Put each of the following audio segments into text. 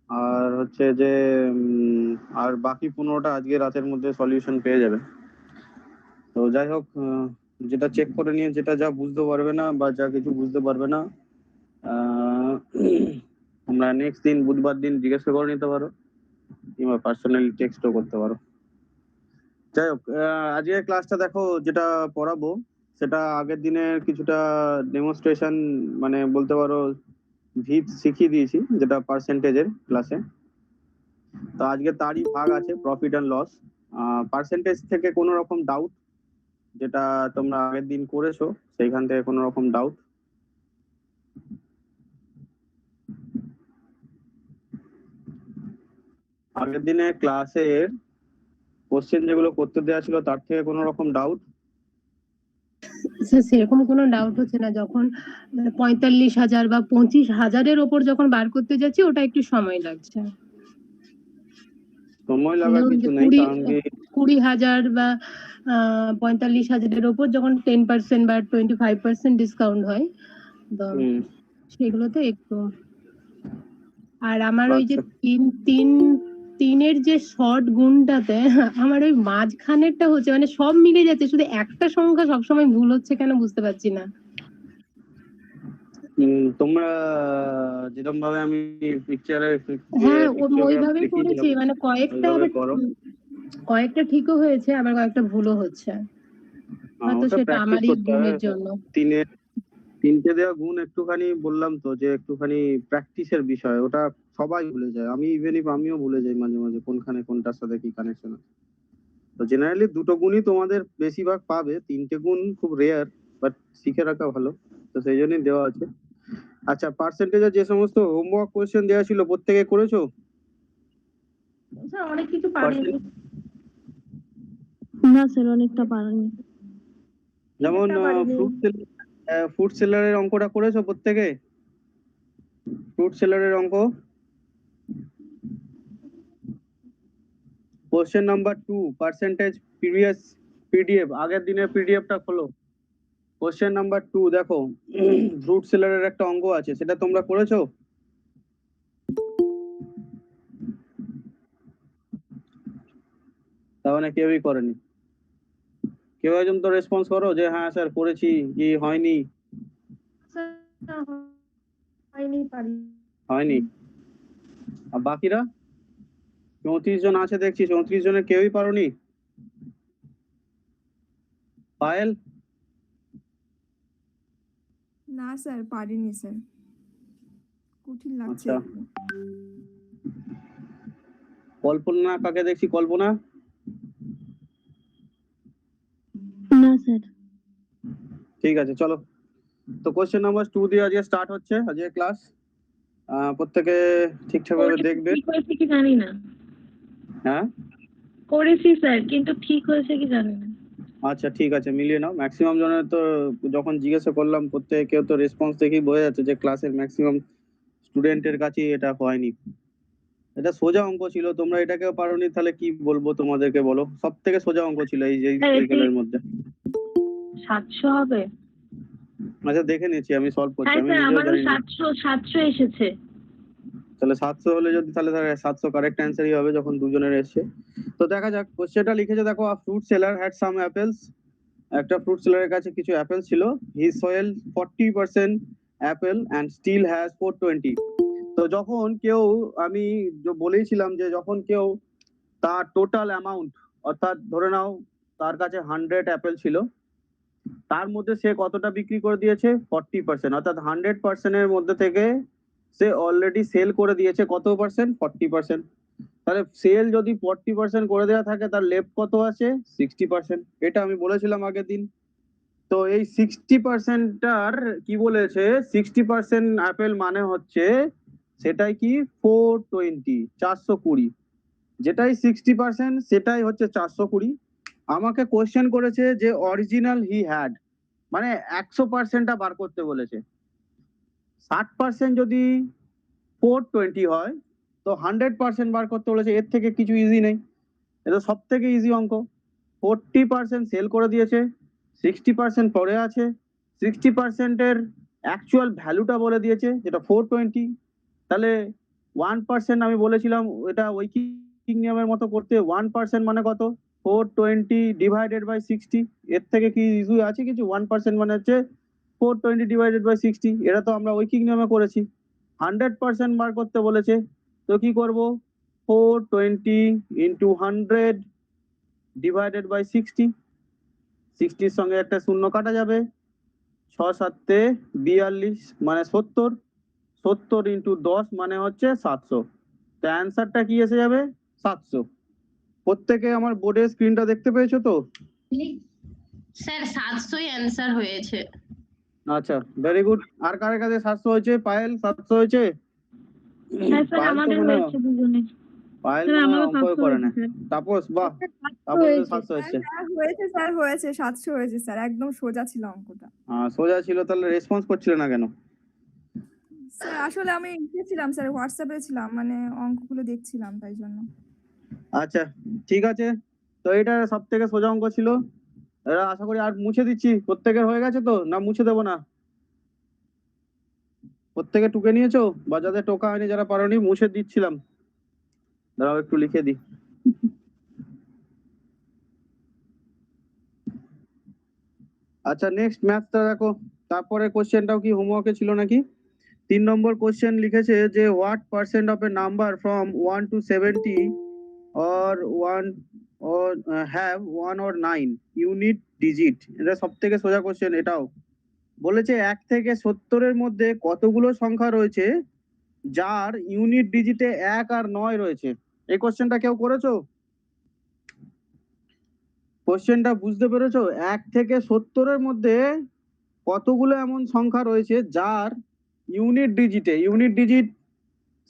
আর হচ্ছে যে আর বাকি 15টা আজকে রাতের মধ্যে সলিউশন পেয়ে যাবে। তো যাই হোক, যেটা চেক করে নিয়ে যেটা যা বুঝতে পারবে না বা যা কিছু বুঝতে পারবে না, তোমরা নেক্সট দিন বুধবার দিন জিজ্ঞাসা করে নিতে পারো কিংবা পার্সোনালি টেক্সটও করতে পারো। যাই হোক, আজকের ক্লাসটা দেখো, যেটা পড়াবো সেটা আগের দিনের কিছুটা ডেমনস্ট্রেশন, মানে বলতে পারো ভিত শিখিয়ে দিয়েছি, যেটা পার্সেন্টেজের ক্লাসে। তো আজকে তারই ভাগ আছে প্রফিট অ্যান্ড লস। পার্সেন্টেজ থেকে কোনো রকম ডাউট, যেটা তোমরা আগের দিন করেছো সেইখান থেকে কোনো রকম ডাউট? আগের দিনে ক্লাসের কোশ্চেন যেগুলো করতে দেওয়া ছিল তার থেকে কোনো রকম ডাউট? সেরকম কোনো ডাউট হচ্ছে না। যখন 45,000 বা 25,000-এর ওপর যখন বার করতে যাচ্ছি ওটা একটু সময় লাগছে। সময় লাগার কিছু নেই, কারণ কি 20,000 বা 45,000-এর ওপর যখন 10% বা 25% ডিসকাউন্ট হয়, তো সেগুলোতে একটু। আর আমার ওই যে তিনের যে শর্ট গুণটাতে আমার ওই মাঝখানেরটা হচ্ছে, মানে সব মিলে যাচ্ছে, শুধু একটা সংখ্যা সবসময় ভুল হচ্ছে কেন বুঝতে পারছি না। তোমরা যেরকম ভাবে আমি পিকচারে ওইভাবে করেছি, মানে কয়েকটা ঠিকও হয়েছে, আবার কয়েকটা ভুলও হচ্ছে। হয়তো সেটা আমারই গুণের জন্য। তিনটে দেওয়া গুণ একটুখানি বললাম তো যে একটুখানি প্র্যাকটিসের বিষয়, ওটা সবাই ভুলে যায়। আমিও ভুলে যাই মাঝে মাঝে কোনখানে কোনটার সাথে কি কানেকশন আছে। তো জেনারেলি দুটো গুণই তোমাদের বেশিরভাগ পাবে, তিনটে গুণ খুব রেয়ার, বাট শিখে রাখা ভালো, তো সেই জন্যই দেওয়া আছে। আচ্ছা, পার্সেন্টেজের যে সমস্ত হোমওয়ার্ক কোয়েশ্চেন দেওয়া ছিল প্রত্যেকে করেছো? স্যার অনেক কিছু পারিনি। না স্যার, অনেকটা পারিনি। যেমন ফ্রুট সেলারের অঙ্কটা করেছো প্রত্যেকে? ফ্রুট সেলারের অঙ্ক question number 2, percentage previous PDF, আগের দিনের পিডিএফটা খোলো। কোশ্চেন নাম্বার 2 দেখো, ফ্রুট সেলারের একটা অঙ্ক আছে, সেটা তোমরা করেছো? তাহলে কেউই করেনি। কেউ একজন তো রেসপন্স করো যে হ্যাঁ স্যার করেছি, কি হয়নি? হয়নি। আর বাকিরা 34 জন আছে দেখছি, 34 জনের কেউই পারোনি? পায়েল? না স্যার, পারিনি স্যার, কঠিন লাগছে। কল্পনা কাকে দেখছি? কল্পনা? না স্যার। ঠিক আছে, চলো। তো কোশ্চেন নাম্বার 2 দিয়ে আজকে স্টার্ট হচ্ছে আজকে ক্লাস। প্রত্যেকে ঠিকঠাক ভাবে দেখবে। ঠিক হয়েছে কি জানি না। হ্যাঁ করেছি স্যার, কিন্তু ঠিক হয়েছে কি জানি না। আচ্ছা ঠিক আছে, মিলিয়ে নাও। ম্যাক্সিমাম জনের তো যখন জিজ্ঞাসা করলাম প্রত্যেকে তো রেসপন্স দেখেই বোঝা যাচ্ছে যে ক্লাসের ম্যাক্সিমাম স্টুডেন্টের কাছে এটা হয়নি। এটা সোজা অঙ্ক ছিল, তোমরা এটাকেও পারোনি, তাহলে কি বলবো তোমাদেরকে? বলো, সব থেকে সোজা অঙ্ক ছিল এই যে সাইকেলের মধ্যে। 700 হবে? আচ্ছা দেখে নিচ্ছি, আমি সলভ করছি। আমি নিজেও আমারও জানি না। 700 এসেছে। তাহলে 700 হলে যদি, তাহলে 700 কারেক্ট অ্যান্সারই হবে যখন দুজনের এসছে। তো দেখা যাক কোশ্চেনটা লিখেছে দেখো, a fruit seller had some apples. একটা ফ্রুট সেলারের কাছে কিছু অ্যাপেল ছিল। He sold 40% apple and still has 420। তো যখন কেউ, আমি বলেইছিলাম যে যখন কেউ তার টোটাল অ্যামাউন্ট, অর্থাৎ ধরে নাও তার কাছে 100 অ্যাপেল ছিল, তার মধ্যে সে কতটা বিক্রি করে দিয়েছে? 40%। অর্থাৎ 100%-এর মধ্যে থেকে সে অলরেডি সেল করে দিয়েছে কত পার্সেন্ট? 40%। তাহলে সেল যদি 40% করে দেওয়া থাকে, তার লেফট কত আছে? 60%। এটা আমি বলেছিলাম আগের দিন। তো এই 60%টার কি বলেছে, 60% অ্যাপেল মানে হচ্ছে সেটাই কি 420, 420। যেটাই 60% সেটাই হচ্ছে 420। আমাকে কোশ্চেন করেছে যে অরিজিনাল হি হ্যাড, মানে 100%টা বার করতে বলেছে। 60% যদি 420 হয়, তো 100% বার করতে বলেছে। এর থেকে কিছু ইজি নেই, এটা সব থেকে ইজি অঙ্ক। 40% সেল করে দিয়েছে, 60% পরে আছে, 60%-এর অ্যাকচুয়াল ভ্যালুটা বলে দিয়েছে যেটা 420। তাহলে 1% আমি বলেছিলাম এটা ঐকিক নিয়মের মতো করতে। 1% মানে কত? 420 ডিভাইডেড বাই 60। এর থেকে কি ইস্যু আছে কিছু? 1% মানে হচ্ছে 420 ডিভাইডেড বাই 60। এটা তো আমরা ঐকিক নিয়মে করেছি। 100% বার করতে বলেছে, তো কি করব? 420 ইন্টু 100 ডিভাইডেড বাই 60। 60 সঙ্গে একটা শূন্য কাটা যাবে, 6 7 42 মানে 70। 70 ইন্টু 10 মানে হচ্ছে 700। তো অ্যান্সারটা কি এসে যাবে? 700। প্রত্যেকে আমার বোর্ডের স্ক্রিনটা দেখতে পেয়েছো তো? স্যার 700ই অ্যান্সার হয়েছে। আচ্ছা, ভেরি গুড। আর কার কাছে 700 হয়েছে? পায়েল 700 হয়েছে? হ্যাঁ স্যার পায়েল তো আমাদের মনে হয় হয়েছে দুজনে। পায়েল স্যার মনে হয় আমারও অঙ্কই 500 করে হয়েছে না। স্যার। তাপস, বাহ, 700 তাপসের হয়েছে। 700 হয়েছে। হ্যাঁ হয়েছে স্যার, হয়েছে 700 হয়েছে স্যার, একদম সোজা ছিল অঙ্কটা। সোজা ছিল, তাহলে রেসপন্স করছিল না কেন? স্যার আসলে আমি ছিলাম স্যার, হোয়াটসঅ্যাপে ছিলাম, মানে অঙ্কগুলো দেখছিলাম তাই জন্য। আচ্ছা, ঠিক আছে। তো এটা সব থেকে সোজা অঙ্ক ছিল। এরা আশা করি, আর মুছে দিচ্ছি। প্রত্যেকের হয়ে গেছে তো, না মুছে দেবো না? প্রত্যেকে টুকে নিয়েছো? বা যাদের টোকা হয়নি, যারা পারোনি, মুছে দিচ্ছিলাম। দাঁড়াও একটু লিখে দিই। আচ্ছা, নেক্সট ম্যাথটা দেখো। তারপরে কোশ্চেনটাও কি হোমওয়ার্কে ছিল নাকি? 3 নম্বর কোশ্চেন লিখেছে যে what percent of A number from 1 to 70 or 1 or have 1 or 9 unit digit. এটা সব থেকে সোজা কোশ্চেন। এটাও বলেছে 1 থেকে 70-এর মধ্যে কতগুলো সংখ্যা রয়েছে যার ইউনিট ডিজিটে 1 আর 9 রয়েছে। এই কোশ্চেনটা কেউ করেছো? কোশ্চেনটা বুঝতে পেরেছো? 1 থেকে 70-এর মধ্যে কতগুলো এমন সংখ্যা রয়েছে যার ইউনিট ডিজিট,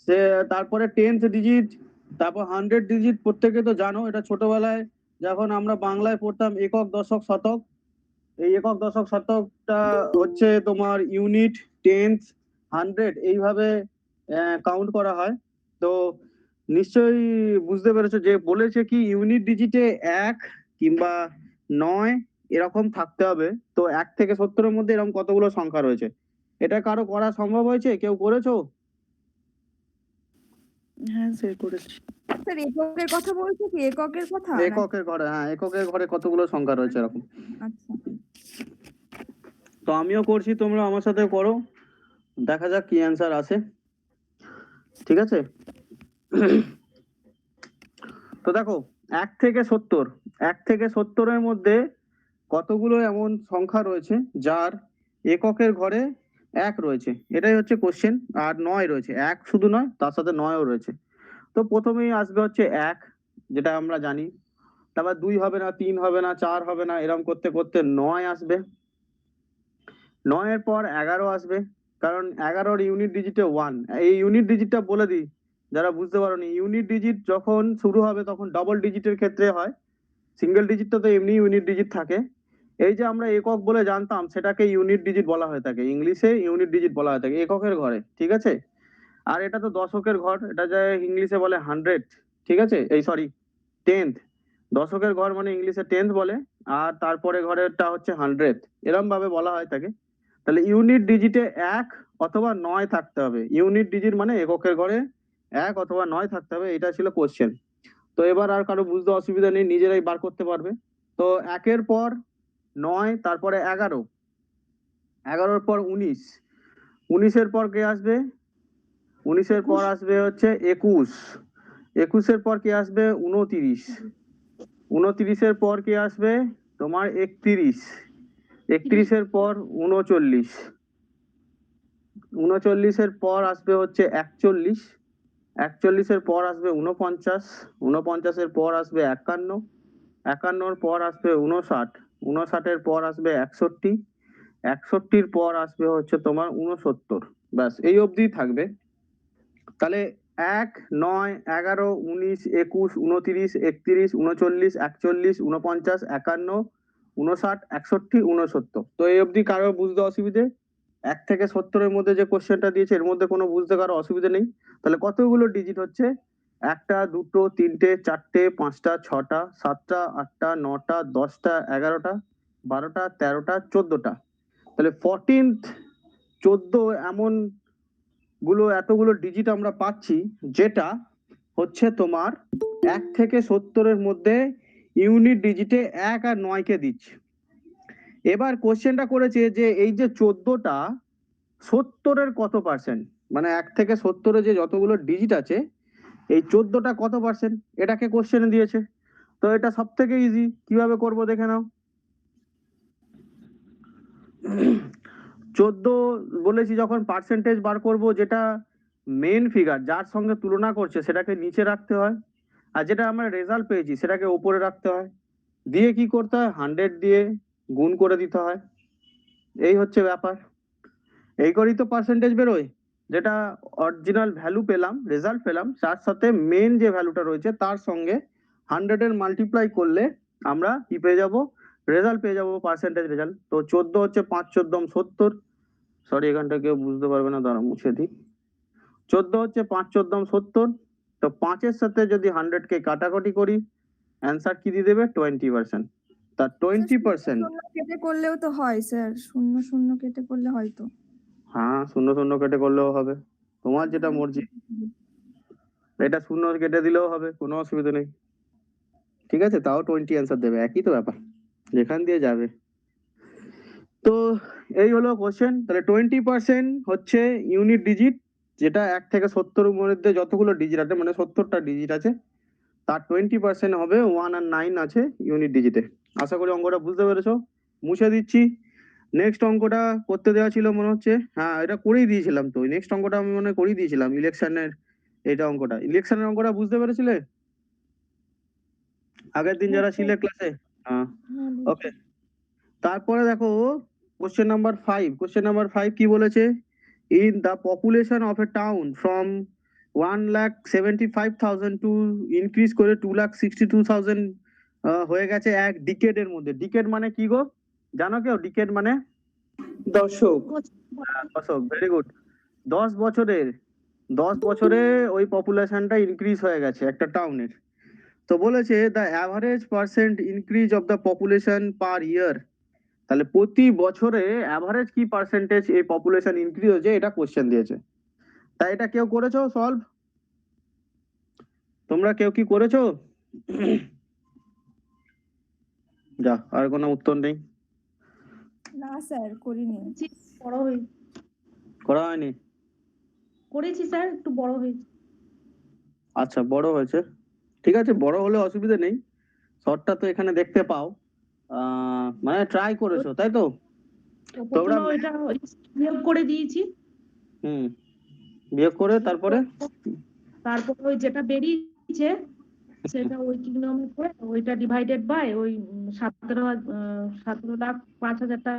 সে তারপরে 10th ডিজিট, তারপর 100 ডিজিট। প্রত্যেকে তো জানো, এটা ছোটবেলায় যখন আমরা বাংলায় পড়তাম একক দশক শতক, এই একক দশক শতকটা হচ্ছে তোমার ইউনিট, 10th, 100 এইভাবে কাউন্ট করা হয়। তো নিশ্চয়ই বুঝতে পেরেছো যে বলেছে কি ইউনিট ডিজিটে 1 কিংবা 9 এরকম থাকতে হবে। তো 1 থেকে 70-এর মধ্যে এরকম কতগুলো সংখ্যা রয়েছে? এটা কারো করা সম্ভব হয়েছে? কেউ করেছো? হ্যাঁ স্যার করেছি। স্যার এককের কথা বলছো কি? এককের কথা? এককের ঘরে, হ্যাঁ, এককের ঘরে কতগুলো সংখ্যা রয়েছে এরকম। আচ্ছা। তো আমিও করছি, তোমরা আমার সাথে করো, দেখা যাক কি অ্যান্সার আসে। ঠিক আছে? তো দেখো, 1 থেকে 70, 1 থেকে 70-এর মধ্যে কতগুলো এমন সংখ্যা রয়েছে যার এককের ঘরে 1 রয়েছে? এটাই হচ্ছে কোশ্চেন। আর 9 রয়েছে, 1 শুধু নয়, তার সাথে 9ও রয়েছে। তো প্রথমেই আসবে হচ্ছে 1, যেটা আমরা জানি। তারপর 2 হবে না, 3 হবে না, 4 হবে না, এরকম করতে করতে 9 আসবে। 9 এর পর 11 আসবে, কারণ 11-র ইউনিট ডিজিটে 1। এই ইউনিট ডিজিটটা বলে দিই যারা বুঝতে পারোনি। ইউনিট ডিজিট যখন শুরু হবে তখন ডবল ডিজিটের ক্ষেত্রে হয়, সিঙ্গেল ডিজিটটা তো এমনি ইউনিট ডিজিট থাকে। এই যে আমরা একক বলে জানতাম, সেটাকে ইউনিট ডিজিট বলা হয়ে থাকে, ইংলিশে ইউনিট ডিজিট বলা হয়ে থাকে এককের ঘরে। ঠিক আছে? আর এটা তো দশকের ঘর, এটা যায় ইংলিশে বলে 100। ঠিক আছে? এই সরি, 10th। দশকের ঘর মানে ইংলিশে 10th বলে, আর তারপরে ঘরেরটা হচ্ছে 100, এরকম ভাবে বলা হয় থাকে। তাহলে ইউনিট ডিজিটে 1 অথবা 9 থাকতে হবে। ইউনিট ডিজিট মানে এককের ঘরে 1 অথবা 9 থাকতে হবে। এটা ছিল কোশ্চেন। তো এবার আর কারো বুঝতে অসুবিধা নেই, নিজেরাই বার করতে পারবে। তো 1-এর পর 9, তারপরে 11, 11-র পর 19, 19-এর পর কে আসবে? 19-এর পর আসবে হচ্ছে 21, 21-এর পর কে আসবে? 29, 29-এর পর কে আসবে? তোমার 31, 31-এর পর 39, 39-এর পর আসবে হচ্ছে 41, 41-এর পর আসবে 49, 49-এর পর আসবে 51, 51-র পর আসবে 59, 59-এর পর আসবে 61, 61-র পর আসবে হচ্ছে তোমার 69। ব্যাস, এই অবধি থাকবে। তাহলে 1, 9, 11, 19, 21, 29, 31, 39, 41, 49, 51, 59, 61, 69। তো এই অবধি কারো বুঝতে অসুবিধে? 1 থেকে 70-এর মধ্যে যে কোশ্চেনটা দিয়েছে, এর মধ্যে কোনো বুঝতে কারো অসুবিধা নেই? তাহলে কতগুলো ডিজিট হচ্ছে? 1টা, 2টো, 3টে, 4টে, 5টা, 6টা, 7টা, 8টা, 9টা, 10টা, 11টা, 12টা, 13টা, 14টা। তাহলে 14th, 14 এমন এতগুলো ডিজিট আমরা পাচ্ছি, যেটা হচ্ছে তোমার 1 থেকে 70-এর মধ্যে ইউনিট ডিজিটে 1 আর 9 কে দিচ্ছে। এবার কোশ্চেনটা করেছে যে এই যে 14টা 70-এর কত পার্সেন্ট, মানে 1 থেকে 70-এ যে যতগুলো ডিজিট আছে এই 14টা কত পার্সেন্ট, এটাকে কোশ্চেনে দিয়েছে। তো এটা সব থেকে ইজি, কিভাবে করব দেখে নাও। 14 বলেছি যখন পার্সেন্টেজ বার করব, যেটা মেন ফিগার যার সঙ্গে তুলনা করছে সেটাকে নিচে রাখতে হয়, আর যেটা আমরা রেজাল্ট পেয়েছি সেটাকে উপরে রাখতে হয়, দিয়ে কি করতে হয় 100 দিয়ে গুণ করে দিতে হয়। এই হচ্ছে ব্যাপার। এই করেই তো পার্সেন্টেজ বেরোয়, যেটা অরিজিনাল ভ্যালু পেলাম, রেজাল্ট পেলাম, তার সাথে মেন যে ভ্যালুটা রয়েছে তার সঙ্গে 100-এর মাল্টিপ্লাই করলে আমরা কি পেয়ে যাব, রেজাল্ট পেয়ে যাব, পার্সেন্টেজ রেজাল্ট। তো 14 হচ্ছে 5 14 70, সরি এখানটা কেউ বুঝতে পারবে না, দাঁড়া মুছে দিই। 14 হচ্ছে 5 14 70, তো 5-এর সাথে যদি 100-কে কাটাকাটি করি, অ্যান্সার কি দিয়ে দেবে 20%। তার 20%, শূন্য কেটে করলেও তো হয় স্যার, শূন্য শূন্য কেটে করলে হয় তো। হ্যাঁ 0 0 কেটে করলেও হবে, তোমার যেটা মর্জি। এটা 0 কেটে দিলেও হবে, কোনো অসুবিধা নেই, ঠিক আছে, তাও 20 অ্যান্সার দেবে, একই তো ব্যাপার, যেখান দিয়ে যাবে। তো এই হলো কোশ্চেন। তাহলে 20% হচ্ছে ইউনিট ডিজিট, যেটা 1 থেকে 70-এর মধ্যে যতগুলো ডিজিট আছে, মানে 70টা ডিজিট আছে, তার 20% হবে 1 আর 9 আছে ইউনিট ডিজিটে। আশা করি অঙ্কটা বুঝতে পেরেছো, মুছে দিচ্ছি। নেক্সট অঙ্কটা করতে দেওয়া ছিল মনে হচ্ছে, হ্যাঁ এটা করেই দিয়েছিলাম, তো নেক্সট অঙ্কটা আমি মনে হয় করেই দিয়েছিলাম, ইলেকশনের ইলেকশনের অঙ্কটা বুঝতে পেরেছিলে আগের দিন যারা ছিলে ক্লাসে? হ্যাঁ, ওকে। তারপরে দেখো কোশ্চেন নাম্বার 5 কি বলেছে, in the population of a town from 1,75,000 to increase করে 2,62,000 হয়ে গেছে এক ডিকেডের মধ্যে। ডিকেড মানে কি গো, জানো কেউ ডিকেড মানে? দশক। দশক, ভেরি গুড। 10 বছরে ওই পপুলেশনটা ইনক্রিজ হয়ে গেছে একটা টাউনের। তো বলেছে the average percent increase of the population per year, তাহলে প্রতি বছরে অ্যাভারেজ কি পার্সেন্টেজ এই পপুলেশন ইনক্রিজ হয়েছে, এটা কোশ্চেন দিয়েছে। তাই এটা কেউ করেছো সলভ? তোমরা কেউ কি করেছো? যা, আর কোনো উত্তর নেই, না স্যার করিনি। বড় হয়ে করা হয়নি? করেছি স্যার, একটু বড় হয়েছে। আচ্ছা, বড় হয়েছে, ঠিক আছে, বড় হলে অসুবিধা নেই, শর্টটা তো এখানে দেখতে পাও, মানে ট্রাই করেছো তাই তো? তোমরা প্রথমে ওইটা বিয়োগ করে দিয়েছি, বিয়োগ করে তারপরে তারপর ওই যেটা বেরিয়েছে সেটা ওই ট্রিগনোমেট্রি করে ওইটা ডিভাইডেড বাই ওই 17,05,000টা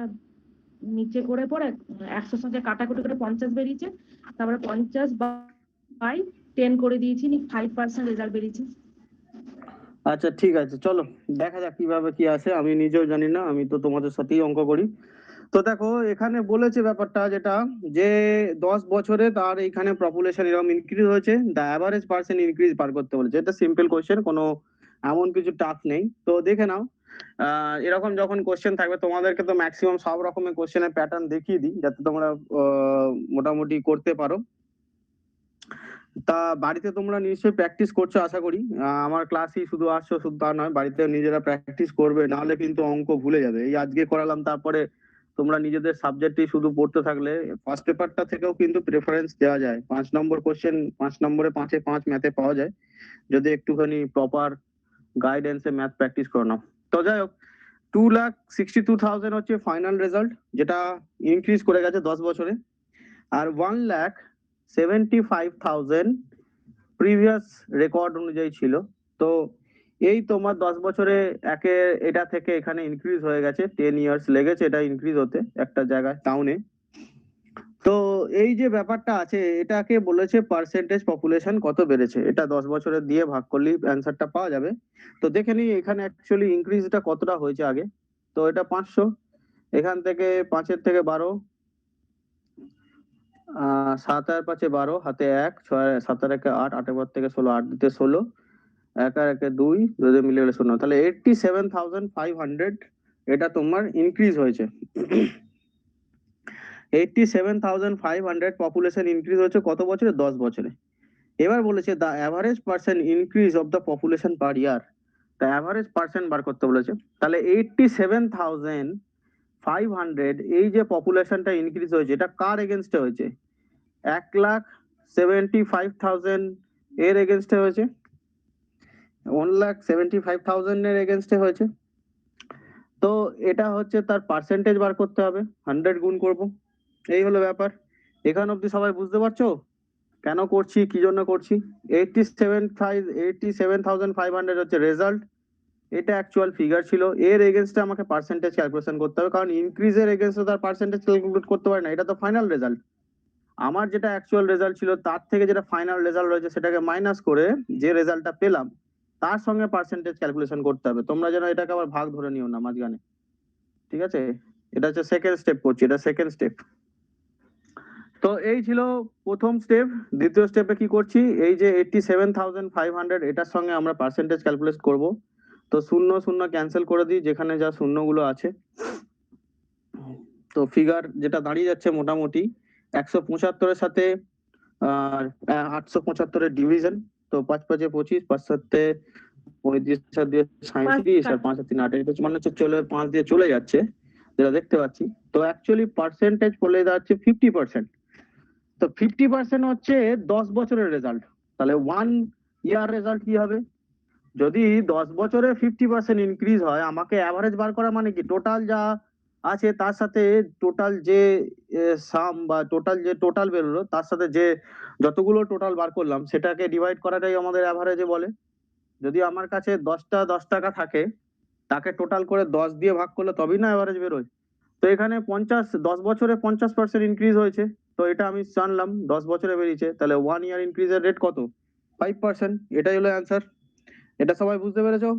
নিচে করে পড়ে 100 সাথে কাটাকুটি করে 50 বেরিয়েছে, তারপরে 50 বাই 10 করে দিয়েছি, 5% রেজাল্ট বেরিয়েছে। আচ্ছা ঠিক আছে, চলো দেখা যাক কিভাবে কি আসে, আমি নিজেও জানি না, আমি তো তোমাদের সাথেই অঙ্ক করি। তো দেখো এখানে বলেছে ব্যাপারটা যেটা, যে 10 বছরে তার এখানে পপুলেশন এরকম ইনক্রিজ হয়েছে, দ্য অ্যাভারেজ পার্সেন্ট ইনক্রিজ বার করতে বলেছে। এটা সিম্পল কোশ্চেন, কোনো এমন কিছু টাফ নেই, তো দেখে নাও। এরকম যখন কোশ্চেন থাকবে, তোমাদেরকে তো ম্যাক্সিমাম সব রকমের কোশ্চেনের প্যাটার্ন দেখিয়ে দিই, যাতে তোমরা মোটামুটি করতে পারো। তা বাড়িতে তোমরা নিশ্চয়ই প্র্যাকটিস করছো আশা করি, আমার ক্লাসই শুধু আসছো শুধু তা নয়, বাড়িতে নিজেরা প্র্যাকটিস করবে, নাহলে কিন্তু অঙ্ক ভুলে যাবে। এই আজকে করালাম, তারপরে তোমরা নিজেদের সাবজেক্টই শুধু পড়তে থাকলে ফার্স্ট পেপারটা থেকেও কিন্তু প্রেফারেন্স দেওয়া যায়, 5 নম্বর কোশ্চেন 5 নম্বরে 5-এ 5 ম্যাথে পাওয়া যায়, যদি একটুখানি প্রপার গাইডেন্সে ম্যাথ প্র্যাকটিস করে নাও। তো যাই হোক, 2,62,000 হচ্ছে ফাইনাল রেজাল্ট, যেটা ইনক্রিজ করে গেছে 10 বছরে, আর 1,75,000 প্রিভিয়াস রেকর্ড অনুযায়ী ছিল। তো এই তোমার 10 বছরে এটা থেকে এখানে ইনক্রিজ হয়ে গেছে, 10 ইয়ার্স লেগেছে এটা ইনক্রিজ হতে একটা জায়গায় টাউনে। তো এই যে ব্যাপারটা আছে, এটাকে বলেছে পার্সেন্টেজ পপুলেশন কত বেড়েছে, এটা 10 বছরে দিয়ে ভাগ করলেই অ্যান্সারটা পাওয়া যাবে। তো দেখে নিই এখানে অ্যাকচুয়ালি ইনক্রিজটা কতটা হয়েছে আগে। তো এটা 500, এখান থেকে 5-এর থেকে 12, 7 আর 5-এ 12, হাতে 1, 6 7 আর 1-এ 8, 8-এর পর থেকে 16, 8 দিতে 16, 1 আর 1-এ 2, 2 মিলে গেলে 0, তাহলে 87,500 এটা তোমার ইনক্রিজ হয়েছে। 87,500 পপুলেশন ইনক্রিজ হচ্ছে কত বছরে? 10 বছরে। এবার বলেছে the average percent increase of the population per year, the average percent বার করতে বলেছে। তাহলে 87,500 এই যে পপুলেশনটা ইনক্রিজ হয়েছে, এটা কার এগেনস্টে হয়েছে? 1,75,000 এর এগেনস্টে হয়েছে, 1,75,000 এর এগেনস্টে হয়েছে। তো এটা হচ্ছে তার পার্সেন্টেজ বার করতে হবে, 100 গুণ করব। এই হলো ব্যাপার। এখান অবধি সবাই বুঝতে পারছো কেন করছি, কি জন্য করছি? 87,500 হচ্ছে রেজাল্ট, এটা অ্যাকচুয়াল ফিগার ছিল। এর এগেনস্টে আমাকে পার্সেন্টেজ ক্যালকুলেশন করতে হবে, কারণ ইনক্রিজের এগেনস্টে তার পার্সেন্টেজ ক্যালকুলেট করতে পারে না, এটা তো ফাইনাল রেজাল্ট। আমার যেটা অ্যাকচুয়াল রেজাল্ট ছিল তার থেকে যেটা ফাইনাল রেজাল্ট রয়েছে সেটাকে মাইনাস করে যে রেজাল্টটা পেলাম তার সঙ্গে পার্সেন্টেজ ক্যালকুলেশন করতে হবে। তোমরা যেন এটাকে আবার ভাগ ধরে নিও না মাঝখানে, ঠিক আছে? এটা হচ্ছে সেকেন্ড স্টেপ করছি, এটা সেকেন্ড স্টেপ। তো এই ছিল প্রথম স্টেপ। দ্বিতীয় স্টেপে কি করছি, এই যে 87,500 এটার সঙ্গে আমরা পার্সেন্টেজ ক্যালকুলেট করব। তো শূন্য শূন্য ক্যান্সেল করে দিই যেখানে যা শূন্যগুলো আছে। তো ফিগার যেটা দাঁড়িয়ে যাচ্ছে মোটামুটি 175 এর সাথে 875 এর ডিভিশন। তো 5 5 25, 5 7 35, 37 আর 5 3 28, মানে হচ্ছে চলে 5 দিয়ে চলে যাচ্ছে যেটা দেখতে পাচ্ছি। তো অ্যাকচুয়ালি পার্সেন্টেজ বলে যাচ্ছে 50%। তো 50% হচ্ছে 10 বছরের রেজাল্ট। তাহলে 1 ইয়ার রেজাল্ট কি হবে? যদি 10 বছরে 50% ইনক্রিজ হয়, আমাকে অ্যাভারেজ বার করা মানে কি, টোটাল যা আছে তার সাথে টোটাল যে সাম বা টোটাল বেরোলো তার সাথে যে যতগুলো টোটাল বার করলাম সেটাকে ডিভাইড করাটাই আমাদের অ্যাভারেজে বলে। যদি আমার কাছে 10টা 10 টাকা থাকে, তাকে টোটাল করে 10 দিয়ে ভাগ করলে তবেই না অ্যাভারেজ বেরোয়। তো এখানে 10 বছরে 50% ইনক্রিজ হয়েছে, তো এটা আমি জানলাম 10 বছরে বেরিয়েছে। তাহলে 1 ইয়ার ইনক্রিজের রেট কত? 5%। এটাই হলো অ্যান্সার। এটা সবাই বুঝতে পেরেছো?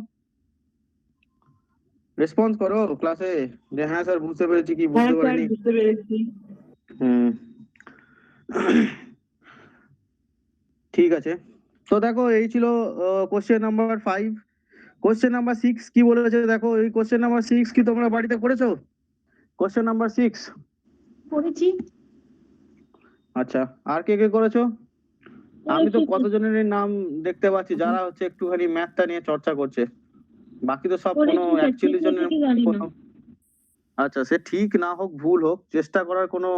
রেসপন্স করো ক্লাসে যে হ্যাঁ স্যার বুঝতে পেরেছি, কি বুঝতে পারিনি। বুঝতে পেরেছি। ঠিক আছে। তো দেখো এই ছিল কোশ্চেন নাম্বার 5। কোশ্চেন নাম্বার 6 কি বলেছে দেখো। এই কোশ্চেন নাম্বার 6 কি তোমরা বাড়িতে করেছো? কোশ্চেন নাম্বার 6 করেছি। আচ্ছা, আর কে কে করেছো? আমি তো কতজনের নাম দেখতে পাচ্ছি যারা হচ্ছে একটুখানি ম্যাথটা নিয়ে চর্চা করছে, বাকি তো সব কোনো অ্যাকচুয়ালি জনের কোনো। আচ্ছা, সে ঠিক না হোক ভুল হোক, চেষ্টা করার কোনো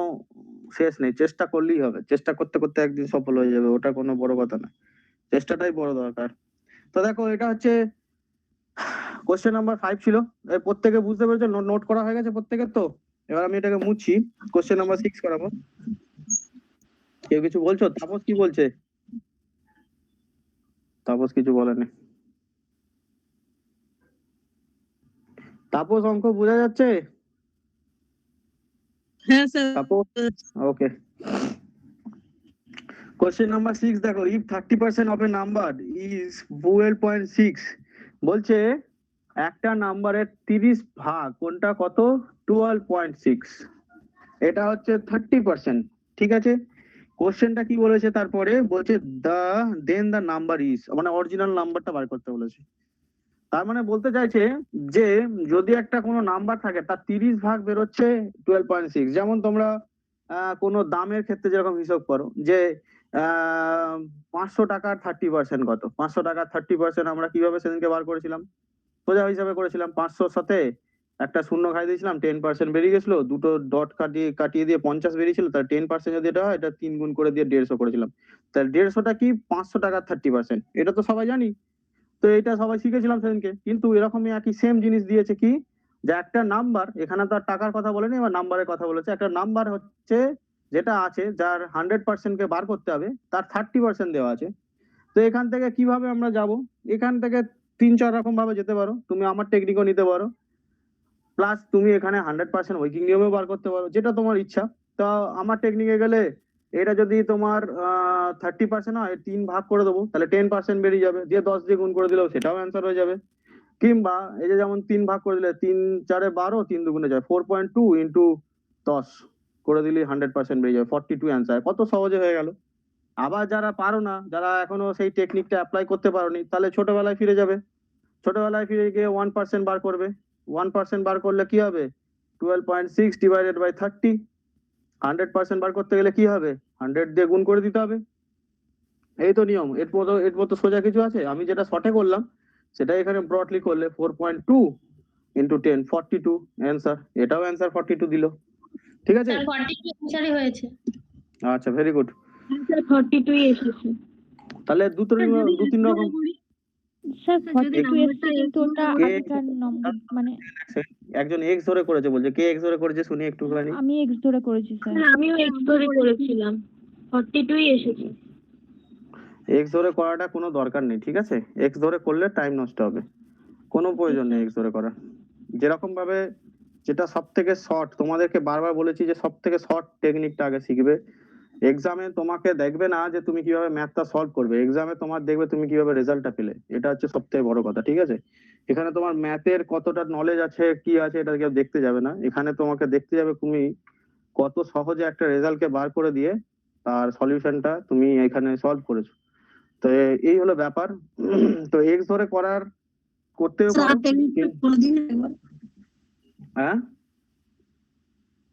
শেষ নেই, চেষ্টা করলেই হবে। চেষ্টা করতে করতে একদিন সফল হয়ে যাবে, ওটা কোনো বড় কথা না, চেষ্টাটাই বড় দরকার। তো দেখো এটা হচ্ছে কোশ্চেন নাম্বার 5 ছিল। প্রত্যেকে বুঝতে পেরেছো? নোট করা হয়ে গেছে প্রত্যেকের? তো এবার আমি এটাকে মুছছি, কোশ্চেন নাম্বার 6 করাবো। কেউ কিছু বলছো? তাপস কি বলছে? তাপস কিছু বলেনি। তাপস অঙ্ক বোঝা যাচ্ছে? হ্যাঁ স্যার। তাপস ওকে। কোশ্চেন নাম্বার 6 দেখো, if 30% of a number is 12.6, বলছে একটা নাম্বারের 30 ভাগ কোনটা কত? 12.6। এটা হচ্ছে 30%, ঠিক আছে? কোশ্চেনটা কি বলেছে তারপরে? বলছে দেন দ্য নাম্বার ইজ, মানে অরিজিনাল নাম্বারটা বার করতে বলেছে। তার মানে বলতে চাইছে যে যদি একটা কোনো নাম্বার থাকে তার 30 ভাগ বেরোচ্ছে 12.6। যেমন তোমরা কোনো দামের ক্ষেত্রে যেরকম হিসাব করো যে 500 টাকার 30% কত? 500 টাকার 30% আমরা কিভাবে সেদিনকে বার করেছিলাম? সোজা হিসাবে করেছিলাম, 500 সাথে একটা শূন্য খাই দিয়েছিলাম, 10% বেরিয়ে গেছিল, দুটো ডট কাটিয়ে দিয়ে 50 বেরিয়েছিল, তার 10% যদি এটা হয়, এটা 3 গুণ করে দিয়ে 150 করেছিলাম। তাহলে 150টা কি? 500 টাকার 30%। এটা তো সবাই জানি, তো এটা সবাই শিখেছিলাম সেদিনকে। কিন্তু এরকমই একই সেম জিনিস দিয়েছে কি, যে একটা নাম্বার, এখানে তো আর টাকার কথা বলেনি, এবার নাম্বারের কথা বলেছে। একটা নাম্বার হচ্ছে যেটা আছে, যার 100% কে বার করতে হবে, তার 30% দেওয়া আছে। তো এখান থেকে কিভাবে আমরা যাব? এখান থেকে 3-4 রকম ভাবে যেতে পারো, তুমি আমার টেকনিকও নিতে পারো, প্লাস তুমি এখানে 100% উইকিং নিয়মেও বার করতে পারো, যেটা তোমার ইচ্ছা। তো আমার টেকনিকে গেলে এটা যদি তোমার 30% হয়, 3 ভাগ করে দেবো, তাহলে 10% বেরিয়ে যাবে, দিয়ে 10 দিয়ে গুণ করে দিলেও সেটাও অ্যান্সার হয়ে যাবে। কিংবা এই যে যেমন 3 ভাগ করে দিলে, 3 4 12, 3 2 যায় 4.2 ইন্টু 10 করে দিলে 100% বেরিয়ে যাবে, 42 অ্যান্সার। কত সহজে হয়ে গেল। আবার যারা পারো না, যারা এখনো সেই টেকনিকটা অ্যাপ্লাই করতে পারোনি, তাহলে ছোটবেলায় ফিরে যাবে। ছোটবেলায় ফিরে গিয়ে 1% বার করবে। 1% বার করলে কি হবে? 12.6 ডিভাইডেড বাই 30, 100% বার করতে গেলে কি হবে? 100 দিয়ে গুণ করে দিতে হবে। এই তো নিয়ম। এর মতো সোজা কিছু আছে? আমি যেটা শর্টে করলাম সেটা এখানে ব্রডলি করলে 4.2 ইন্টু 10 42 অ্যান্সার। এটাও অ্যান্সার 42 দিল। ঠিক আছে? স্যার 42 অ্যান্সারই হয়েছে। আচ্ছা, ভেরি গুড। স্যার 42 এসেছে। তাহলে দু তিন রকম। স্যার যদি 42 নাম্বারটা এসছে কিন্তু ওটা কে আগেকার নম্বর মানে একজন এক্স ধরে করেছে বলছে, কে এক্স ধরে করেছে শুনি একটুখানি। আমি এক্স ধরে করেছি স্যার। আমিও এক্স ধরে করেছিলাম, 42ই এসেছে। এক্স ধরে করাটা কোনো দরকার নেই, ঠিক আছে? এক্স ধরে করলে টাইম নষ্ট হবে, কোনো প্রয়োজন নেই এক্স ধরে করা। যেরকম ভাবে যেটা সব থেকে শর্ট, তোমাদেরকে বারবার বলেছি যে সব থেকে শর্ট টেকনিকটা আগে শিখবে। এক্সামে তোমাকে দেখবে না যে তুমি কিভাবে ম্যাথটা সলভ করবে, এক্সামে তোমার দেখবে তুমি কিভাবে রেজাল্টটা পেলে। এটা হচ্ছে সব থেকে বড় কথা, ঠিক আছে? এখানে তোমার ম্যাথের কতটা নলেজ আছে কি আছে এটা কেউ দেখতে যাবে না, এখানে তোমাকে দেখতে যাবে তুমি কত সহজে একটা রেজাল্টকে বার করে দিয়ে তার সলিউশনটা তুমি এখানে সলভ করেছো। তো এই হলো ব্যাপার। তো এক্স ধরে করার করতেও পারো। হ্যাঁ,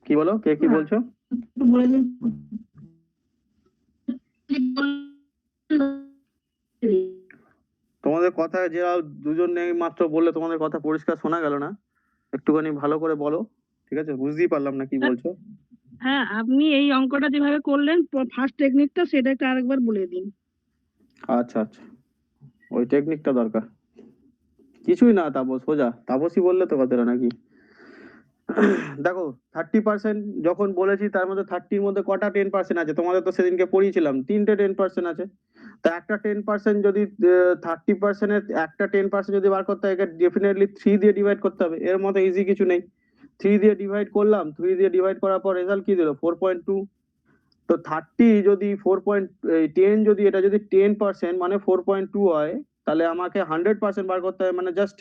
কি বলো? কে কি বলছো? তোমাদের কথা যে দুজন নেই মাত্র বললে তোমাদের কথা পরিষ্কার শোনা গেল না, একটুখানি ভালো করে বলো, ঠিক আছে? বুঝতেই পারলাম না কি বলছো। হ্যাঁ, আপনি এই অঙ্কটা যেভাবে করলেন ফার্স্ট টেকনিকটা সেটা একটু আরেকবার বলে দিন। আচ্ছা আচ্ছা, ওই টেকনিকটা দরকার। কিছুই না, তাপস সোজা তাপসই বললে তো কথাটা নাকি। দেখো 30% যখন বলেছি তার মধ্যে 30-র মধ্যে কটা 10% আছে? তোমাদের তো সেদিনকে পড়িয়েছিলাম 3টে 10% আছে। তা একটা 10% যদি 30% এর একটা 10% যদি বার করতে হয়, একে ডেফিনেটলি 3 দিয়ে ডিভাইড করতে হবে। এর মধ্যে ইজি কিছু নেই। 3 দিয়ে ডিভাইড করলাম, 3 দিয়ে ডিভাইড করার পর রেজাল্ট কি দিল? 4.2। তো 30 যদি 10 যদি এটা যদি 10% মানে 4.2 হয়, তাহলে আমাকে 100% বার করতে হবে। মানে জাস্ট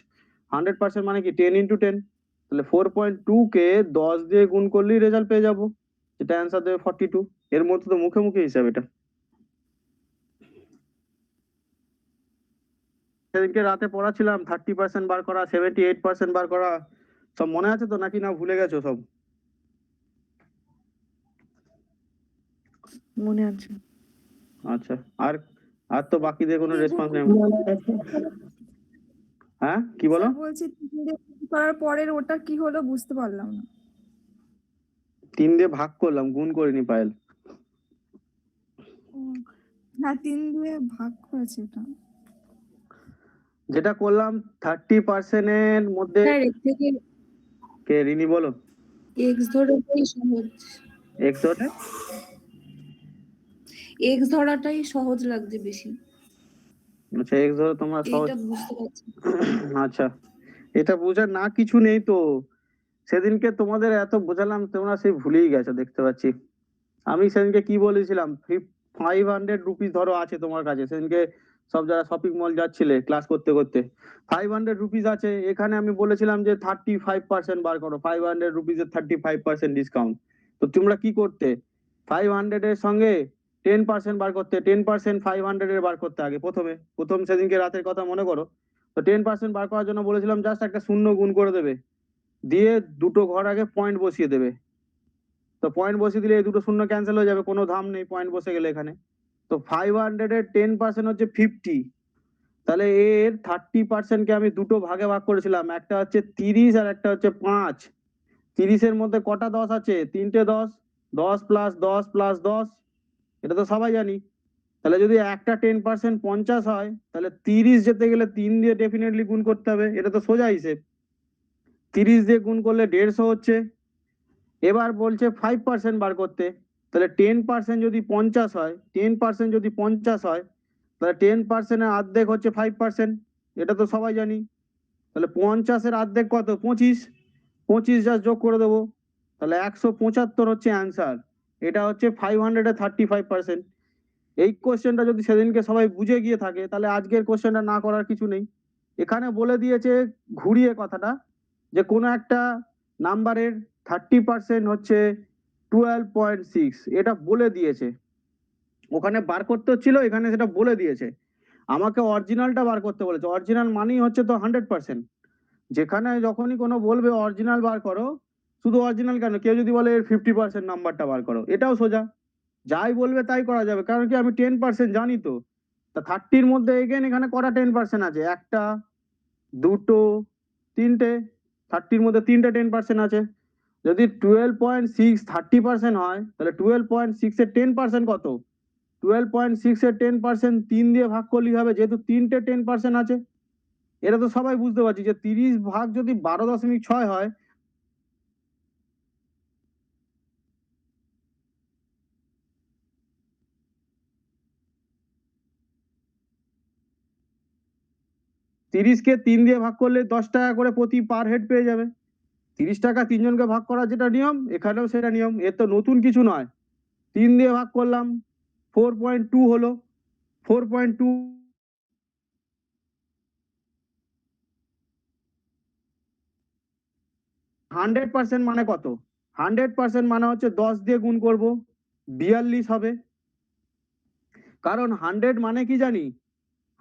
100% মানে কি 10 ইন্টু 10। তাহলে 4.2 কে 10 দিয়ে গুণ করলেই রেজাল্ট পেয়ে যাবো, যেটা অ্যান্সার দেবে 42। এর মধ্যে তো মুখে মুখে হিসাব এটা। সেদিনকে রাতে পড়াছিলাম 30% বার করা, 78% বার করা, সব মনে আছে তো নাকি না ভুলে গেছো সব? মনে আছে। আচ্ছা, আর আর তো বাকিদের কোনো রেসপন্স নেই। হ্যাঁ, কি বলো? স্যার বলছি 3 দিয়ে গুণ করার পরের ওটা কি হলো বুঝতে পারলাম না। 3 দিয়ে ভাগ করলাম, গুণ করিনি পায়েল। ও, হ্যাঁ 3 দিয়ে ভাগ করেছে এটা। যেটা করলাম 30% এর মধ্যে স্যার এর থেকে কে রিনি বলো? এক্স ধরাটাই সহজ। এক্স ধরে এক্স ধরাটাই সহজ লাগছে বেশি। আচ্ছা, এক্স ধরে তোমরা সহজ। এইটা বুঝতে পারছি। আচ্ছা, এটা বোঝার না কিছু নেই তো। সেদিনকে তোমাদের এত বোঝালাম, তোমরা সেই ভুলেই গেছো দেখতে পাচ্ছি। আমি সেদিনকে কি বলেছিলাম? 500 রুপিস ধরো আছে তোমার কাছে, সেদিনকে সব যারা শপিং মল যাচ্ছিলে ক্লাস করতে করতে, 500 রুপিস আছে। এখানে আমি বলেছিলাম যে 35% বার করো, 500 রুপিসের 35% ডিসকাউন্ট। তো তোমরা কি করতে? 500 এর সঙ্গে 10% বার করতে, 10% 500 এর বার করতে আগে প্রথম সেদিনকে রাতের কথা মনে করো। তো 10% বার করার জন্য বলেছিলাম জাস্ট একটা শূন্য গুণ করে দেবে, দিয়ে দুটো ঘর আগে পয়েন্ট বসিয়ে দেবে। তো পয়েন্ট বসিয়ে দিলে এই দুটো শূন্য ক্যান্সেল হয়ে যাবে, কোনো ধাম নেই পয়েন্ট বসে গেলে এখানে। তো 500 এর 10% হচ্ছে 50। তাহলে এর 30% কে আমি দুটো ভাগে ভাগ করেছিলাম, একটা হচ্ছে 30 আর একটা হচ্ছে 5। 30-এর মধ্যে কটা 10 আছে? 3টে 10, 10 প্লাস 10 প্লাস 10, এটা তো সবাই জানি। তাহলে যদি একটা 10% 50 হয়, তাহলে 30 যেতে গেলে 3 দিয়ে ডেফিনেটলি গুণ করতে হবে, এটা তো সোজা হিসেব। 30 দিয়ে গুণ করলে 150 হচ্ছে। এবার বলছে 5% বার করতে, তাহলে 10% যদি 50 হয়, 10% যদি 50 হয়, তাহলে 10% এর অর্ধেক হচ্ছে 5%, এটা তো সবাই জানি। তাহলে 50-এর অর্ধেক কত? 25, 25 যা যোগ করে দেবো, তাহলে 175 হচ্ছে অ্যান্সার। এটা হচ্ছে 500 এর 35%। এই কোশ্চেনটা যদি সেদিনকে সবাই বুঝে গিয়ে থাকে, তাহলে আজকের কোশ্চেনটা না করার কিছু নেই। এখানে বলে দিয়েছে ঘুরিয়ে কথাটা, যে কোনো একটা নাম্বারের 30% হচ্ছে 12.6, এটা বলে দিয়েছে। ওখানে বার করতে হচ্ছিল, এখানে সেটা বলে দিয়েছে। আমাকে অরিজিনালটা বার করতে বলেছে। অরিজিনাল মানেই হচ্ছে তো 100%। যেখানে যখনই কোনো বলবে অরিজিনাল বার করো, শুধু অরিজিনাল কেন, কেউ যদি বলে এর 50% নাম্বারটা বার করো, এটাও সোজা, যাই বলবে তাই করা যাবে, কারণ কি আমি 10% জানি তো। তা 30-র মধ্যে এগেন এখানে কটা 10% আছে, একটা, দুটো, তিনটে, 30-র মধ্যে তিনটে 10% আছে। যদি 12.6 30% হয়, তাহলে 12.6 এর 10% কত? 12.6 এর 10% 3 দিয়ে ভাগ করলেই হবে, যেহেতু তিনটে 10% আছে। এটা তো সবাই বুঝতে পারছি যে 30 ভাগ যদি 12.6 হয়, তিরিশকে 3 দিয়ে ভাগ করলে 10 টাকা করে প্রতি পার হেড পেয়ে যাবে। 30 টাকা তিনজনকে ভাগ করার যেটা নিয়ম, এখানেও সেটা নিয়ম, এর তো নতুন কিছু নয়। 3 দিয়ে ভাগ করলাম, 4.2 হলো, 4.2 100% মানে কত? 100% মানে হচ্ছে 10 দিয়ে গুণ করব, 42 হবে। কারণ 100 মানে কি জানি,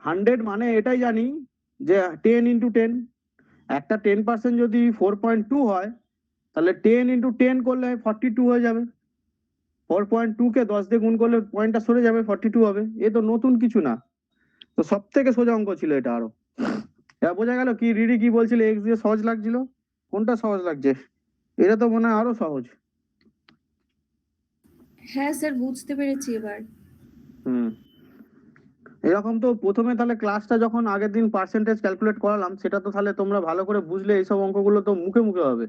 100 মানে এটাই জানি যে 10 into 10, একটা 10% যদি 4.2 হয়, তাহলে 10 into 10 করলে 42 হয়ে যাবে। 4.2 কে 10 দিয়ে গুণ করলে পয়েন্টটা সরে যাবে, 42 হবে। এ তো নতুন কিছু না, তো সব থেকে সোজা অঙ্ক ছিল এটা। আরো এবার বোঝা গেল কি রিডি কি বলছিল, এক্স দিয়ে সহজ লাগছিল, কোনটা সহজ লাগছে? এটা তো মনে হয় আরো সহজ। হ্যাঁ স্যার, বুঝতে পেরেছি এবার। হুম, এরকম তো প্রথমে তাহলে ক্লাসটা যখন আগের দিন পার্সেন্টেজ ক্যালকুলেট করালাম, সেটা তো তাহলে তোমরা ভালো করে বুঝলে এইসব অঙ্কগুলো তো মুখে মুখে হবে।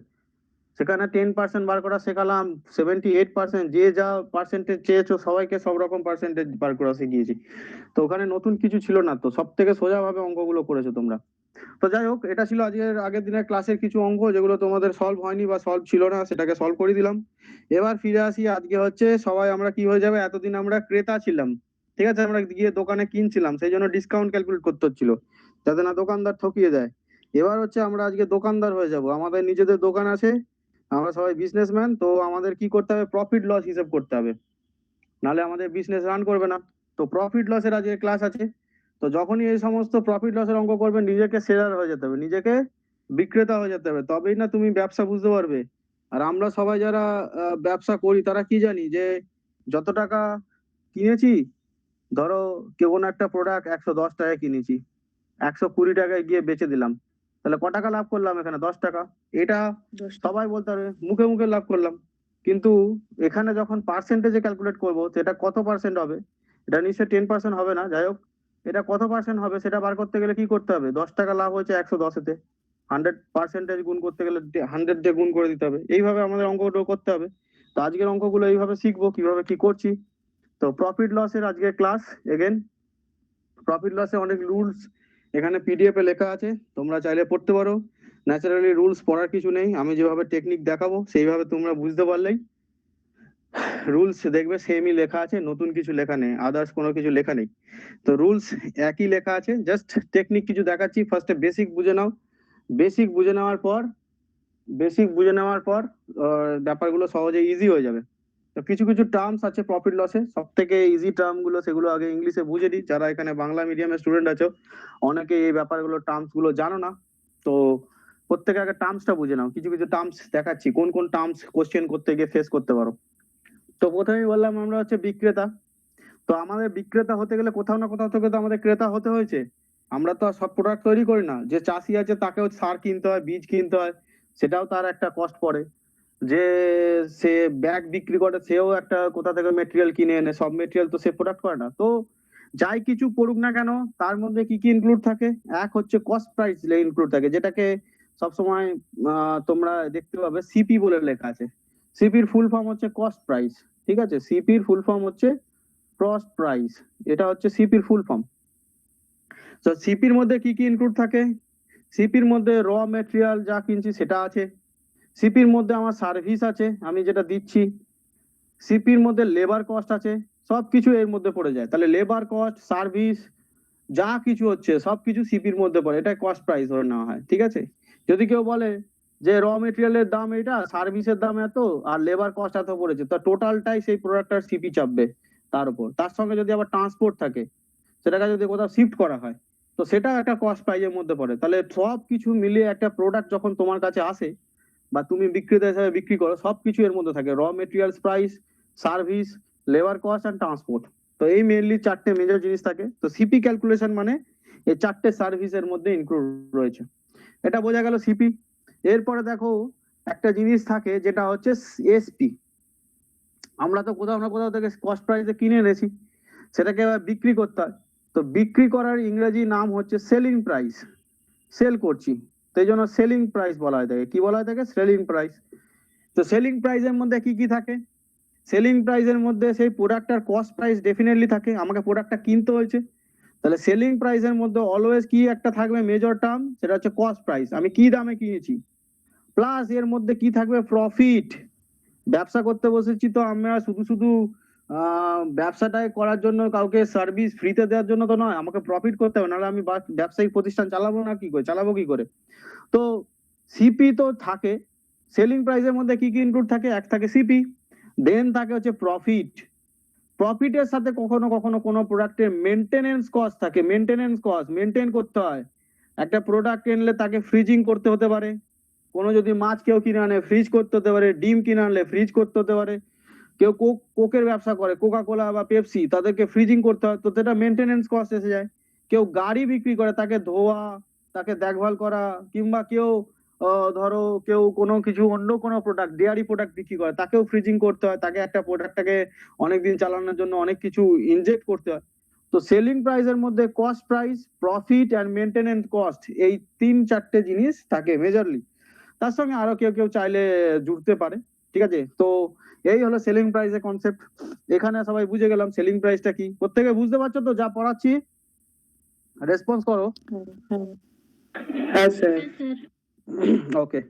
সেখানে 10% বার করা শেখালাম, 78%, যে যা পার্সেন্টেজ চেয়েছো সবাইকে সব রকম পার্সেন্টেজ বার করা শিখিয়েছি। তো ওখানে নতুন কিছু ছিল না, তো সব থেকে সোজা ভাবে অঙ্কগুলো করেছো তোমরা। তো যাই হোক, এটা ছিল আগের দিনের ক্লাসের কিছু অঙ্ক, যেগুলো তোমাদের সলভ হয়নি বা সলভ ছিল না, সেটাকে সলভ করে দিলাম। এবার ফিরে আসি, আজকে হচ্ছে সবাই আমরা কি হয়ে যাবে, এতদিন আমরা ক্রেতা ছিলাম, ঠিক আছে, আমরা গিয়ে দোকানে কিনছিলাম, সেই জন্য ডিসকাউন্ট ক্যালকুলেট করতে হচ্ছিল, যাতে না দোকানদার ঠকিয়ে দেয়। এবার হচ্ছে আমরা আজকে দোকানদার হয়ে যাব, আমাদের নিজেদের দোকান আছে, আমরা সবাই বিজনেসম্যান, তো আমাদের কি করতে হবে, প্রফিট লস হিসেব করতে হবে, নাহলে আমাদের বিজনেস রান করবে না। তো প্রফিট লসের আজকে ক্লাস আছে। তো যখনই এই সমস্ত প্রফিট লসের অঙ্ক করবে, নিজেকে সেলার হয়ে যেতে হবে, নিজেকে বিক্রেতা হয়ে যেতে হবে, তবেই না তুমি ব্যবসা বুঝতে পারবে। আর আমরা সবাই যারা ব্যবসা করি, তারা কি জানি যে যত টাকা কিনেছি, ধরো কেউ কোনো একটা প্রোডাক্ট 110 টাকায় কিনেছি, 120 টাকায় গিয়ে বেচে দিলাম, তাহলে ক টাকা লাভ করলাম? এখানে 10 টাকা। এটা সবাই বলতে পারবে, মুখে মুখে লাভ করলাম, কিন্তু এখানে যখন পার্সেন্টেজে ক্যালকুলেট করবো, সেটা কত পার্সেন্ট হবে? এটা নিশ্চয়ই 10% হবে না। যাই হোক, এটা কত পার্সেন্ট হবে সেটা বার করতে গেলে কি করতে হবে? 10 টাকা লাভ হয়েছে 110-এতে, 100% গুণ করতে গেলে 100 দিয়ে গুণ করে দিতে হবে। এইভাবে আমাদের অঙ্কগুলো করতে হবে। তো আজকের অঙ্কগুলো এইভাবে শিখবো কিভাবে কি করছি। তো প্রফিট লসের আজকে ক্লাস এগেন। প্রফিট লসে অনেক রুলস এখানে পিডিএফ এ লেখা আছে, তোমরা চাইলে পড়তে পারো। ন্যাচারালি রুলস পড়ার কিছু নেই, আমি যেভাবে টেকনিক দেখাবো সেইভাবে তোমরা বুঝতে পারলেই রুলস দেখবে সেমই লেখা আছে, নতুন কিছু লেখা নেই, আদার্স কোনো কিছু লেখা নেই। তো রুলস একই লেখা আছে, জাস্ট টেকনিক কিছু দেখাচ্ছি। ফার্স্টে বেসিক বুঝে নাও, বেসিক বুঝে নেওয়ার পর ব্যাপারগুলো সহজে ইজি হয়ে যাবে। তো কিছু কিছু টার্মস আছে প্রফিট লসে, সব থেকে ইজি টার্ম গুলো, সেগুলো আগে ইংলিশে বুঝে দিই। যারা এখানে বাংলা মিডিয়ামের স্টুডেন্ট আছো, অনেকে এই ব্যাপারগুলো টার্মস গুলো জানো না, তো প্রত্যেকে আগে টার্মসটা বুঝে নাও। কিছু কিছু টার্মস দেখাচ্ছি, কোন কোন টার্মস কোশ্চেন করতে গিয়ে ফেস করতে পারো। তো প্রথমেই বললাম আমরা হচ্ছে বিক্রেতা। তো আমাদের বিক্রেতা হতে গেলে কোথাও না কোথাও থেকে তো আমাদের ক্রেতা হতে হয়েছে। আমরা তো আর সব প্রোডাক্ট তৈরি করি না, যে চাষি আছে তাকেও সার কিনতে হয়, বীজ কিনতে হয়, সেটাও তার একটা কস্ট পড়ে। যে সে ব্যাগ বিক্রি করে, সেও একটা কোথা থেকে মেটেরিয়াল কিনে এনে, সব মেটেরিয়াল তো সে প্রোডাক্ট করে না। তো যাই কিছু করুক না কেন, তার মধ্যে কি কি ইনক্লুড থাকে? এক হচ্ছে কস্ট প্রাইস ইনক্লুড থাকে, যেটাকে সবসময় তোমরা দেখতে পাবে সিপি বলে লেখা আছে। সিপির ফুল ফর্ম হচ্ছে কস্ট প্রাইস, ঠিক আছে, সিপির ফুল ফর্ম হচ্ছে কস্ট প্রাইস, এটা হচ্ছে সিপির ফুল ফর্ম। তো সিপির মধ্যে কি কি ইনক্লুড থাকে? সিপির মধ্যে র মেটেরিয়াল যা কিনছি সেটা আছে, সিপির মধ্যে আমার সার্ভিস আছে, আমি যেটা দিচ্ছি, সিপির মধ্যে লেবার কস্ট আছে, সবকিছু এর মধ্যে পড়ে যায়। তাহলে লেবার কস্ট, সার্ভিস, যা কিছু হচ্ছে সবকিছু সিপির মধ্যে পড়ে, এটা কস্ট প্রাইস ধরে নেওয়া হয়, ঠিক আছে। যদি কেউ বলে যে র মেটেরিয়ালের দাম এটা, সার্ভিসের দাম এত, আর লেবার কস্ট এত পড়েছে, তা টোটালটাই সেই প্রোডাক্টটার সিপি চাপবে তার উপর। তার সঙ্গে যদি আবার ট্রান্সপোর্ট থাকে, সেটাকে যদি কোথাও শিফট করা হয়, তো সেটা একটা কস্ট প্রাইজের মধ্যে পড়ে। তাহলে সব কিছু মিলিয়ে একটা প্রোডাক্ট যখন তোমার কাছে আসে, বা তুমি বিক্রেতা হিসাবে বিক্রি করো, সবকিছু এর মধ্যে থাকে, raw materials price, service, labour cost and transport. তো এই মেইনলি চারটে মেজর জিনিস থাকে। তো সিপি ক্যালকুলেশন মানে এই চারটে সার্ভিসের মধ্যে ইনক্লুড রয়েছে, এটা বোঝা গেল সিপি। এরপরে দেখো একটা জিনিস থাকে যেটা হচ্ছে এসপি। আমরা তো কোথাও না কোথাও থেকে কস্ট প্রাইসে কিনে এনেছি, সেটাকে এবার বিক্রি করতে হয়। তো বিক্রি করার ইংরেজি নাম হচ্ছে সেলিং প্রাইস, সেল করছি, তো এই জন্য সেলিং প্রাইস বলা হয় থাকে। কি বলা হয় থাকে? Selling price. তো সেলিং প্রাইসের মধ্যে কি কি থাকে? সেলিং প্রাইসের মধ্যে সেই প্রোডাক্টটার কস্ট প্রাইস ডেফিনেটলি থাকে, আমাকে প্রোডাক্টটা কিনতে হয়েছে, তাহলে সেলিং প্রাইসের মধ্যে অলওয়েজ কি একটা থাকবে মেজর টার্ম, সেটা হচ্ছে কস্ট প্রাইস, আমি কি দামে কিনেছি, প্লাস এর মধ্যে কি থাকবে? প্রফিট। ব্যবসা করতে বসেছি তো আমরা শুধু শুধু ব্যবসাটাই করার জন্য, কাউকে সার্ভিস ফ্রিতে দেওয়ার জন্য তো নয়, আমাকে প্রফিট করতে হবে, নাহলে আমি ব্যবসায়িক প্রতিষ্ঠান চালাবো না, কি করে চালাবো কি করে? তো সিপি তো থাকে। সেলিং প্রাইসের মধ্যে কি কি ইনক্লুড থাকে? এক থাকে সিপি, দেন থাকে হচ্ছে প্রফিট। প্রফিটের সাথে কখনো কখনো কোনো প্রোডাক্টের মেনটেনেন্স কস্ট থাকে, মেনটেনেন্স কস্ট মেনটেন করতে হয়। একটা প্রোডাক্ট কিনলে তাকে ফ্রিজিং করতে হতে পারে, কোনো যদি মাছ কেউ কিনে আনে ফ্রিজ করতে হতে পারে, ডিম কিনে আনলে ফ্রিজ করতে হতে পারে, কেউ কোকের ব্যবসা করে, কোকা কোলা বা পেপসি, তাদেরকে ফ্রিজিং করতে হয়, তো সেটা মেনটেনেন্স কস্ট এসে যায়। কেউ গাড়ি বিক্রি করে, তাকে ধোয়া, তাকে দেখভাল করা, কিংবা কেউ ধরো কেউ কোনো কিছু অন্য কোনো প্রোডাক্ট, ডেয়ারি প্রোডাক্ট বিক্রি করে, তাকেও ফ্রিজিং করতে হয়, তাকে একটা প্রোডাক্টটাকে অনেকদিন চালানোর জন্য অনেক কিছু ইনজেক্ট করতে হয়। তো সেলিং প্রাইসের মধ্যে cost price, profit and maintenance cost, এই 3-4টে জিনিস থাকে মেজরলি। তার সঙ্গে আরো কেউ কেউ চাইলে জুড়তে পারে, ঠিক আছে? তো এই হলো সেলিং প্রাইসের কনসেপ্ট। এখানে সবাই বুঝে গেলাম সেলিং প্রাইসটা কি। প্রত্যেকে বুঝতে পারছো তো যা পড়াচ্ছি? রেসপন্স করো। হ্যাঁ স্যার। স্যার ওকে,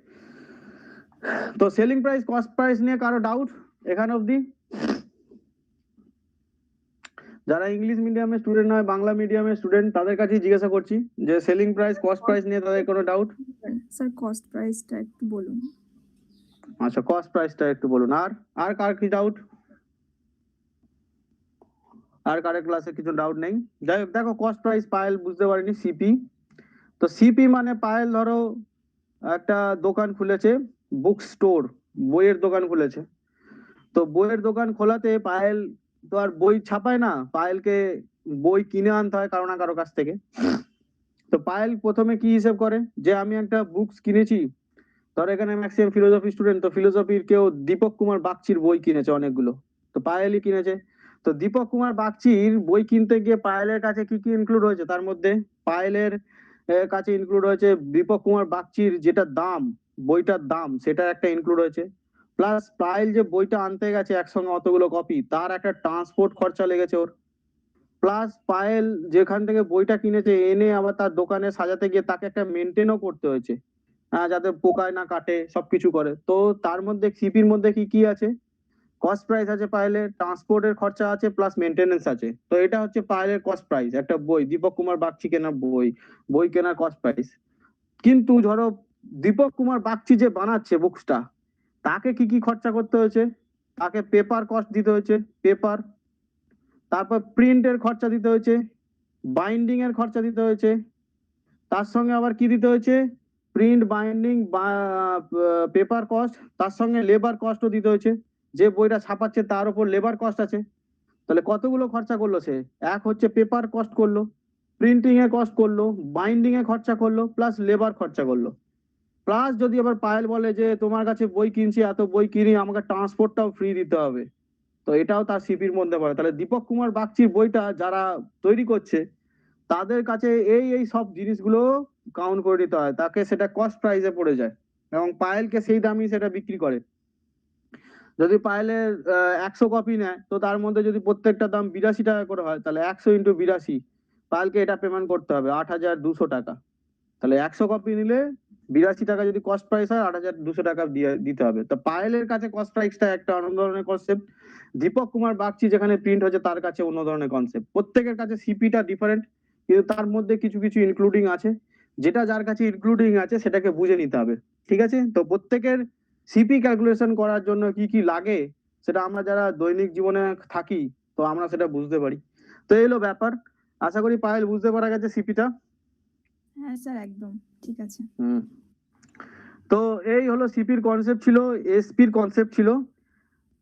তো সেলিং প্রাইস কস্ট প্রাইস নিয়ে কারো ডাউট এখানে অবধি? যারা ইংলিশ মিডিয়ামের স্টুডেন্ট নয়, বাংলা মিডিয়ামের স্টুডেন্ট, তাদের কাছেই জিজ্ঞাসা করছি যে সেলিং প্রাইস কস্ট প্রাইস নিয়ে তাদের কোনো ডাউট? স্যার কস্ট প্রাইসটা একটু বলুন। আচ্ছা, কস্ট প্রাইসটা একটু বলুন। আর কার কি ডাউট? আর কারের ক্লাসে কিছু ডাউট নেই? যাই হোক, দেখো কস্ট প্রাইস পায়েল বুঝতে পারিনি, সিপি। তো সিপি মানে পায়েল ধরো একটা দোকান খুলেছে, বুক স্টোর, বইয়ের দোকান খুলেছে। তো বইয়ের দোকান খোলাতে পায়েল তো আর বই ছাপায় না, পায়েলকে বই কিনে আনতে হয় কারো না কারো কাছ থেকে। তো পায়েল প্রথমে কি হিসেব করে, যে আমি একটা বুকস কিনেছি, ধর এখানে ম্যাক্সিমাম ফিলোসফি স্টুডেন্ট, তো ফিলোসফির কেউ দীপক কুমার বাগচির বই কিনেছে অনেকগুলো, তো পায়েলই কিনেছে। তো দীপক কুমার বাগচির বই কিনতে গিয়ে পায়েলের কাছে কি কি ইনক্লুড হয়েছে? তার মধ্যে পায়েলের কাছে ইনক্লুড হয়েছে দীপক কুমার বাগচির যেটা দাম, বইটার দাম, সেটা একটা ইনক্লুড হয়েছে। প্লাস পায়েল যে বইটা আনতে গেছে একসঙ্গে অতগুলো কপি, তার একটা ট্রান্সপোর্ট খরচা লেগেছে ওর। প্লাস পায়েল যেখান থেকে বইটা কিনেছে এনে আবার তার দোকানে সাজাতে গিয়ে তাকে একটা মেনটেনও করতে হয়েছে, যাতে পোকায় না কাটে, সবকিছু করে। তো তার মধ্যে সিপির মধ্যে কি কি আছে? কস্ট প্রাইস আছে পায়েলের, ট্রান্সপোর্টের খরচা আছে, প্লাস মেনটেনেন্স আছে। তো এটা হচ্ছে পায়েলের কস্ট প্রাইস, একটা বই, দীপক কুমার বাগচি কেনার বই কেনার কস্ট প্রাইস। কিন্তু ধরো দীপক কুমার বাগচি যে বানাচ্ছে বুকসটা, তাকে কি কি খরচা করতে হয়েছে? তাকে পেপার কস্ট দিতে হয়েছে, পেপার, তারপর প্রিন্টের খরচা দিতে হয়েছে, বাইন্ডিং এর খরচা দিতে হয়েছে, তার সঙ্গে আবার কি দিতে হয়েছে? প্রিন্ট, বাইন্ডিং, পেপার কস্ট, তার সঙ্গে লেবার কস্টও দিতে হয়েছে, যে বইটা ছাপাচ্ছে তার উপর লেবার কস্ট আছে। তাহলে কতগুলো খরচা করলো সে? এক হচ্ছে পেপার কস্ট করলো, প্রিন্টিং এ কস্ট করলো, বাইন্ডিং এ খরচা করলো, প্লাস লেবার খরচা করলো। প্লাস যদি আবার পায়েল বলে যে তোমার কাছে বই কিনছি, এত বই কিনি, আমাকে ট্রান্সপোর্টটাও ফ্রি দিতে হবে, তো এটাও তার সিপির মধ্যে পড়ে। তাহলে দীপক কুমার বাগচির বইটা যারা তৈরি করছে তাদের কাছে এই সব জিনিসগুলো কাউন্ট করে দিতে হয়, তাকে সেটা কস্ট প্রাইসে পড়ে যায়, এবং পায়েলকে সেই দামই সেটা বিক্রি করে। যদি পায়েলের 100 কপি নেয়, তো তার মধ্যে যদি প্রত্যেকটা দাম 82 টাকা করে হয়, তাহলে 100 ইন্টু 82, পায়েলকে এটা পেমেন্ট করতে হবে 8,200 টাকা। তাহলে 100 কপি নিলে 82 টাকা যদি কস্ট প্রাইস হয়, 8,200 টাকা দিতে হবে। তো পায়েলের কাছে কস্ট প্রাইসটা একটা অন্য ধরনের কনসেপ্ট, দীপক কুমার বাগচি যেখানে প্রিন্ট হচ্ছে তার কাছে অন্য ধরনের কনসেপ্ট। প্রত্যেকের কাছে সিপিটা ডিফারেন্ট, কিন্তু তার মধ্যে কিছু কিছু ইনক্লুডিং আছে, যেটা যার কাছে ইনক্লুডিং আছে সেটাকে বুঝে নিতে হবে, ঠিক আছে? তো প্রত্যেকের সিপি ক্যালকুলেশন করার জন্য কি কি লাগে সেটা আমরা যারা দৈনিক জীবনে থাকি, তো আমরা সেটা বুঝতে পারি। তো এই হলো ব্যাপার। আশা করি পায়েল বুঝতে পারা গেছে সিপিটা। হ্যাঁ স্যার একদম ঠিক আছে। তো এই হলো সিপির কনসেপ্ট ছিল, এসপির কনসেপ্ট ছিল।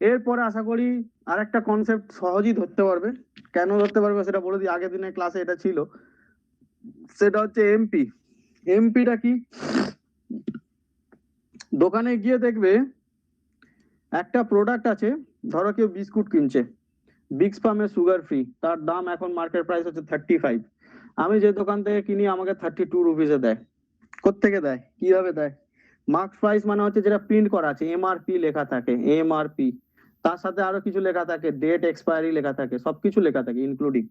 এরপরে আশা করি আর একটা কনসেপ্ট সহজেই ধরতে পারবে। কেন ধরতে পারবে সেটা বলে দিই, আগের দিনের ক্লাসে এটা ছিল, সেটা হচ্ছে এমপি। এমপিটা কি? দোকানে গিয়ে দেখবে একটা প্রোডাক্ট আছে, ধরো কেউ বিস্কুট কিনছে, বিগস ফার্মের সুগার ফ্রি, তার দাম এখন মার্কেট প্রাইস হচ্ছে 35। আমি যে দোকান থেকে কিনি আমাকে 32 রুপিসে দেয়। কোত্থেকে দেয়, কিভাবে দেয়? মার্ক প্রাইস মানে হচ্ছে যেটা প্রিন্ট করা আছে, এমআরপি লেখা থাকে, এমআরপি, তার সাথে আরো কিছু লেখা থাকে, ডেট এক্সপায়ারি লেখা থাকে, সবকিছু লেখা থাকে ইনক্লুডিং।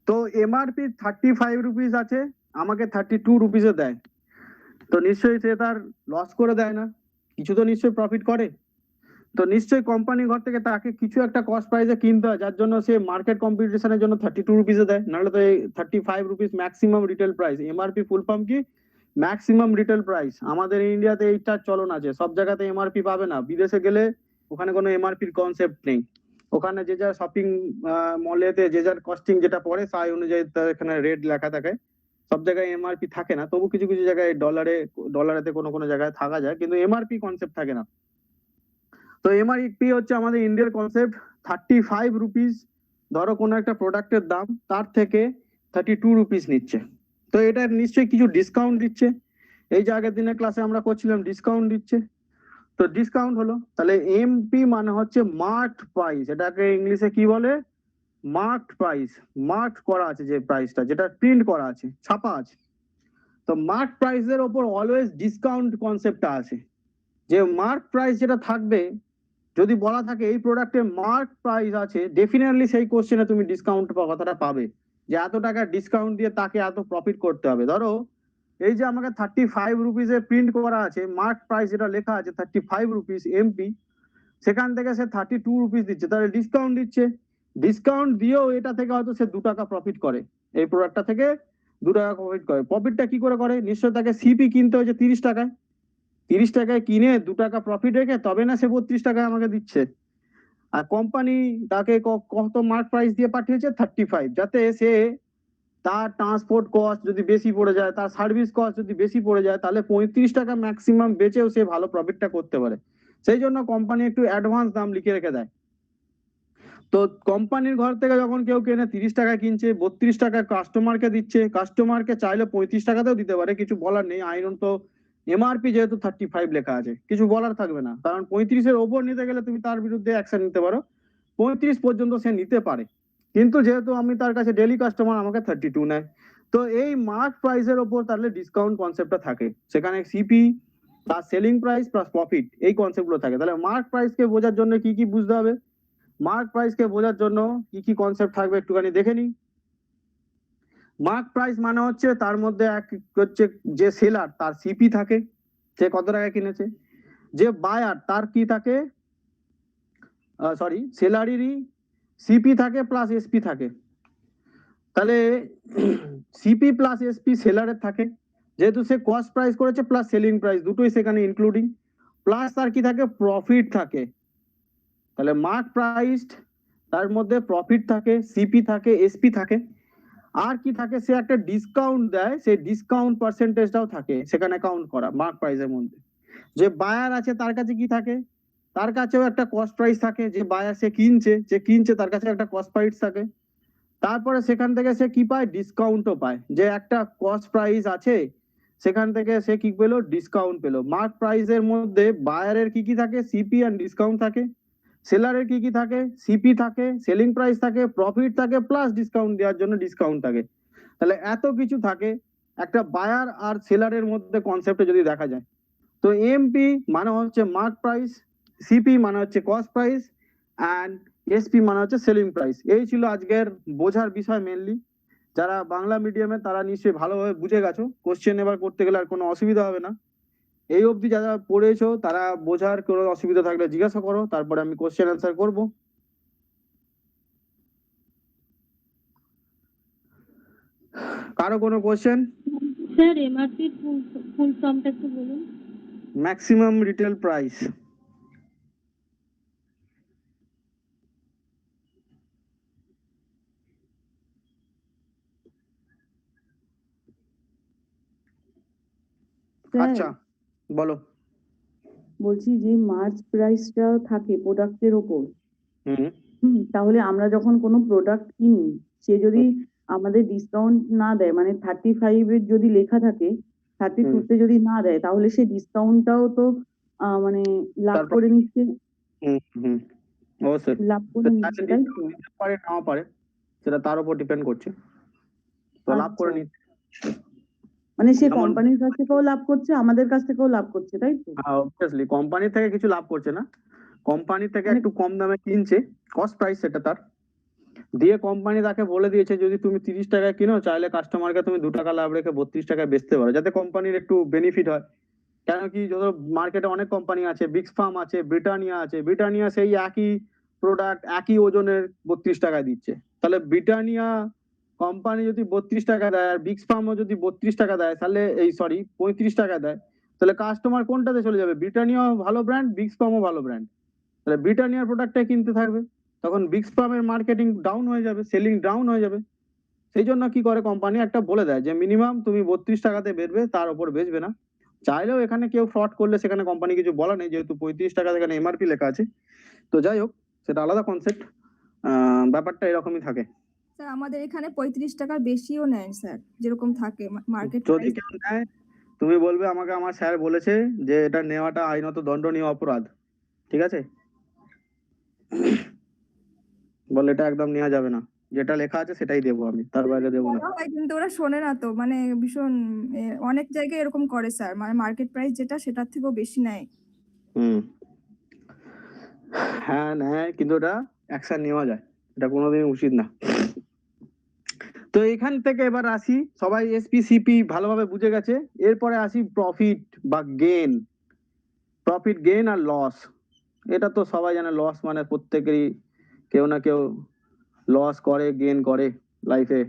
তো এমআরপি 35 রুপিস আছে, আমাকে 32 রুপিসে দেয়। তো নিশ্চয়ই সে তার লস করে দেয় না, কিছু তো নিশ্চয়ই প্রফিট করে। তো নিশ্চয়ই কোম্পানি ঘর থেকে তাকে কিছু একটা কস্ট প্রাইসে কিনতে হয়, যার জন্য সে মার্কেট কম্পিটিশনের জন্য 32 রুপিসে দেয়, নাহলে তো এই 35 rupees maximum retail price. MRP full form কি? Maximum retail price. আমাদের ইন্ডিয়াতে এইটার চলন আছে, সব জায়গাতে এমআরপি পাবে না। বিদেশে গেলে ওখানে কোনো এমআরপির কনসেপ্ট নেই, ওখানে যে যার শপিং মলেতে যে যার কস্টিং যেটা পড়ে সেই অনুযায়ী তার এখানে রেট লেখা থাকে। সব জায়গায় এমআরপি থাকে না, তবু কিছু কিছু জায়গায় ডলারেতে কোনো কোনো জায়গায় থাকা যায়, কিন্তু এমআরপি কনসেপ্ট থাকে না। তো এমআরপি হচ্ছে আমাদের ইন্ডিয়ার কনসেপ্ট। 35 রুপিস ধরো কোনো একটা প্রোডাক্টের দাম, তার থেকে 32 রুপিস নিচ্ছে। তো এটা নিশ্চয়ই কিছু ডিসকাউন্ট দিচ্ছে, এই যে আগের দিনের ক্লাসে আমরা করছিলাম ডিসকাউন্ট দিচ্ছে। তো ডিসকাউন্ট হলো, তাহলে এমপি মানে হচ্ছে মার্কড প্রাইস। এটাকে ইংলিশে কি বলে? Marked price. মার্ক করা আছে যে প্রাইসটা, যেটা প্রিন্ট করা আছে, ছাপা আছে। তো মার্ক প্রাইসের ওপর অলওয়েজ ডিসকাউন্ট কনসেপ্টটা আছে, যে মার্ক প্রাইস যেটা থাকবে, যদি বলা থাকে এই প্রোডাক্টের মার্ক প্রাইস আছে, ডেফিনেটলি সেই কোশ্চেনে তুমি ডিসকাউন্ট কথাটা পাবে, যে এত টাকা ডিসকাউন্ট দিয়ে তাকে এত প্রফিট করতে হবে। ধরো এই যে আমাকে 35 রুপিসে প্রিন্ট করা আছে, মার্ক প্রাইস যেটা লেখা আছে 35 রুপিস এমপি, সেখান থেকে সে 32 রুপিস দিচ্ছে, তাহলে ডিসকাউন্ট দিচ্ছে। ডিসকাউন্ট দিয়েও এটা থেকে হয়তো সে 2 টাকা প্রফিট করে, এই প্রোডাক্টটা থেকে 2 টাকা প্রফিট করে। প্রফিটটা কি করে করে? নিশ্চয়ই তাকে সিপি কিনতে হয়েছে 30 টাকায়, 30 টাকায় কিনে 2 টাকা প্রফিট রেখে তবে না সে 32 টাকায় আমাকে দিচ্ছে। আর কোম্পানি তাকে কত মার্ক প্রাইস দিয়ে পাঠিয়েছে? 35, যাতে সে তার ট্রান্সপোর্ট কস্ট যদি বেশি পড়ে যায়, তার সার্ভিস কস্ট যদি বেশি পড়ে যায়, তাহলে 35 টাকা ম্যাক্সিমাম বেচেও সে ভালো প্রফিটটা করতে পারে। সেই জন্য কোম্পানি একটু অ্যাডভান্স দাম লিখে রেখে দেয়। তো কোম্পানির ঘর থেকে যখন কেউ কেনে 30 টাকা কিনছে, 32 টাকা কাস্টমারকে দিচ্ছে, কাস্টমারকে চাইলে 35 টাকাতেও দিতে পারে, কিছু বলার নেই। আইন তো এমআরপি যেহেতু 35 লেখা আছে, কিছু বলার থাকবে না, কারণ 35-এর ওপর নিতে গেলে তুমি তার বিরুদ্ধে অ্যাকশন নিতে পারো। 35 পর্যন্ত সে নিতে পারে, কিন্তু যেহেতু আমি তার কাছে ডেলি কাস্টমার, আমাকে 32 নেয়। তো এই মার্ক প্রাইসের ওপর তাহলে ডিসকাউন্ট কনসেপ্টটা থাকে, সেখানে CP plus selling price plus profit, এই কনসেপ্টগুলো থাকে। তাহলে মার্ক প্রাইসকে বোঝার জন্য কি কি বুঝতে হবে? মার্ক প্রাইসকে বোঝার জন্য কি কি কনসেপ্ট থাকবে একটুখানি দেখে নিই। মার্ক প্রাইস মানে হচ্ছে তার মধ্যে এক হচ্ছে যে সেলার তার সিপি থাকে, সে কত টাকা কিনেছে। যে বায়ার তার কি থাকে, সরি, সেলারেরই সিপি থাকে প্লাস এসপি থাকে। তাহলে সিপি প্লাস এসপি সেলারের থাকে, যেহেতু সে কস্ট প্রাইস করেছে প্লাস সেলিং প্রাইস দুটোই সেখানে ইনক্লুডিং, প্লাস তার কি থাকে, প্রফিট থাকে। তাহলে মার্ক প্রাইস, তার মধ্যে প্রফিট থাকে, সিপি থাকে, এসপি থাকে, আর কি থাকে, সে একটা ডিসকাউন্ট দেয়, সেই ডিসকাউন্ট পার্সেন্টেজটাও থাকে সেখানে কাউন্ট করা মার্ক প্রাইসের মধ্যে। যে বায়ার আছে তার কাছে কি থাকে, তার কাছেও একটা কস্ট প্রাইস থাকে, যে বায়ার সে কিনছে তার কাছে একটা কস্ট প্রাইস থাকে। তারপরে সেখান থেকে সে কি পায়, ডিসকাউন্টও পায়, যে একটা কস্ট প্রাইস আছে সেখান থেকে সে কি পেলো, ডিসকাউন্ট পেলো। মার্ক প্রাইসের মধ্যে বায়ারের কি কি থাকে, সিপি আর ডিসকাউন্ট থাকে, সেলারের কি কি থাকে, সিপি থাকে, সেলিং প্রাইস থাকে, প্রফিট থাকে, প্লাস ডিসকাউন্ট দেওয়ার জন্য ডিসকাউন্ট থাকে। তাহলে এত কিছু থাকে একটা বায়ার আর সেলারের মধ্যে কনসেপ্টে যদি দেখা যায়। তো এমপি মানে হচ্ছে মার্ক প্রাইস, সিপি মানে হচ্ছে কস্ট প্রাইস, অ্যান্ড এসপি মানে হচ্ছে সেলিং প্রাইস। এই ছিল আজকের বোঝার বিষয় মেনলি। যারা বাংলা মিডিয়ামে তারা নিশ্চয়ই ভালোভাবে বুঝে গেছো, কোশ্চেন এবার করতে গেলে আর কোনো অসুবিধা হবে না। এই অবধি যারা পড়েছো তারা বোঝার কোনো অসুবিধা থাকলে জিজ্ঞাসা করো, তারপরে আমি কোশ্চেন অ্যান্সার করব। কারো কোনো কোশ্চেন? স্যার এমআরপি ফুল ফর্মটা একটু বলুন। Maximum retail price. আচ্ছা, বলো। বলছি যে মার্চ প্রাইসটা থাকে প্রোডাক্টের ওপর। হুম তাহলে আমরা যখন কোনো প্রোডাক্ট কিনি, সে যদি আমাদের ডিসকাউন্ট না দেয়, মানে 35 এর যদি লেখা থাকে, 32 তে যদি না দেয়, তাহলে সেই ডিসকাউন্টটাও তো মানে লাভ তারপর করে নিচ্ছে, হুম অবশ্যই লাভ করে নিচ্ছে, তাই তো? পারে নাও পারে, সেটা তার উপর ডিপেন্ড করছে। তো লাভ করে আচ্ছা, নিচ্ছে। মানে সে যেমন কোম্পানির কাছ থেকেও লাভ করছে, আমাদের কাছ থেকেও লাভ করছে, তাই তো? অবভিয়াসলি কোম্পানি থেকে কিছু লাভ করছে না, কোম্পানি থেকে মানে একটু কম দামে কিনছে, কস্ট প্রাইস সেটা তার, দিয়ে কোম্পানি তাকে বলে দিয়েছে যদি তুমি 30 টাকায় কিনো, চাইলে কাস্টমারকে তুমি 2 টাকা লাভ রেখে 32 টাকায় বেচতে পারো, যাতে কোম্পানির একটু বেনিফিট হয়। কেন কি, যত মার্কেটে অনেক কোম্পানি আছে, বিগ ফার্ম আছে, ব্রিটানিয়া আছে, ব্রিটানিয়া সেই একই প্রোডাক্ট একই ওজনের 32 টাকায় দিচ্ছে, তাহলে ব্রিটানিয়া কোম্পানি যদি 32 টাকা দেয় আর বিগ ফার্মও যদি 32 টাকা দেয়, তাহলে 35 টাকা দেয়, তাহলে কাস্টমার কোনটাতে চলে যাবে? ব্রিটানিয়াও ভালো ব্র্যান্ড, বিগ ফার্মও ভালো ব্র্যান্ড, তাহলে ব্রিটানিয়ার প্রোডাক্টটাই কিনতে থাকবে, তখন বিগ ফার্মের মার্কেটিং ডাউন হয়ে যাবে, সেলিং ডাউন হয়ে যাবে। সেই জন্য কি করে কোম্পানি একটা বলে দেয় যে মিনিমাম তুমি 32 টাকাতে বেচবে, তার উপর বেচবে না। চাইলেও এখানে কেউ ফ্রড করলে সেখানে কোম্পানি কিছু বলা নেই, যেহেতু 35 টাকা সেখানে এমআরপি লেখা আছে। তো যাই হোক, সেটা আলাদা কনসেপ্ট, ব্যাপারটা এরকমই থাকে। স্যার আমাদের এখানে 35 টাকার বেশিও নেয় স্যার, যেরকম থাকে মার্কেট যদি প্রাইস। কেউ নেয়, তুমি বলবে আমাকে আমার স্যার বলেছে যে এটা নেওয়াটা আইনত দণ্ডনীয় অপরাধ, ঠিক আছে, বলে এটা একদম নেওয়া যাবে না, যেটা লেখা আছে সেটাই দেবো আমি, তার বাইরে দেবো না। বলা হয় কিন্তু ওরা শোনে না তো, মানে ভীষণ অনেক জায়গায় এরকম করে স্যার, মানে মার্কেট প্রাইস যেটা সেটার থেকেও বেশি নেয়। হুম হ্যাঁ নেয়, কিন্তু ওটা অ্যাকশন নেওয়া যায়, এটা কোনোদিন উচিত না। তো এখান থেকে এবার আসি, সবাই এসপি সিপি ভালোভাবে বুঝে গেছে, এরপরে আসি প্রফিট বা গেন। প্রফিট গেন আর লস, এটা তো সবাই জানে, লস মানে প্রত্যেকেরই কেউ না কেউ লস করে গেন করে লাইফে,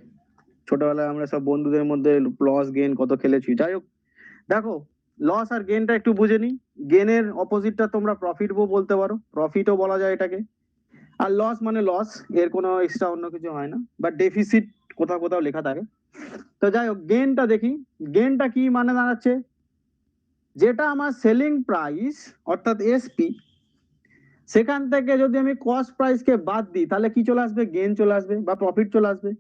ছোটবেলায় আমরা সব বন্ধুদের মধ্যে লস গেন কত খেলেছি। যাই হোক, দেখো লস আর গেনটা একটু বুঝে নি, গেনের অপোজিটটা তোমরা প্রফিটও বলতে পারো, প্রফিটও বলা যায় এটাকে, আর লস মানে লস, এর কোনো এক্সট্রা অন্য কিছু হয় না, বা ডেফিসিট কোথাও কোথাও লেখা থাকে। তো যাই হোক, গেনটা দেখি, গেনটা কি মানে দাঁড়াচ্ছে, যেটা আমার সেলিং প্রাইস অর্থাৎ এসপি, সেখান থেকে যদি আমি কস্ট প্রাইসকে বাদ দিই, তাহলে কি চলে আসবে? গেন চলে আসবে বা প্রফিট চলে আসবে।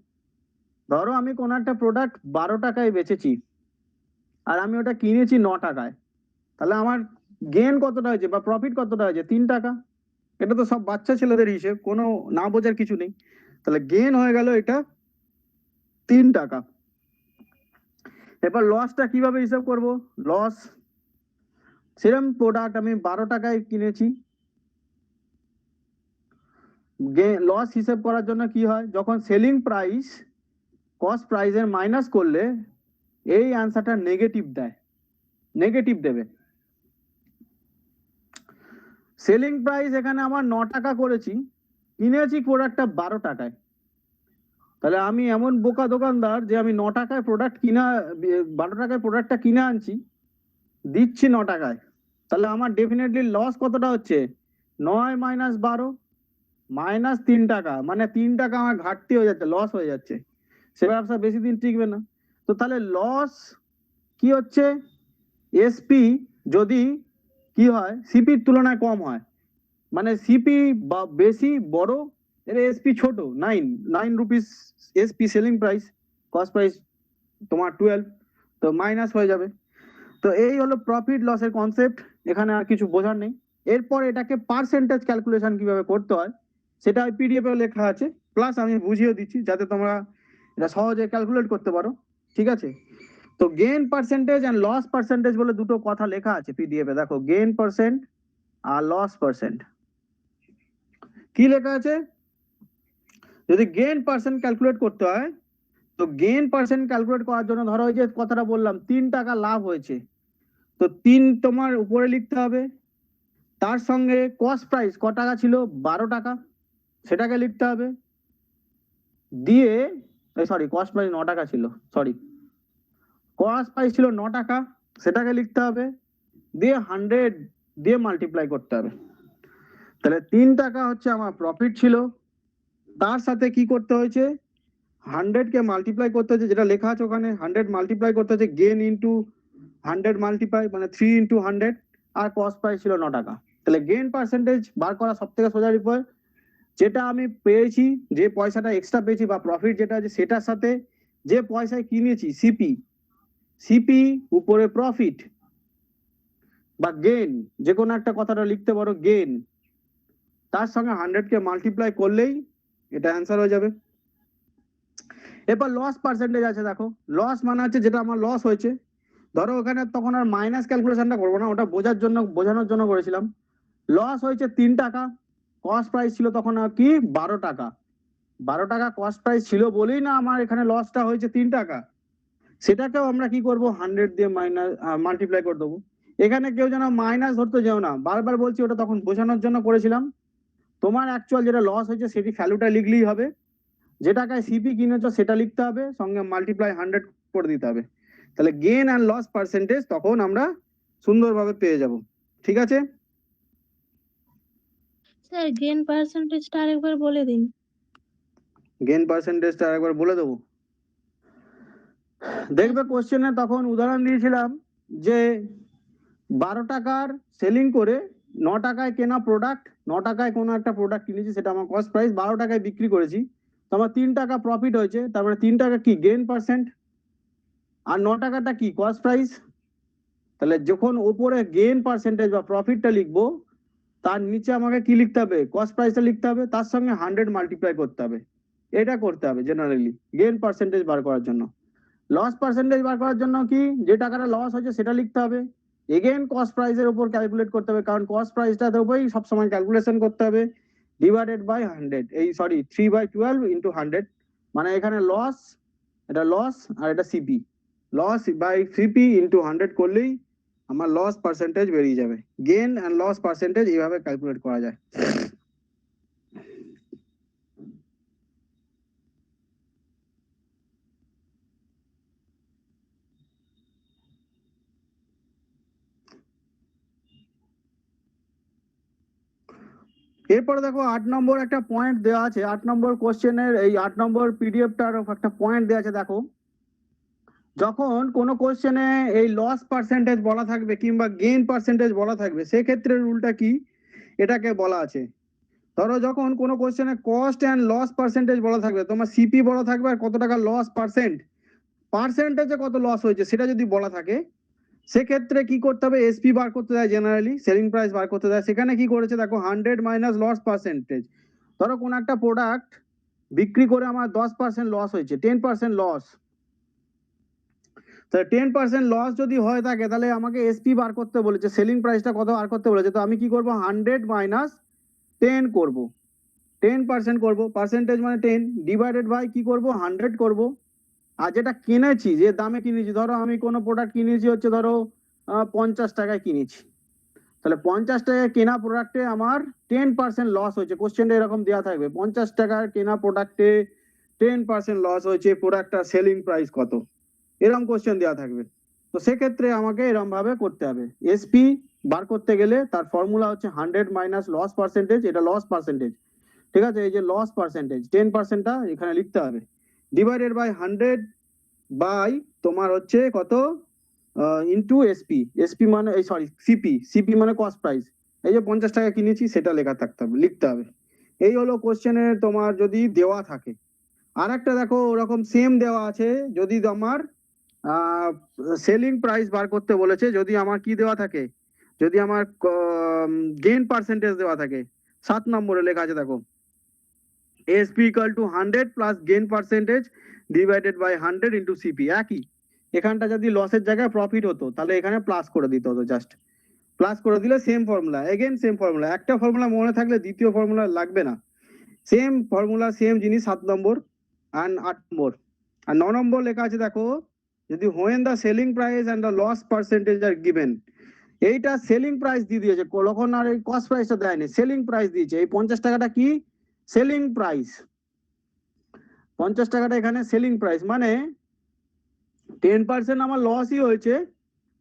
ধরো আমি কোন একটা প্রোডাক্ট 12 টাকায় বেচেছি আর আমি ওটা কিনেছি 9 টাকায়, তাহলে আমার গেন কতটা হয়েছে বা প্রফিট কতটা হয়েছে? 3 টাকা। এটা তো সব বাচ্চা ছেলেদের হিসেব, কোনো না বোঝার কিছু নেই। তাহলে গেন হয়ে গেল এটা 3 টাকা। এবার লসটা কিভাবে হিসাব করব? লস, সেরকম প্রোডাক্ট আমি 12 টাকায় কিনেছি, লস হিসেব করার জন্য কি হয়, যখন সেলিং প্রাইস কস্ট প্রাইসের মাইনাস করলে এই অ্যান্সারটা নেগেটিভ দেয়, নেগেটিভ দেবে। সেলিং প্রাইস এখানে আমার 9 টাকা করেছি, কিনেছি প্রোডাক্টটা 12 টাকায়, তাহলে আমি এমন বোকা দোকানদার যে আমি 9 টাকায় প্রোডাক্ট কিনা, 12 টাকায় প্রোডাক্টটা কিনে আনছি, দিচ্ছি 9 টাকায়, তাহলে আমার ডেফিনেটলি লস কতটা হচ্ছে? 9 মাইনাস 12 মাইনাস 3 টাকা, মানে 3 টাকা আমার ঘাটতি হয়ে যাচ্ছে, লস হয়ে যাচ্ছে, সে ব্যবসা বেশি দিন টিকবে না। তো তাহলে লস কি হচ্ছে? এসপি যদি কি হয়, সিপির তুলনায় কম হয়, মানে সিপি বা বেশি বড়, এর এসপি ছোট, 9 rupees SP selling price, cost price তোমার 12, তো মাইনাস হয়ে যাবে। তো এই হলো প্রফিট লসের কনসেপ্ট, এখানে আর কিছু বোঝার নেই। এরপর এটাকে পার্সেন্টেজ ক্যালকুলেশন কিভাবে করতে হয় সেটা পিডিএফ এ লেখা আছে, প্লাস আমি বুঝিয়ে দিচ্ছি যাতে তোমরা এটা সহজে ক্যালকুলেট করতে পারো, ঠিক আছে? তো gain percentage and loss percentage বলে দুটো কথা লেখা আছে পিডিএফ এ, দেখো গেইন পার্সেন্ট আর লস পার্সেন্ট। কি লেখা আছে? যদি গেইন পার্সেন্ট ক্যালকুলেট করতে হয়, তো গেইন পার্সেন্ট ক্যালকুলেট করার জন্য ধরো ওই যে কথাটা বললাম 3 টাকা লাভ হয়েছে, তো 3 তোমার উপরে লিখতে হবে, তার সঙ্গে কস্ট প্রাইস ক টাকা ছিল? 12 টাকা, সেটাকে লিখতে হবে, দিয়ে সরি কস্ট প্রাইস 9 টাকা ছিল, সরি কস্ট প্রাইস ছিল 9 টাকা, সেটাকে লিখতে হবে, দিয়ে 100 দিয়ে মাল্টিপ্লাই করতে হবে। তাহলে 3 টাকা হচ্ছে আমার প্রফিট ছিল, তার সাথে কি করতে হয়েছে? 100 কে মাল্টিপ্লাই করতে হচ্ছে, যেটা লেখা আছে ওখানে 100 মাল্টিপ্লাই করতে হচ্ছে গেন ইনটু 100 মাল্টিপ্লাই মানে 3 ইন্টু 100, আর কস্ট প্রাইস ছিল 9 টাকা। তাহলে গেইন পার্সেন্টেজ বার করা সব থেকে সোজা উপায়, যেটা আমি পেয়েছি, যে পয়সাটা এক্সট্রা পেয়েছি বা প্রফিট যেটা আছে সেটার সাথে যে পয়সায় কিনেছি সিপি উপরে প্রফিট বা গেইন, যে কোনো একটা কথাটা লিখতে পারো গেইন, তার সঙ্গে 100 কে মাল্টিপ্লাই করলেই এটা অ্যান্সার হয়ে যাবে। এরপর লস পার্সেন্টেজ আছে, দেখো লস মানে হচ্ছে যেটা আমার লস হয়েছে। ধরো ওখানে তখন আর মাইনাস ক্যালকুলেশনটা করবো না, ওটা বোঝানোর জন্য করেছিলাম। লস হয়েছে 3 টাকা, কস্ট প্রাইস ছিল তখন আর কি 12 টাকা। 12 টাকা কস্ট প্রাইস ছিল বলেই না আমার এখানে লসটা হয়েছে 3 টাকা। সেটাকেও আমরা কি করব, 100 দিয়ে মাল্টিপ্লাই করে দেবো। এখানে কেউ যেন মাইনাস ধরতে যেও না, বারবার বলছি, ওটা তখন বোঝানোর জন্য করেছিলাম। তোমার অ্যাকচুয়াল যেটা লস হয়েছে সেটি ভ্যালুটা লিখলেই হবে, যে টাকায় সিপি কিনেছো সেটা লিখতে হবে, সঙ্গে মাল্টিপ্লাই 100 করে দিতে হবে। তাহলে গেইন অ্যান্ড লস পার্সেন্টেজ তখন আমরা সুন্দরভাবে পেয়ে যাব। ঠিক আছে? স্যার গেইন পার্সেন্টেজটা আরেকবার বলে দিন। গেইন পার্সেন্টেজটা একবার বলে দেবো। দেখবে কোশ্চেনে তখন উদাহরণ দিয়েছিলাম যে 12 টাকার সেলিং করে 9 টাকায় কেনা প্রোডাক্ট, 9 টাকায় কোনো একটা প্রোডাক্ট কিনেছি, সেটা আমার কস্ট প্রাইস, 12 টাকায় বিক্রি করেছি, তো আমার 3 টাকা প্রফিট হয়েছে। তারপরে 3 টাকা কি গেইন পার্সেন্ট, আর 9 টাকাটা কি কস্ট প্রাইস। তাহলে যখন উপরে গেইন পার্সেন্টেজ বা প্রফিটটা লিখবো, তার নিচে আমাকে কি লিখতে হবে, কস্ট প্রাইসটা লিখতে হবে, তার সঙ্গে 100 মাল্টিপ্লাই করতে হবে। এটা করতে হবে জেনারেলি গেইন পার্সেন্টেজ বার করার জন্য। লস পার্সেন্টেজ বার করার জন্য কি, যে টাকাটা লস হয়েছে সেটা লিখতে হবে, এগেইন কস্ট প্রাইসের উপর ক্যালকুলেট করতে হবে, কারণ কস্ট প্রাইসটার উপরেই সবসময় ক্যালকুলেশন করতে হবে, ডিভাইডেড বাই 100, 3/12 ইন্টু 100, মানে এখানে লস, এটা লস আর এটা CP, loss by CP into 100 করলেই আমার লস পার্সেন্টেজ বেরিয়ে যাবে। গেইন অ্যান্ড লস পার্সেন্টেজ এইভাবে ক্যালকুলেট করা যায়। এরপরে দেখো 8 নম্বর একটা পয়েন্ট দেওয়া আছে, 8 নম্বর কোশ্চেনের এই 8 নম্বর পিডিএফটার একটা পয়েন্ট দেওয়া আছে। দেখো, যখন কোনো কোশ্চেনে এই লস পার্সেন্টেজ বলা থাকবে কিংবা গেইন পার্সেন্টেজ বলা থাকবে, সেক্ষেত্রে রুলটা কি এটাকে বলা আছে। ধরো যখন কোনো কোশ্চেনে কস্ট অ্যান্ড লস পার্সেন্টেজ বলা থাকবে, তোমার সিপি বলা থাকবে আর কত টাকা লস পার্সেন্টেজে কত লস হয়েছে সেটা যদি বলা থাকে, সেক্ষেত্রে কি করতে হবে, এসপি বার করতে দেয়, জেনারেলি সেলিং প্রাইস বার করতে দেয়। সেখানে কি করেছে দেখো, 100 মাইনাস লস পার্সেন্টেজ। ধরো কোন একটা প্রোডাক্ট বিক্রি করে আমার 10% লস হয়েছে, 10% লস, তাহলে 10% লস যদি হয়ে থাকে তাহলে আমাকে এসপি বার করতে বলেছে, সেলিং প্রাইসটা কত বার করতে বলেছে। তো আমি কি করব, 100 মাইনাস 10 করব, 10% করব, পার্সেন্টেজ মানে 10, ডিভাইডেড বাই কি করব, 100 করব। আর যেটা কিনেছি, যে দামে কিনেছি, ধরো আমি কোনো প্রোডাক্ট কিনেছি হচ্ছে ধরো 50 টাকায় কিনেছি, তাহলে 50 টাকায় কেনা প্রোডাক্টে আমার 10% লস হয়েছে। কোশ্চেনটা এরকম দেওয়া থাকবে, 50 টাকার কেনা প্রোডাক্টে 10% লস হয়েছে, প্রোডাক্টটার সেলিং প্রাইস কত, এরকম কোশ্চেন দেওয়া থাকবে। তো সেক্ষেত্রে আমাকে এরকম ভাবে করতে হবে। এসপি বার করতে গেলে তার ফর্মুলা হচ্ছে 100 মাইনাস লস পার্সেন্টেজ, এটা লস পার্সেন্টেজ, ঠিক আছে, এই যে লস পার্সেন্টেজ 10%টা এখানে লিখতে হবে, ডিভাইডেড বাই 100 বাই তোমার হচ্ছে কত ইনটু এসপি মানে এই সিপি মানে কস্ট প্রাইস, এই যে 50 টাকা কিনেছি সেটা লিখতে হবে। এই হলো কোশ্চেনে তোমার যদি দেওয়া থাকে। আর একটা দেখো ওরকম সেম দেওয়া আছে, যদি আমার সেলিং প্রাইস বার করতে বলেছে, যদি আমার কি দেওয়া থাকে, যদি আমার গেইন পার্সেন্টেজ দেওয়া থাকে, 7 নম্বরে লেখা আছে দেখো, SP equal to 100 plus gain percentage divided by 100 into CP. একই, এখানটা যদি লসের জায়গায় প্রফিট হতো তাহলে এখানে প্লাস করে দিতে হতো, জাস্ট প্লাস করে দিলে same formula, again same formula, একটা ফর্মুলা মনে থাকলে দ্বিতীয় ফর্মুলা লাগবে না, সেম ফর্মুলা সেম জিনিস। 7 নম্বর আর 8 নম্বর আর 9 নম্বর লেখা আছে দেখো, যদি when the selling price and the loss percentage are given, এইটা সেলিং প্রাইস দিয়ে দিয়েছে, কখন আর এই কস্ট প্রাইসটা দেয়নি, সেলিং প্রাইস দিয়েছে। এই 50 টাকাটা কি সেলিং প্রাইস, 50 টাকাটা এখানে সেলিং প্রাইস, মানে 10% আমার লসই হয়েছে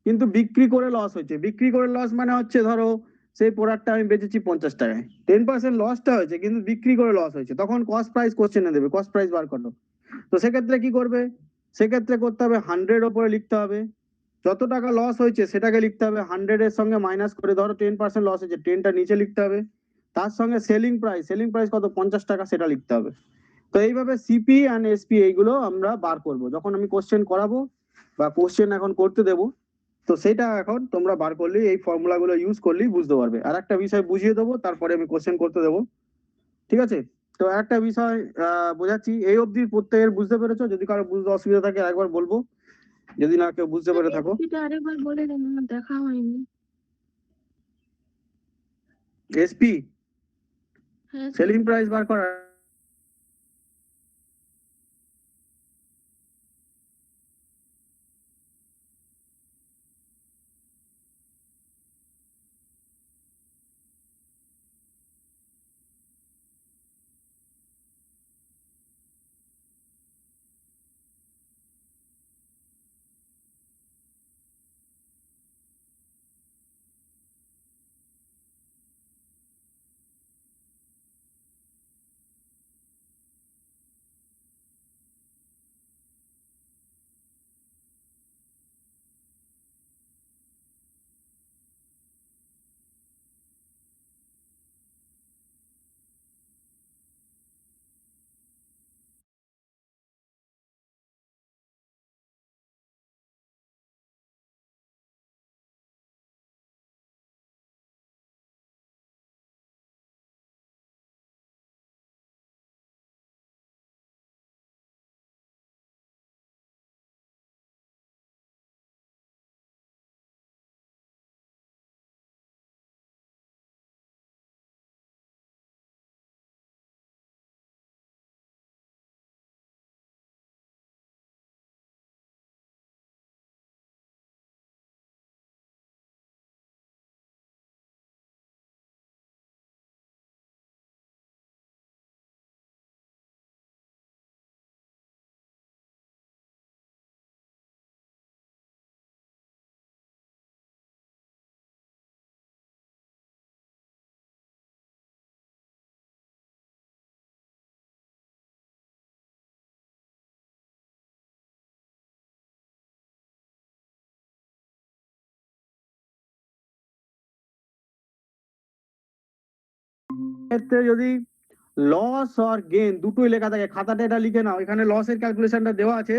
কিন্তু বিক্রি করে লস হয়েছে। বিক্রি করে লস মানে হচ্ছে ধরো সেই প্রোডাক্টটা আমি বেচেছি 50 টাকায়, 10% লসটা হয়েছে কিন্তু বিক্রি করে লস হয়েছে, তখন কস্ট প্রাইস কোশ্চেনে দেবে, কস্ট প্রাইস বার করো। তো সেক্ষেত্রে কি করবে, সেক্ষেত্রে করতে হবে 100 ওপরে লিখতে হবে, যত টাকা লস হয়েছে সেটাকে লিখতে হবে 100 এর সঙ্গে মাইনাস করে, ধরো 10% লস হয়েছে, 10টা নিচে লিখতে হবে, তার সঙ্গে সেলিং প্রাইস কত 50 টাকা সেটা লিখতে হবে। তো এইভাবে সিপি অ্যান্ড এসপি এইগুলো আমরা বার করব যখন আমি কোশ্চেন করাবো বা কোশ্চেন এখন করতে দেব। তো সেটা এখন তোমরা বার করলেই, এই ফর্মুলাগুলো ইউজ করলেই বুঝতে পারবে। আর একটা বিষয় বুঝিয়ে দেবো, তারপরে আমি কোশ্চেন করতে দেবো, ঠিক আছে? তো একটা বিষয় বোঝাচ্ছি, এই অবধি প্রত্যেকের বুঝতে পেরেছো? যদি কারো বুঝতে অসুবিধা থাকে একবার বলবো, যদি না কেউ বুঝতে পেরে থাকো। এটা আরেকবার বলে দেন, আমার দেখা হয়নি। এসপি হ্যাঁ স্যার। সেলিং প্রাইস বার করা, ক্ষেত্রে যদি লস আর গেন দুটোই লেখা থাকে, খাতাটা এটা লিখে নাও, এখানে লসের ক্যালকুলেশনটা দেওয়া আছে,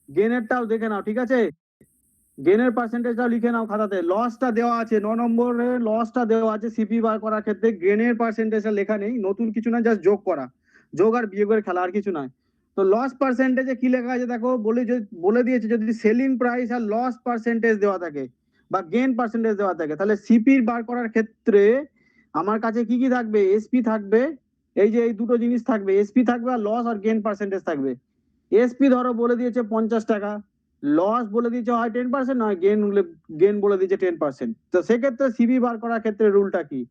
গেনেরটাও দেখে নাও, ঠিক আছে? গেনের পার্সেন্টেজটাও লিখে নাও খাতাতে। লসটা দেওয়া আছে 9 নম্বরে, লসটা দেওয়া আছে সিপি বার করার ক্ষেত্রে, গেনের পার্সেন্টেজটা লেখা নেই, নতুন কিছু না, জাস্ট যোগ করা, যোগ আর বিয়োগের খেলা, আর কিছু নয়। তো লস পার্সেন্টেজে কি লেখা আছে দেখো, বলে দিয়েছে যদি সেলিং প্রাইস আর লস পার্সেন্টেজ দেওয়া থাকে বা গেন পার্সেন্টেজ দেওয়া থাকে, তাহলে সিপি বার করার ক্ষেত্রে আমার কাছে কি কি থাকবে? এসপি থাকবে, এই যে এই দুটো জিনিস থাকবে, এসপি থাকবে আর লস আর গেন পার্সেন্টেজ থাকবে। এসপি ধরো বলে দিয়েছে 50 টাকা, লস বলে দিয়েছে হয় 10%, নয় গেন বলে দিয়েছে 10%। তো সেক্ষেত্রে সিপি বার করার ক্ষেত্রে রুলটা কি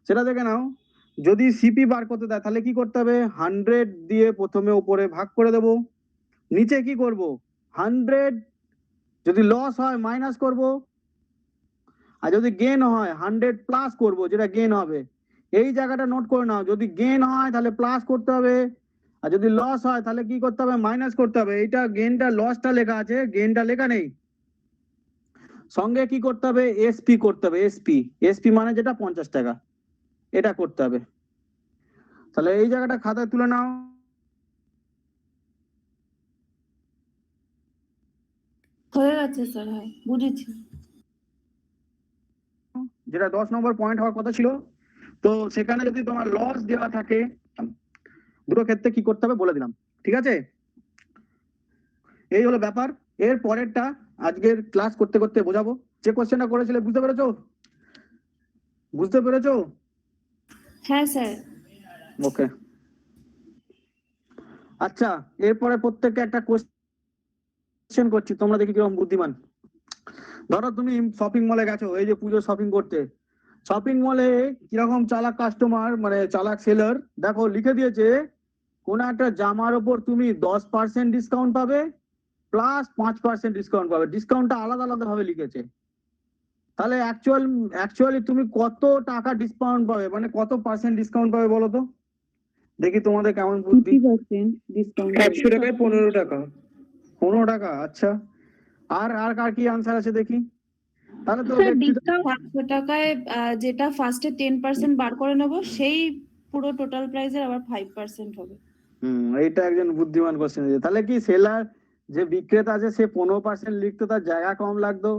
সেটা দেখে নাও। যদি সিপি বার করতে দেয় তাহলে কি করতে হবে? 100 দিয়ে প্রথমে উপরে ভাগ করে দেব, নিচে কি করব? 100 যদি লস হয় মাইনাস করব, আর যদি গেন হয় 100 প্লাস করব, যেটা গেন হবে। এই জায়গাটা নোট করে নাও, যদি গেন হয় তাহলে প্লাস করতে হবে, আর যদি লস হয় তাহলে কি করতে হবে? মাইনাস করতে হবে। এইটা গেনটা, লসটা লেখা আছে, গেনটা লেখা নেই। সঙ্গে কি করতে হবে? এসপি করতে হবে, এসপি মানে যেটা 50 টাকা, এটা করতে হবে। তাহলে এই জায়গাটা খাতায় তুলে নাও। হয়ে গেছে স্যার, হ্যাঁ বুঝেছি। যেটা 10 নম্বর পয়েন্ট হওয়ার কথা ছিল, তো সেখানে যদি তোমার লস দেওয়া থাকে, দুটো ক্ষেত্রে কি করতে হবে বলে দিলাম, ঠিক আছে? এই হলো ব্যাপার। এর পরেরটা আজকের ক্লাস করতে করতে বোঝাবো। যে কোশ্চেনটা করেছিলে বুঝতে পেরেছো? হ্যাঁ স্যার। ওকে, আচ্ছা, এরপরে প্রত্যেককে একটা কোশ্চেন করছি, তোমরা দেখি কিরকম বুদ্ধিমান। ধরো তুমি শপিং মলে গেছো, এই যে পুজো শপিং করতে, শপিং মলে কিরকম চালাক কাস্টমার, মানে চালাক সেলার, দেখো লিখে দিয়েছে কোন একটা জামার ওপর তুমি 10% ডিসকাউন্ট পাবে প্লাস 5% ডিসকাউন্ট পাবে, ডিসকাউন্টটা আলাদা আলাদা ভাবে লিখেছে। তাহলে অ্যাকচুয়ালি তুমি কত টাকা ডিসকাউন্ট পাবে, মানে কত পার্সেন্ট ডিসকাউন্ট পাবে বলো তো দেখি, তোমাদের কেমন বুদ্ধি। 50% ডিসকাউন্ট। 100 টাকায় 15 টাকা। 15 টাকা, আচ্ছা। আর আর কার কি আনসার আছে দেখি, তাহলে তো স্যার ব্যক্তিগত- ডিসকাউন্ট 700 টাকায় যেটা ফার্স্টে 10% বার করে নেব সেই পুরো টোটাল প্রাইসের আবার 5% হবে। এইটা একজন বুদ্ধিমান কোশ্চেন দিয়েছে। তাহলে কি সেলার যে বিক্রেতা আছে সে 15% লিখতো, তার জায়গা কম লাগতো,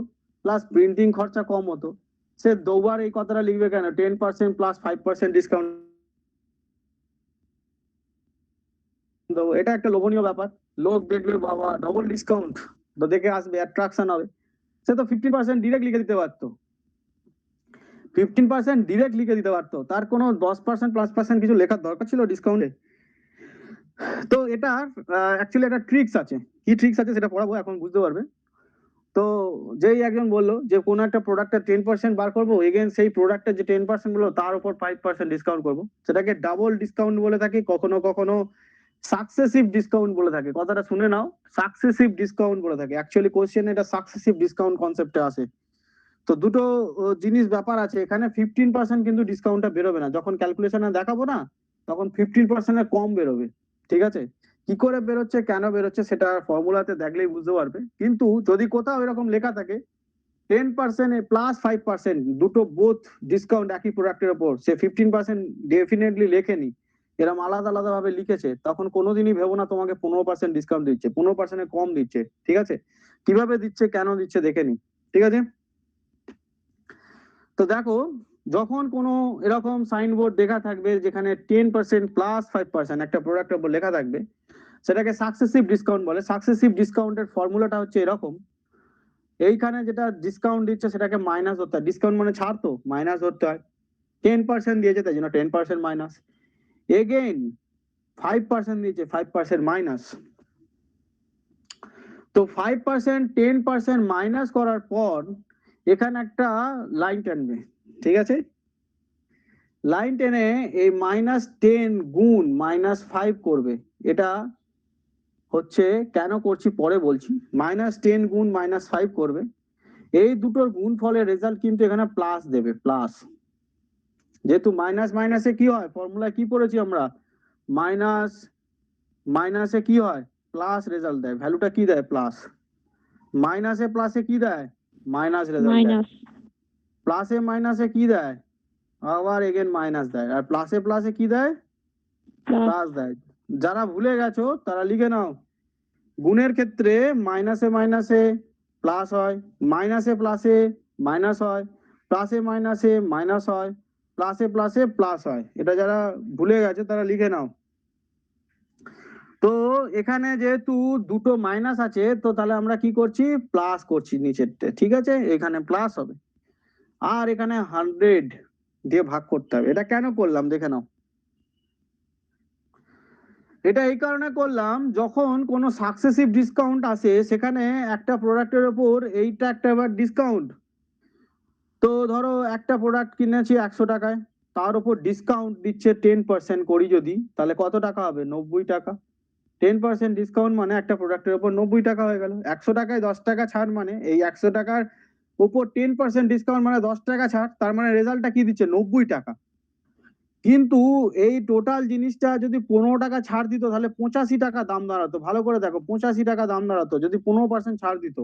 প্লাস প্রিন্টিং খরচা কম হতো, সে দুবার এই কথাটা লিখবে কেন 10% প্লাস 5% ডিসকাউন্ট দেবো? এটা একটা লোভনীয় ব্যাপার, লোক দেখবে বাবা ডবল ডিসকাউন্ট, তো দেখে আসবে, অ্যাট্রাকশন হবে। সে তো 15% ডিরেক্ট লিখে দিতে পারতো, 15% ডিরেক্ট লিখে দিতে পারতো, তার কোনো 10% প্লাস পার্সেন্ট কিছু লেখার দরকার ছিল ডিসকাউন্টে? তো এটা অ্যাকচুয়ালি একটা ট্রিক্স আছে, কি ট্রিক্স আছে সেটা পড়াবো, এখন বুঝতে পারবে। তো যেই একজন বললো যে কোনো একটা প্রোডাক্টের 10% বার করবো, এগেন সেই প্রোডাক্টের যে 10% গুলো তার উপর 5% ডিসকাউন্ট করবো, সেটাকে ডাবল ডিসকাউন্ট বলে থাকি, কখনো কখনো সাকসেসিভ ডিসকাউন্ট বলে থাকে। কথাটা শুনে নাও, সাকসেসিভ ডিসকাউন্ট বলে থাকে। অ্যাকচুয়ালি কোশ্চেন এটা সাকসেসিভ ডিসকাউন্ট কনসেপ্টে আসে। তো দুটো জিনিস ব্যাপার আছে এখানে, 15% কিন্তু ডিসকাউন্টটা বেরোবে না, যখন ক্যালকুলেশনে দেখাবো না তখন 15% কম বেরোবে, ঠিক আছে? কি করে বেরোচ্ছে, কেন বেরোচ্ছে, সেটা ফর্মুলাতে দেখলেই বুঝতে পারবে। কিন্তু যদি কোথাও এরকম লেখা থাকে 10% প্লাস 5%, দুটো বোথ ডিসকাউন্ট একই প্রোডাক্টের উপর, সে 15% ডেফিনেটলি লেখেনি, এরকম আলাদা আলাদা ভাবে লিখেছে, তখন কোনোদিনই ভেবো না তোমাকে 15% ডিসকাউন্ট দিচ্ছে, 15% কম দিচ্ছে, ঠিক আছে? কিভাবে দিচ্ছে, কেন দিচ্ছে দেখে নি, ঠিক আছে? তো দেখো, যখন কোনো এরকম সাইনবোর্ড দেখা থাকবে যেখানে 10% প্লাস 5% একটা প্রোডাক্টের উপর লেখা থাকবে, সেটাকে সাকসেসিভ ডিসকাউন্ট বলে। সাকসেসিভ ডিসকাউন্টের ফর্মুলাটা হচ্ছে এরকম, এইখানে যেটা ডিসকাউন্ট দিচ্ছে সেটাকে মাইনাস ধরতে হয়, ডিসকাউন্ট মানে ছাড়, তো মাইনাস ধরতে হয়। 10% দিয়েছে তাই জন্য 10% মাইনাস, এগেইন 5% দিয়েছে 5% মাইনাস। তো 5% 10% মাইনাস করার পর এখানে একটা লাইন টানবে, ঠিক আছে? লাইন টেনে এই -10 গুণ -5 করবে। এটা হচ্ছে কেন করছি পরে বলছি। -10 গুণ -5 করবে, এই দুটোর গুণফলের রেজাল্ট কিন্তু এখানে প্লাস দেবে, প্লাস। যেহেতু মাইনাস মাইনাসে কি হয়, ফর্মুলা কি পড়েছি আমরা, মাইনাস মাইনাসে কি হয়, প্লাস রেজাল্ট দেয়, ভ্যালুটা কি দেয়, প্লাস। মাইনাসে প্লাসে কি দেয়, মাইনাস রেজাল্ট দেয়। মাইনাস। প্লাসে মাইনাসে কি দেয়, আবার এগেন মাইনাস দেয়। আর প্লাসে প্লাসে কি দেয়, প্লাস দেয়। যারা ভুলে গেছো তারা লিখে নাও, গুণের ক্ষেত্রে মাইনাসে মাইনাসে প্লাস হয়, মাইনাসে প্লাসে মাইনাস হয়, প্লাসে মাইনাসে মাইনাস হয়, প্লাসে প্লাসে প্লাস হয়। এটা যারা ভুলে গেছে তারা লিখে নাও। তো এখানে যেহেতু দুটো মাইনাস আছে, তো তাহলে আমরা কি করছি, প্লাস করছি নিচেরটা, ঠিক আছে? এখানে প্লাস হবে, আর এখানে 100 দিয়ে ভাগ করতে হবে। এটা কেন করলাম দেখে নাও। এটা এই কারণে করলাম, যখন কোনো সাকসেসিভ ডিসকাউন্ট আসে সেখানে একটা প্রোডাক্টের উপর এইটা একটা আবার ডিসকাউন্ট। তো ধরো একটা প্রোডাক্ট কিনেছি 100 টাকায়, তার উপর ডিসকাউন্ট দিচ্ছে 10% করি যদি, তাহলে কত টাকা হবে, 90 টাকা। 10% ডিসকাউন্ট মানে একটা প্রোডাক্টের উপর 90 টাকা হয়ে গেল। 100 টাকায় 10 টাকা ছাড়, মানে এই 100 টাকার উপর 10% ডিসকাউন্ট মানে 10 টাকা ছাড়, তার মানে রেজাল্টটা কি দিচ্ছে, 90 টাকা। কিন্তু এই টোটাল জিনিসটা যদি 15 টাকা ছাড় দিত তাহলে 85 টাকা দাম দাঁড়াতো। ভালো করে দেখো, 85 টাকা দাম দাঁড়াতো যদি 15% ছাড় দিত,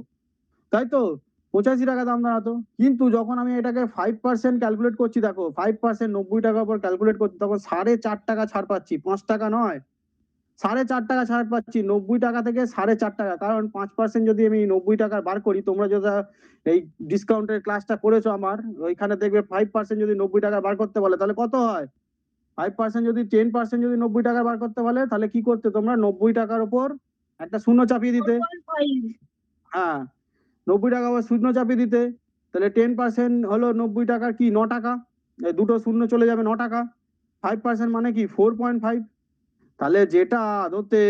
তাই তো? 85 টাকা দাম দাঁড়াতো। কিন্তু যখন আমি এটাকে 5% ক্যালকুলেট করছি, দেখো 5% 90 টাকার উপর ক্যালকুলেট করছি, তখন 4.5 টাকা ছাড় পাচ্ছি, 5 টাকা নয়, 4.5 টাকা ছাড় পাচ্ছি। 90 টাকা থেকে 4.5 টাকা, কারণ 5% যদি আমি 90 টাকার বার করি, তোমরা যদি এই ডিসকাউন্টের ক্লাসটা করেছো আমার, ওইখানে দেখবে 5% যদি 90 টাকা বার করতে বলে তাহলে কত হয়, 5% যদি 10% যদি 90 টাকা বার করতে বলে, তাহলে কি করতে তোমরা, 90 টাকার উপর একটা শূন্য চাপিয়ে দিতে। 4.5 হ্যাঁ, 90 টাকা আবার শূন্য চাপিয়ে দিতে, তাহলে 10% হলো 90 টাকার কি, 9 টাকা, এই দুটো শূন্য চলে যাবে, 9 টাকা। 5% মানে কি 4.5। তাহলে যেটা আদতে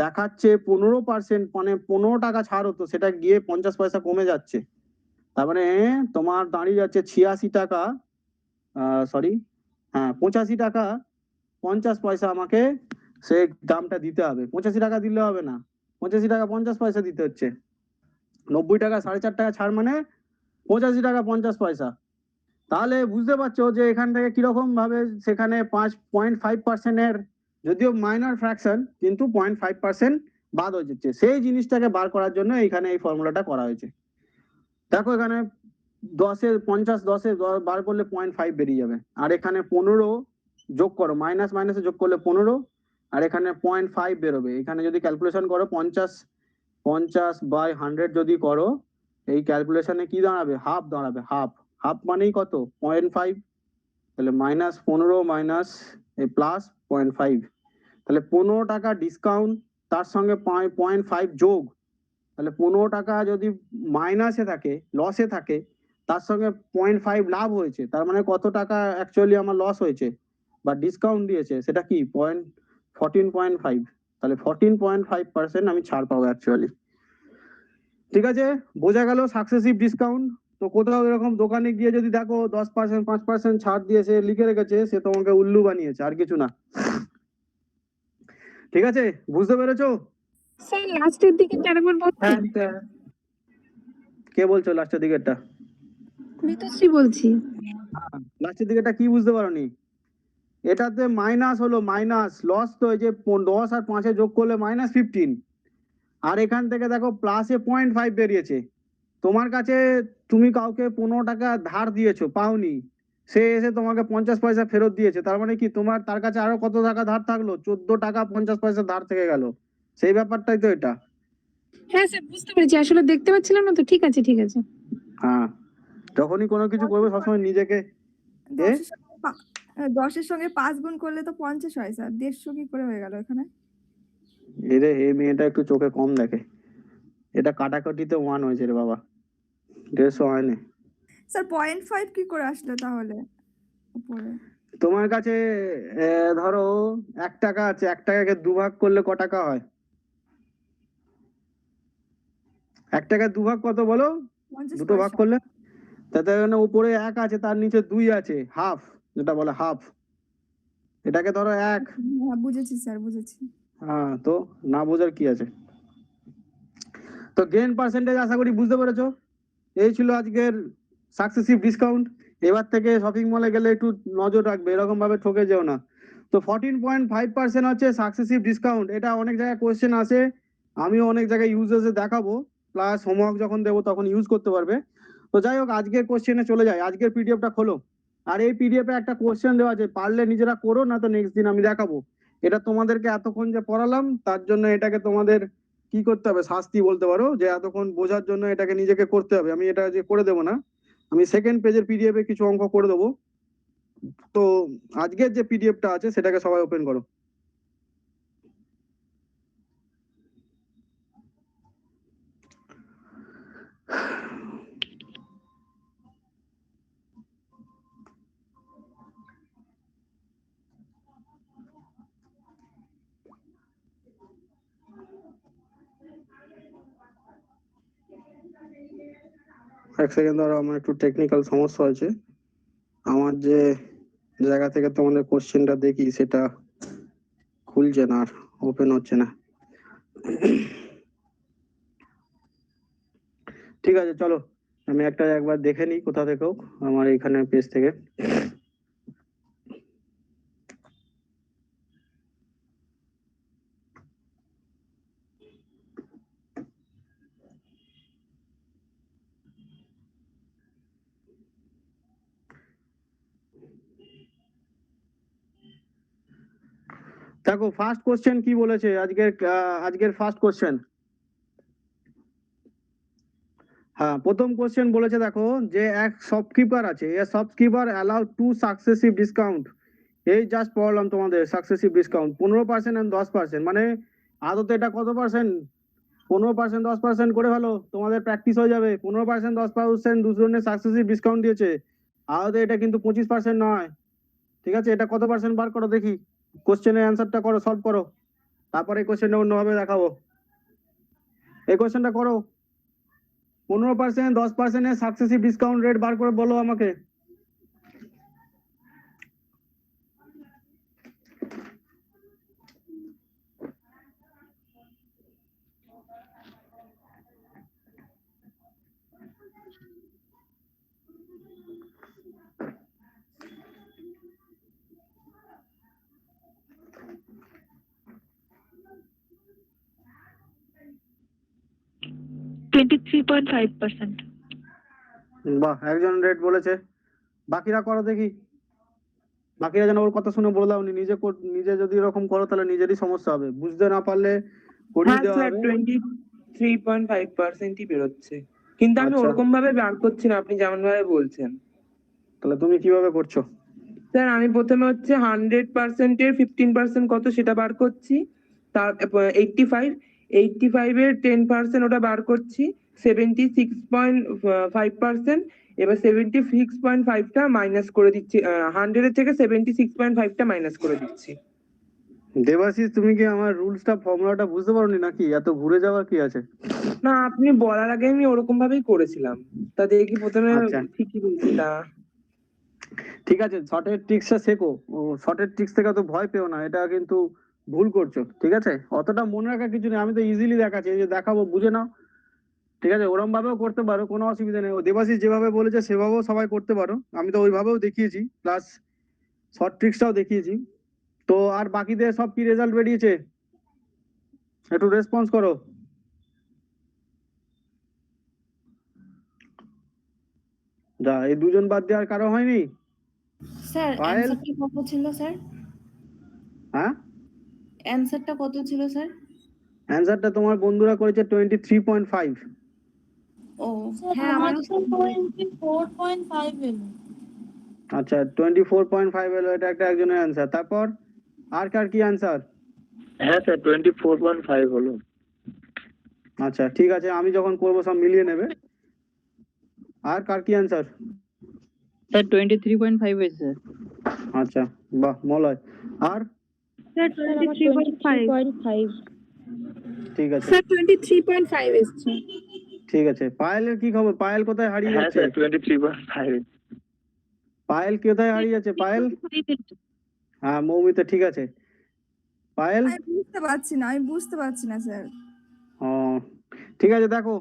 দেখাচ্ছে 15%, মানে 15 টাকা ছাড় হতো, সেটা গিয়ে 50 পয়সা কমে যাচ্ছে। তার মানে তোমার দাঁড়িয়ে যাচ্ছে 86 টাকা, সরি, হ্যাঁ 85 টাকা 50 পয়সা আমাকে সে দামটা দিতে হবে। 85 টাকা দিলে হবে না, 85 টাকা 50 পয়সা দিতে হচ্ছে। 90 টাকা 4.5 টাকা ছাড় মানে 85 টাকা 50 পয়সা। তাহলে বুঝতে পারছো যে এখান থেকে কিরকম ভাবে সেখানে 5.5% এর, যদিও মাইনর ফ্র্যাকশন, কিন্তু 0.5% বাদ হয়ে যাচ্ছে, সেই জিনিসটাকে বার করার জন্য এখানে এই ফর্মুলাটা করা হয়েছে। দেখো এখানে 10 বার করলে 0.5 বেরিয়ে যাবে, আর এখানে 15 যোগ করো, মাইনাস মাইনাসে যোগ করলে 15, আর এখানে 0.5 বেরোবে। এখানে যদি ক্যালকুলেশন করো 50/100 যদি করো, এই ক্যালকুলেশনে কি দাঁড়াবে, হাফ দাঁড়াবে। হাফ হাফ মানেই কত, 0.5, তাহলে -15 মাইনাস প্লাস 0.5, তাহলে 15 টাকা ডিসকাউন্ট, তার সঙ্গে 0.5 যোগ, তাহলে 15 টাকা যদি মাইনাসে থাকে, লসে থাকে, তার সঙ্গে 0.5 লাভ হয়েছে, তার মানে কত টাকা অ্যাকচুয়ালি আমার লস হয়েছে বা ডিসকাউন্ট দিয়েছে, সেটা কি 14.5, তাহলে 14.5% আমি ছাড় পাবো অ্যাকচুয়ালি। ঠিক আছে, বোঝা গেল সাকসেসিভ ডিসকাউন্ট। তো কোথাও এরকম দোকানে গিয়ে যদি দেখো 10%, 5% ছাড় দিয়েছে, লিখে রেখেছে, সে তোমাকে উল্লু বানিয়েছে, আর কিছু না। ঠিক আছে, বুঝতে পেরেছো? স্যার লাস্টের দিকে আরেকবার বলছি। হ্যাঁ স্যার। কে বলছো লাস্টের দিকেরটা? ঋতুশ্রী বলছি। লাস্টের দিকেরটা কি বুঝতে পারোনি? এটাতে মাইনাস হলো, মাইনাস লস, তো এই যে 10 আর 5 যোগ করলে -15, আর এখান থেকে দেখো প্লাসে 0.5 বেরিয়েছে। তোমার কাছে তুমি কাউকে 15 টাকা ধার দিয়েছো, পাওনি, সে এসে তোমাকে 50 পয়সা ফেরত দিয়েছে, তার মানে কি তোমার তার কাছে আরো কত টাকা ধার থাকলো, 14 টাকা 50 পয়সা ধার থেকে গেল। সেই ব্যাপারটাই তো এটা। হ্যাঁ স্যার বুঝতে পেরেছি, আসলে দেখতে পাচ্ছিলাম না তো। ঠিক আছে ঠিক আছে। হ্যাঁ, যখনই কোনো কিছু করবে সবসময় নিজেকে 10-এর সঙ্গে 5 গুণ করলে তো 50 হয় স্যার, 150 কি করে হয়ে গেল এখানে? এরে এই মেয়েটা একটু চোখে কম দেখে, এটা কাটাকাটিতে 1 হয়েছে রে বাবা, 150 হয়নি। স্যার 0.5 কি করে আসলো তাহলে উপরে? তোমার কাছে ধরো 1 টাকা আছে, 1 টাকাকে 2 ভাগ করলে ক টাকা হয়? 1 টাকা 2 ভাগ কত বলো? 50 দুটো ভাগ পয়সা। করলে, তাতে এখানে উপরে 1 আছে, তার নিচে 2 আছে, হাফ, যেটা বলে হাফ। এটাকে ধরো 1। হ্যাঁ বুঝেছি স্যার, বুঝেছি। হ্যাঁ, তো না বোঝার কি আছে? তো গেইন পার্সেন্টেজ আশা করি বুঝতে পেরেছো। এই ছিল আজকের সাকসেসিভ ডিসকাউন্ট। এবার থেকে শপিং মলে গেলে একটু নজর রাখবে, এরকম ভাবে ঠকে যেও না। তো 14.5% হচ্ছে সাকসেসিভ ডিসকাউন্ট। এটা অনেক জায়গায় কোয়েশ্চেন আসে, আমিও অনেক জায়গায় ইউজেসে দেখাবো, প্লাস হোমওয়ার্ক যখন দেবো তখন ইউজ করতে পারবে। তো যাই হোক, আজকের কোশ্চেনে চলে যায়। আজকের পিডিএফটা খোলো, আর এই পিডিএফে একটা কোশ্চেন দেওয়া আছে, পারলে নিজেরা করো, না তো নেক্সট দিন আমি দেখাবো। এটা তোমাদেরকে এতক্ষণ যে পড়ালাম, তার জন্য এটাকে তোমাদের কি করতে হবে, শাস্তি বলতে পারো, যে এতক্ষণ বোঝার জন্য এটাকে নিজেকে করতে হবে। আমি এটা যে করে দেবো না, আমি সেকেন্ড পেজের পিডিএফ এ কিছু অঙ্ক করে দেবো। তো আজকের যে পিডিএফটা আছে সেটাকে সবাই ওপেন করো। এক সেকেন্ড ধরো, আমার একটু টেকনিক্যাল সমস্যা হয়েছে। আমার যে জায়গা থেকে তোমাদের কোশ্চেনটা দেখি সেটা খুলছে না, আর ওপেন হচ্ছে না। ঠিক আছে, চলো আমি একবার দেখে নিই কোথা থেকেও, আমার এখানে পেজ থেকে। দেখো ফার্স্ট কোশ্চেন কি বলেছে, আজকের ফার্স্ট কোশ্চেন। হ্যাঁ, প্রথম কোশ্চেন বলেছে দেখো, যে এক শপকিপার আছে, এ শপকিপার অ্যালাউ 2 সাকসেসিভ ডিসকাউন্ট। এই জাস্ট পড়লাম তোমাদের সাকসেসিভ ডিসকাউন্ট 15% এন্ড 10%, মানে আদতে এটা কত পার্সেন্ট? 15%, 10% করে ভালো, তোমাদের প্র্যাকটিস হয়ে যাবে। 15%, 10% দুজনের সাকসেসিভ ডিসকাউন্ট দিয়েছে, আদতে এটা কিন্তু 25% নয়। ঠিক আছে, এটা কত পার্সেন্ট বার করো দেখি, কোশ্চেনের অ্যান্সারটা করো, সলভ করো, তারপরে এই কোশ্চেনটা অন্যভাবে দেখাবো। এই কোশ্চেনটা করো, 15%, 10% এর সাকসেসিভ ডিসকাউন্ট রেট বার করে বলো আমাকে। 23.5%. বাহ, একজন রেট বলেছে, বাকিরা করো দেখি। বাকিরা যেন ওর কথা শুনে বলে দাও, নিজে যদি এরকম করো তাহলে নিজেরই সমস্যা হবে, বুঝতে না পারলে করিয়ে হ্যাঁ দেওয়া স্যার, হবে। 23.5%ই বেরোচ্ছে, কিন্তু আমি আচ্ছা। ওরকম ভাবে বার করছি না আপনি যেমন ভাবে বলছেন। তাহলে তুমি কিভাবে করছো? স্যার আমি প্রথমে হচ্ছে 100% এর 15% কত সেটা বার করছি, তার 85 এর 10% ওটা বার করছি, 76.5%। এবার 76.5টা মাইনাস করে দিচ্ছি, 100 এর থেকে 76.5টা মাইনাস করে দিচ্ছি। দেবাশিস, তুমি কি আমার রুলসটা ফর্মুলাটা বুঝতে পারোনি নাকি? এত ঘুরে যাওয়ার কি আছে? না, আপনি বলার আগে আমি ওরকম ভাবেই করেছিলাম, তা দেখি প্রথমে আচ্ছা। ঠিকই বলছি তা। ঠিক আছে, শর্টের ট্রিক্সটা শেখো। শর্টের ট্রিক্স থেকে তো ভয় পেও না, এটা কিন্তু ভুল করছো, ঠিক আছে? অতটা মনে রাখার কিছু নেই, আমি তো ইজিলি দেখাচ্ছি, এই যে দেখাবো, বুঝে নাও, ঠিক আছে? ওরম ভাবেও করতে পারো, কোনো অসুবিধা নেই। ও দেবাশিস যেভাবে বলেছে সেভাবেও সবাই করতে পারো, আমি তো ওইভাবেও দেখিয়েছি, প্লাস শর্ট ট্রিক্সটাও দেখিয়েছি। তো আর বাকিদের সব কি রেজাল্ট বেরিয়েছে? একটু রেসপন্স করো। যা, এই দুজন বাদ দিয়ে আর কারো হয়নি? স্যার পায়েল? অ্যানসারটা কত ছিল স্যার? হ্যাঁ, অ্যানসারটা কত ছিল স্যার? অ্যান্সারটা তোমার বন্ধুরা করেছে 23.5। ও হ্যাঁ, আমারও আচ্ছা, 24.5 এলো, এটা একজনের অ্যান্সার। তারপর আর কার কি অ্যান্সার? হ্যাঁ স্যার, 24.5 হলো। আচ্ছা, ঠিক আছে, আমি যখন করবো সব মিলিয়ে নেবে। আর কার কি অ্যান্সার? স্যার 23.5 হয়েছে। আচ্ছা, বাহ, মলয়। আর Sir, স্যার আমার 23.5. 23.5। ঠিক আছে, স্যার 23.5 এসছে। ঠিক আছে। পায়েলের কি খবর? পায়েল কোথায় হারিয়ে হ্যাঁ যাচ্ছে? স্যার, 23.5। পায়েল কোথায় হারিয়ে যাচ্ছে? পায়েল? হ্যাঁ, মৌমিতা, ঠিক আছে। পায়েল? আমি বুঝতে পারছি না স্যার। ও, ঠিক আছে, দেখো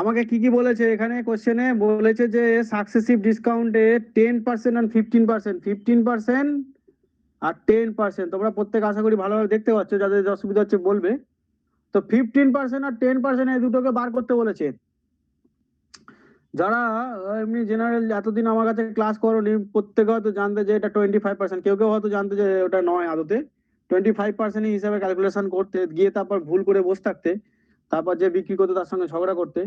আমাকে কি কি বলেছে এখানে কোশ্চেনে। বলেছে যে সাকসেসিভ ডিসকাউন্টে 10% আর 15%, 15% আর 10%। তোমরা প্রত্যেক আশা করি ভালোভাবে দেখতে পাচ্ছ, যাদের অসুবিধা হচ্ছে বলবে। তো 15% আর 10% এই দুটোকে বার করতে বলেছে। যারা এমনি জেনারেল এতদিন আমার কাছে ক্লাস করোনি, প্রত্যেকে হয়তো জানতে যে এটা 25%, কেউ কেউ হয়তো জানতে যে ওটা নয়, আদতে 25% হিসাবে ক্যালকুলেশন করতে গিয়ে তারপর ভুল করে বসে থাকতে, তারপর যে বিক্রি করতে তার সঙ্গে ঝগড়া করতে।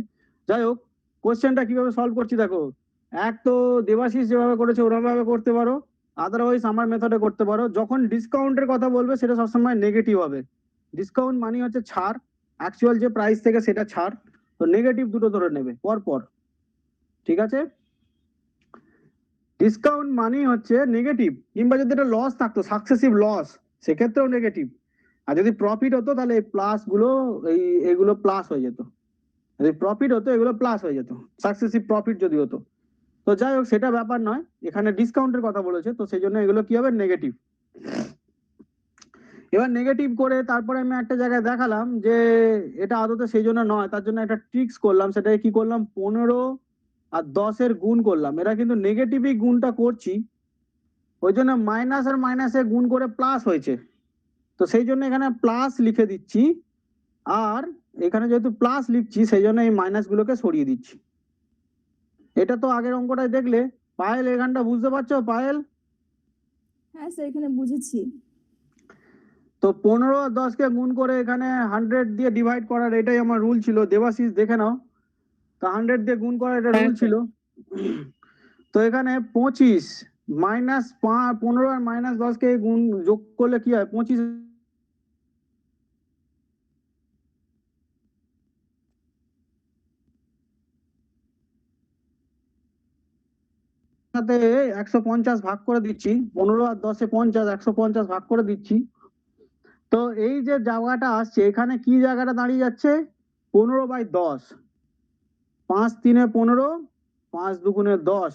যাই হোক, কোশ্চেনটা কিভাবে সলভ করছি দেখো। এক তো দেবাশিস যেভাবে করেছে ওরভাবে করতে পারো, আদারওয়াইজ আমার মেথডে করতে পারো। যখন ডিসকাউন্টের কথা বলবে সেটা সবসময় নেগেটিভ হবে। ডিসকাউন্ট মানে হচ্ছে ছাড়, অ্যাকচুয়াল যে প্রাইস থেকে সেটা ছাড়, তো নেগেটিভ দুটো ধরে নেবে পর পর, ঠিক আছে? ডিসকাউন্ট মানে হচ্ছে নেগেটিভ, কিংবা যদি এটা লস থাকতো, সাকসেসিভ লস, সেক্ষেত্রেও নেগেটিভ। আর যদি প্রফিট হতো তাহলে এই প্লাস গুলো, এইগুলো প্লাস হয়ে যেত। যদি প্রফিট হতো এগুলো প্লাস হয়ে যেত, সাকসেসিভ প্রফিট যদি হতো। তো যাই হোক, সেটা ব্যাপার নয়, এখানে ডিসকাউন্টের কথা বলেছে, তো সেই জন্য এগুলো কি হবে, নেগেটিভ। এবার নেগেটিভ করে তারপরে আমি একটা জায়গায় দেখালাম যে এটা আদতে সেই জন্য নয়, তার জন্য একটা ট্রিক্স করলাম। সেটাকে কি করলাম, 15 আর 10 গুণ করলাম। এরা কিন্তু নেগেটিভই গুণটা করছি, ওই জন্য মাইনাস আর মাইনাসে গুণ করে প্লাস হয়েছে, তো সেই জন্য এখানে প্লাস লিখে দিচ্ছি। আর এখানে যেহেতু প্লাস লিখছি সেই জন্য এই মাইনাস গুলোকে সরিয়ে দিচ্ছি। এটা তো আগের অঙ্কটাই দেখলে। পায়েল, এখানটা বুঝতে পারছো পায়েল? হ্যাঁ স্যার, এখানে বুঝেছি। তো 15 আর 10কে গুণ করে এখানে 100 দিয়ে ডিভাইড করার, এটাই আমার রুল ছিল। দেবাশিস দেখে নাও, তো 100 দিয়ে গুণ করার এটা রুল ছিল। তো এখানে 25 মাইনাস 15 আর মাইনাস 10কে গুণ যোগ করলে কি হয়, 25 সাথে 150 ভাগ করে দিচ্ছি। 15 আর 10-এ 50, 150 ভাগ করে দিচ্ছি। তো এই যে জায়গাটা আসছে, এখানে কি জায়গাটা দাঁড়িয়ে যাচ্ছে, 15/10, 5 3 15, 5 2 10,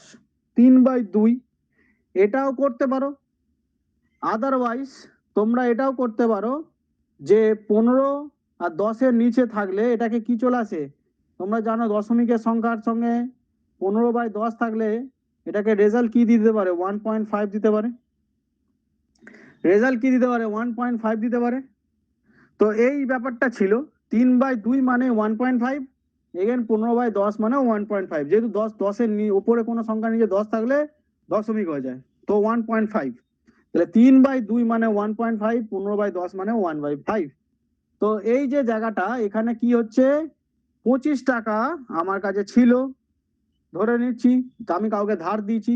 3/2। এটাও করতে পারো। আদারওয়াইজ তোমরা এটাও করতে পারো যে 15 আর 10-এর নিচে থাকলে এটাকে কি চলে আসে, তোমরা জানো দশমিকের সংখ্যার সঙ্গে 15/10 থাকলে এটাকে রেজাল্ট কি দিতে পারে, 1.5 দিতে পারে। রেজাল্ট কি দিতে পারে, 1.5 দিতে পারে। তো এই ব্যাপারটা ছিল। 3/2 মানে 1.5, এগেন 15/10 মানে 1.5, যেহেতু 10 উপরে কোনো সংখ্যা নিচে 10 থাকলে দশমিক হয়ে যায়, তো 1.5, তাহলে 3/2 মানে 1.5, 15/10 মানে 1/5। তো এই যে জায়গাটা এখানে কি হচ্ছে, 25 টাকা আমার কাছে ছিল ধরে নিচ্ছি, তো আমি কাউকে ধার দিয়েছি,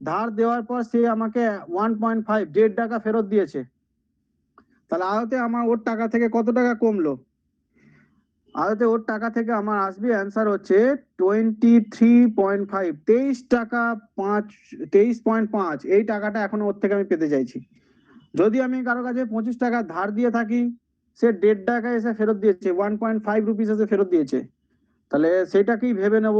ধার দেওয়ার পর সে আমাকে 1.5 1.5 টাকা ফেরত দিয়েছে, তাহলে আদতে আমার ওর টাকা থেকে কত টাকা কমলো, আদতে ওর টাকা থেকে আমার আসবে অ্যান্সার হচ্ছে 23.5, 23 টাকা 23.5, এই টাকাটা এখন ওর থেকে আমি পেতে চাইছি। যদি আমি কারো কাছে 25 টাকা ধার দিয়ে থাকি, সে 1.5 টাকা এসে ফেরত দিয়েছে, 1.5 রুপিস এসে ফেরত দিয়েছে, তাহলে সেটাকেই ভেবে নেব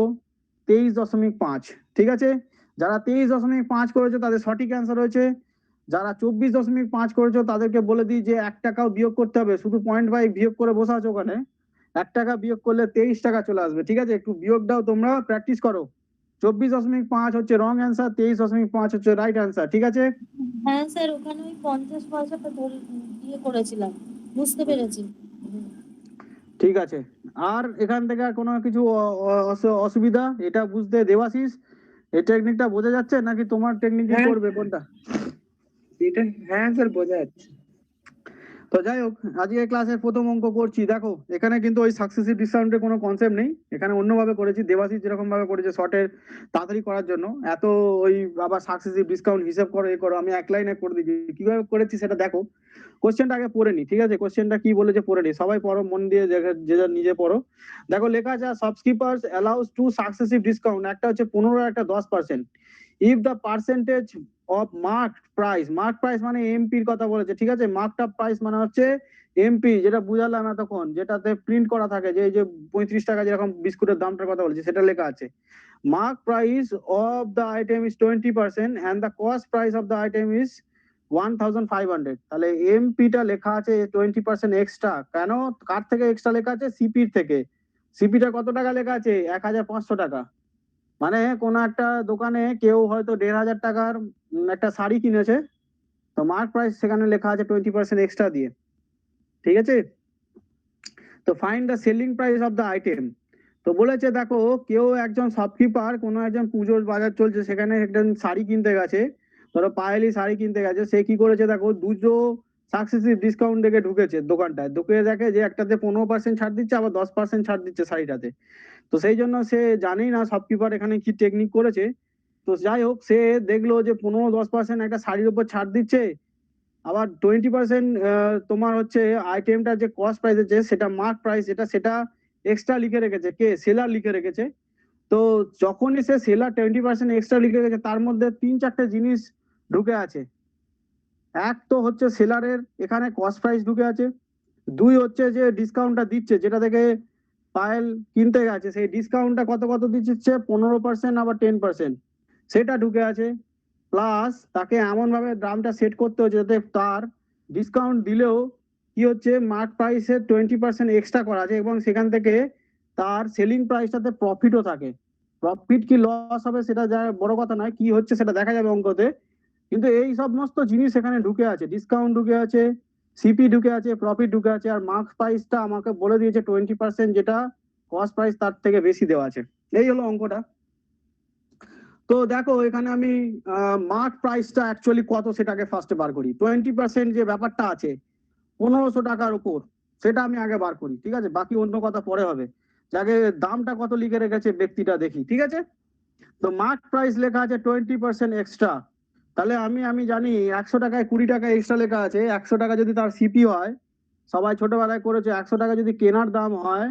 23.5। ঠিক আছে, যারা 23.5 করেছে তাদের সঠিক অ্যান্সার হয়েছে। যারা 24.5 করেছো তাদেরকে বলে দিই যে 1 টাকাও বিয়োগ করতে হবে, শুধু 0.5 বিয়োগ করে বসে আছো ওখানে, 1 টাকা বিয়োগ করলে 23 টাকা চলে আসবে। ঠিক আছে, একটু বিয়োগটাও তোমরা প্র্যাকটিস করো। 24.5 হচ্ছে রং অ্যান্সার, 23.5 হচ্ছে রাইট অ্যান্সার। ঠিক আছে, হ্যাঁ স্যার, ওখানে ওই 50 পয়সাটা ইয়ে করেছিলাম, বুঝতে পেরেছি। ঠিক আছে। আর এখান থেকে আর কোনো কিছু অসুবিধা এটা বুঝতে দেবাশিস, এই টেকনিকটা বোঝা যাচ্ছে নাকি তোমার টেকনিক হ্যাঁ। করবে কোনটা? এটা হ্যাঁ স্যার বোঝা যাচ্ছে। তো যাই হোক, আজকে ক্লাসের প্রথম অঙ্ক করছি। দেখো এখানে কিন্তু ওই সাকসেসিভ ডিসকাউন্টের কোনো কনসেপ্ট নেই, এখানে অন্যভাবে করেছি। দেবাশিস যেরকম ভাবে করেছে শর্টের তাড়াতাড়ি করার জন্য, এত ওই আবার সাকসেসিভ ডিসকাউন্ট হিসেব করো এ করো, আমি এক লাইনে করে দিচ্ছি। কিভাবে করেছি সেটা দেখো, কোশ্চেনটা আগে পড়ে নি। ঠিক আছে, কোশ্চেনটা কি বলেছে পড়ে নি, সবাই পড়ো মন দিয়ে, যে যার নিজে পড়ো। দেখো লেখা আছে shopkeepers allows two successive discount, একটা হচ্ছে 15, একটা 10%, if the percentage of mark price মানে এমপির কথা বলেছে। ঠিক আছে, মার্কড আপ প্রাইস মানে হচ্ছে এমপি, যেটা বুঝালাম এতক্ষণ, যেটাতে প্রিন্ট করা থাকে, যে এই যে 35 টাকা যেরকম বিস্কুটের দামটার কথা বলেছে সেটা লেখা আছে। Mark price of the item is 20% and the cost price of the item is 1500, তাহলে এমপিটা লেখা আছে 20% এক্সট্রা। কেন, কার থেকে এক্সট্রা লেখা আছে? সিপির থেকে। সিপিটা কত টাকা লেখা আছে? 1500 টাকা। মানে কোন একটা দোকানে কেউ হয়তো 1500 টাকার একটা শাড়ি কিনেছে, তো মার্ক প্রাইস সেখানে লেখা আছে 20% এক্সট্রা দিয়ে। ঠিক আছে, তো find the selling price of the item. তো বলেছে দেখো, কেউ একজন শপকিপার, কোনো একজন পুজোর বাজার চলছে, সেখানে একজন শাড়ি কিনতে গেছে, ধরো পায়েলি শাড়ি কিনতে গেছে, সে কি করেছে দেখো, দুটো সাকসেসিভ ডিসকাউন্ট দেখে ঢুকেছে দোকানটায়, ঢুকে দেখে যে একটাতে 15% ছাড় দিচ্ছে, আবার 10% ছাড় দিচ্ছে শাড়িটাতে। তো সেই জন্য সে জানেই না শপকিপার এখানে কি টেকনিক করেছে। তো যাই হোক, সে দেখলো যে 15-10% একটা শাড়ির উপর ছাড় দিচ্ছে, আবার 20% তোমার হচ্ছে আইটেমটার যে কস্ট প্রাইস আছে সেটা মার্ক প্রাইস, সেটা এক্সট্রা লিখে রেখেছে, কে? সেলার লিখে রেখেছে। তো যখনই সে সেলার 20% এক্সট্রা লিখে রেখেছে, তার মধ্যে 3-4টে জিনিস ঢুকে আছে। এক তো হচ্ছে সেলারের এখানে কস্ট প্রাইস ঢুকে আছে, 2 হচ্ছে যে ডিসকাউন্টটা দিচ্ছে, যেটা থেকে পায়েল কিনতে গেছে, সেই ডিসকাউন্টটা কত দিচ্ছে, 15%, আবার 10%, সেটা ঢুকে আছে। প্লাস তাকে এমন ভাবে দামটা সেট করতে হচ্ছে যাতে তার ডিসকাউন্ট দিলেও কি হচ্ছে, মার্ক প্রাইসের 20% এক্সট্রা করা আছে, এবং সেখান থেকে তার সেলিং প্রাইসটাতে প্রফিটও থাকে। প্রফিট কি লস হবে সেটা যা বড় কথা নয়, কি হচ্ছে সেটা দেখা যাবে অঙ্কতে। কিন্তু এই সমস্ত জিনিস এখানে ঢুকে আছে, ডিসকাউন্ট ঢুকে আছে, সিপি ঢুকে আছে, প্রফিট ঢুকে আছে, আর মার্ক প্রাইসটা আমাকে বলে দিয়েছে 20%, যেটা কস্ট প্রাইস তার থেকে বেশি দেওয়া আছে। এই হলো অঙ্কটা। তো দেখো এখানে আমি মার্ক প্রাইসটা অ্যাকচুয়ালি কত সেটাকে ফার্স্টে বার করি। 20% যে ব্যাপারটা আছে 1500 টাকার উপর, সেটা আমি আগে বার করি। ঠিক আছে, বাকি অন্য কথা পরে হবে, যাকে দামটা কত লিখে রেখেছে ব্যক্তিটা দেখি। ঠিক আছে, তো মার্ক প্রাইস লেখা আছে 20% এক্সট্রা, তাহলে আমি জানি 100 টাকায় 20 টাকা এক্সট্রা লেখা আছে। 100 টাকা যদি তার সিপি হয়, সবাই ছোটবেলায় করেছে, 100 টাকা যদি কেনার দাম হয়,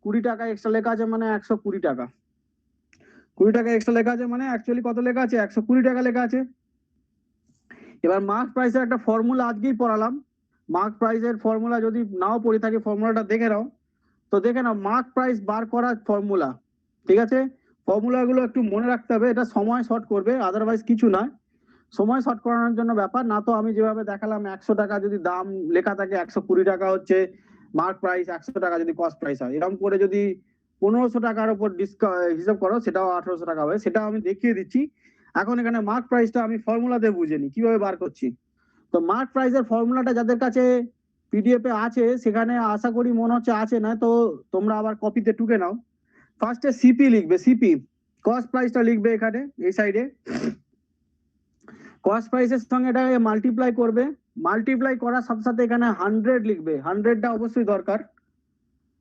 20 টাকা এক্সট্রা লেখা আছে মানে 120 টাকা। 20 টাকা এক্সট্রা লেখা আছে মানে অ্যাকচুয়ালি কত লেখা আছে? 120 টাকা লেখা আছে। এবার মার্ক প্রাইসের একটা ফর্মুলা আজকেই পড়ালাম, মার্ক প্রাইসের ফর্মুলা যদি নাও পড়ে থাকি ফর্মুলাটা দেখে নাও। তো দেখে নাও মার্ক প্রাইস বার করার ফর্মুলা। ঠিক আছে, ফর্মুলাগুলো একটু মনে রাখতে হবে, এটা সময় শর্ট করবে, আদারওয়াইজ কিছু নয়। সময় শর্ট করানোর জন্য ব্যাপার না, তো আমি যেভাবে দেখালাম 100 টাকা যদি দাম লেখা থাকে, 120 টাকা হচ্ছে মার্ক প্রাইস, 100 টাকা যদি কস্ট প্রাইস হয়, এরকম করে যদি 1500 টাকার উপর হিসাব করো, সেটাও 1800 টাকা হবে, সেটাও আমি দেখিয়ে দিচ্ছি। এখন এখানে মার্ক প্রাইসটা আমি ফর্মুলাতে বুঝে নি কিভাবে বার করছি। তো মার্ক প্রাইসের ফর্মুলাটা যাদের কাছে পিডিএফ এ আছে, সেখানে আশা করি মনে হচ্ছে আছে, না তো তোমরা আবার কপিতে টুকে নাও। ফার্স্টে সিপি লিখবে, সিপি কস্ট প্রাইসটা লিখবে এখানে এই সাইডে। কস্ট প্রাইসের সঙ্গে এটা মাল্টিপ্লাই করবে, মাল্টিপ্লাই করার সাথে সাথে এখানে 100 লিখবে, 100টা অবশ্যই দরকার।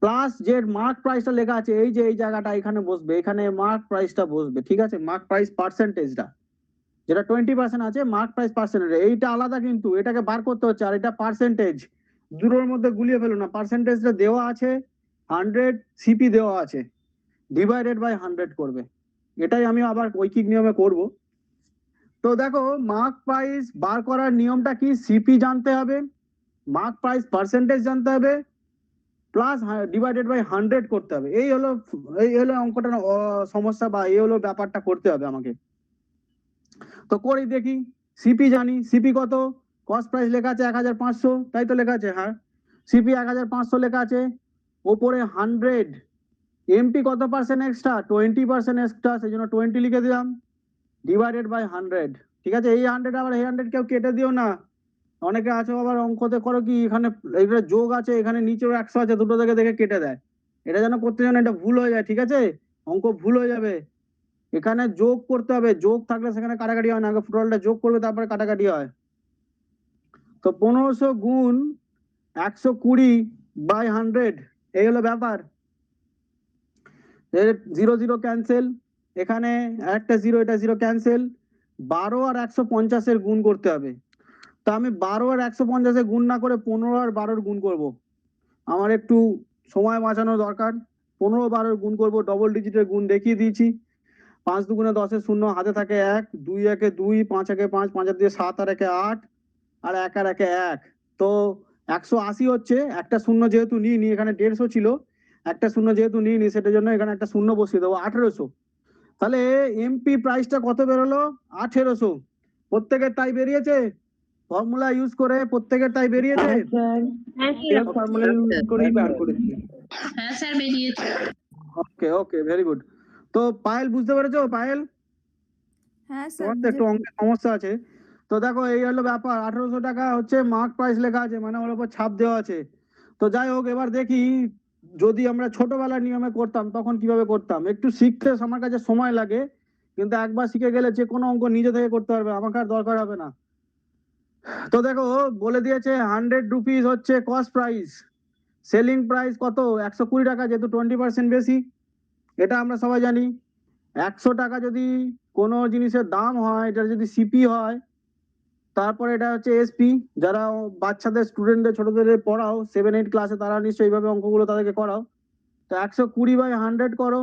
প্লাস যে মার্ক প্রাইসটা লেখা আছে এই যে এই জায়গাটা এখানে বসবে, এখানে মার্ক প্রাইসটা বসবে, ঠিক আছে? মার্ক প্রাইস পার্সেন্টেজটা যেটা 20% আছে, মার্ক প্রাইস পার্সেন্টেজ এইটা আলাদা, কিন্তু এটাকে বার করতে হচ্ছে। আর এটা পার্সেন্টেজ, দুটোর মধ্যে গুলিয়ে ফেলো না। পার্সেন্টেজটা দেওয়া আছে 100, সিপি দেওয়া আছে, ডিভাইডেড বাই 100 করবে। এটাই আমি আবার ঐকিক নিয়মে করব। তো দেখো মার্ক প্রাইস বার করার নিয়মটা কি, সিপি জানতে হবে, মার্ক প্রাইস পার্সেন্টেজ জানতে হবে, প্লাস ডিভাইডেড বাই 100 করতে হবে। এই হলো অঙ্কটা সমস্যা, বা এই হলো ব্যাপারটা করতে হবে আমাকে। তো করি দেখি। সিপি জানি, সিপি কত? কস্ট প্রাইস লেখা আছে 1500, তাই তো লেখা আছে, হ্যাঁ সিপি 1500 লেখা আছে, ওপরে 100। এমপি কত পার্সেন্ট এক্সট্রা? 20% এক্সট্রা, সেই জন্য 20 লিখে দিলাম, ডিভাইডেড বাই 100। ঠিক আছে, এই 100 আবার এই 100 কেউ কেটে দিও না। অনেকে আছে আবার অঙ্কতে করো কি, এখানে এটা যোগ আছে, এখানে নিচেও 100 আছে, দুটো থেকে দেখে কেটে দেয়। এটা যেন করতে যেন এটা ভুল হয়ে যায়, ঠিক আছে? অঙ্ক ভুল হয়ে যাবে। এখানে যোগ করতে হবে, যোগ থাকলে সেখানে কাটাকাটি হয় না, আগে টোটালটা যোগ করবে তারপরে কাটাকাটি হয়। তো 1500 গুণ 120 বাই 100, এই হলো ব্যাপার। 0 0 ক্যান্সেল, এখানে একটা 0, এটা 0 ক্যান্সেল। 12 আর 150 এর গুণ করতে হবে। তো আমি 12 আর 150 এর গুণ না করে 15 আর 12 গুণ করব। আমার একটু সময় বাঁচানো দরকার। 15 12 গুণ করব, ডবল ডিজিটের গুণ দেখিয়ে দিয়েছি। 5 দুগুণে 10 এর 0, হাতে থাকে 1, 2 একে 2, 5 একে 5, 5 আর 2 7, আর একে 8, আর 1 আর একে 1। তো 180 হচ্ছে, একটা শূন্য যেহেতু নিইনি, এখানে 150 ছিল, একটা শূন্য যেহেতু নিইনি সেটার জন্য এখানে একটা শূন্য বসিয়ে দেবো, 1800। তাহলে এমপি প্রাইসটা কত বেরোলো? 1800। প্রত্যেকের তাই বেরিয়েছে? ফর্মুলা ইউজ করে প্রত্যেকের তাই বেরিয়েছে? এর ফর্মুলা ইউজ করেই বার করেছি। হ্যাঁ স্যার বেরিয়েছে। ওকে ওকে, ভেরি গুড। তো পায়েল বুঝতে পেরেছো? পায়েল, হ্যাঁ স্যার, তোমার তো একটু অঙ্কের সমস্যা আছে। তো দেখো এই হলো ব্যাপার, 1800 টাকা হচ্ছে মার্ক প্রাইস লেখা আছে, মানে ওর উপর ছাপ দেওয়া আছে। তো যাই হোক, এবার দেখি যদি আমরা ছোটবেলার নিয়মে করতাম তখন কিভাবে করতাম। একটু শিখতে আমার কাছে সময় লাগে, কিন্তু একবার শিখে গেলে যে কোনো অঙ্ক নিজে থেকে করতে পারবে, আমাকে আর দরকার হবে না। তো দেখো বলে দিয়েছে 100 রুপিস হচ্ছে কস্ট প্রাইস, সেলিং প্রাইস কত? 120 টাকা, যেহেতু 20% বেশি, এটা আমরা সবাই জানি। 100 টাকা যদি কোনো জিনিসের দাম হয়, এটা যদি সিপি হয়, তারপরে এটা হচ্ছে এসপি। যারা বাচ্চাদের স্টুডেন্টদের ছোটদের পড়াও 7 8 ক্লাসে, তারা নিশ্চয়ই এইভাবে অঙ্কগুলো তাদেরকে করাও। তো 120 বাই 100 করো,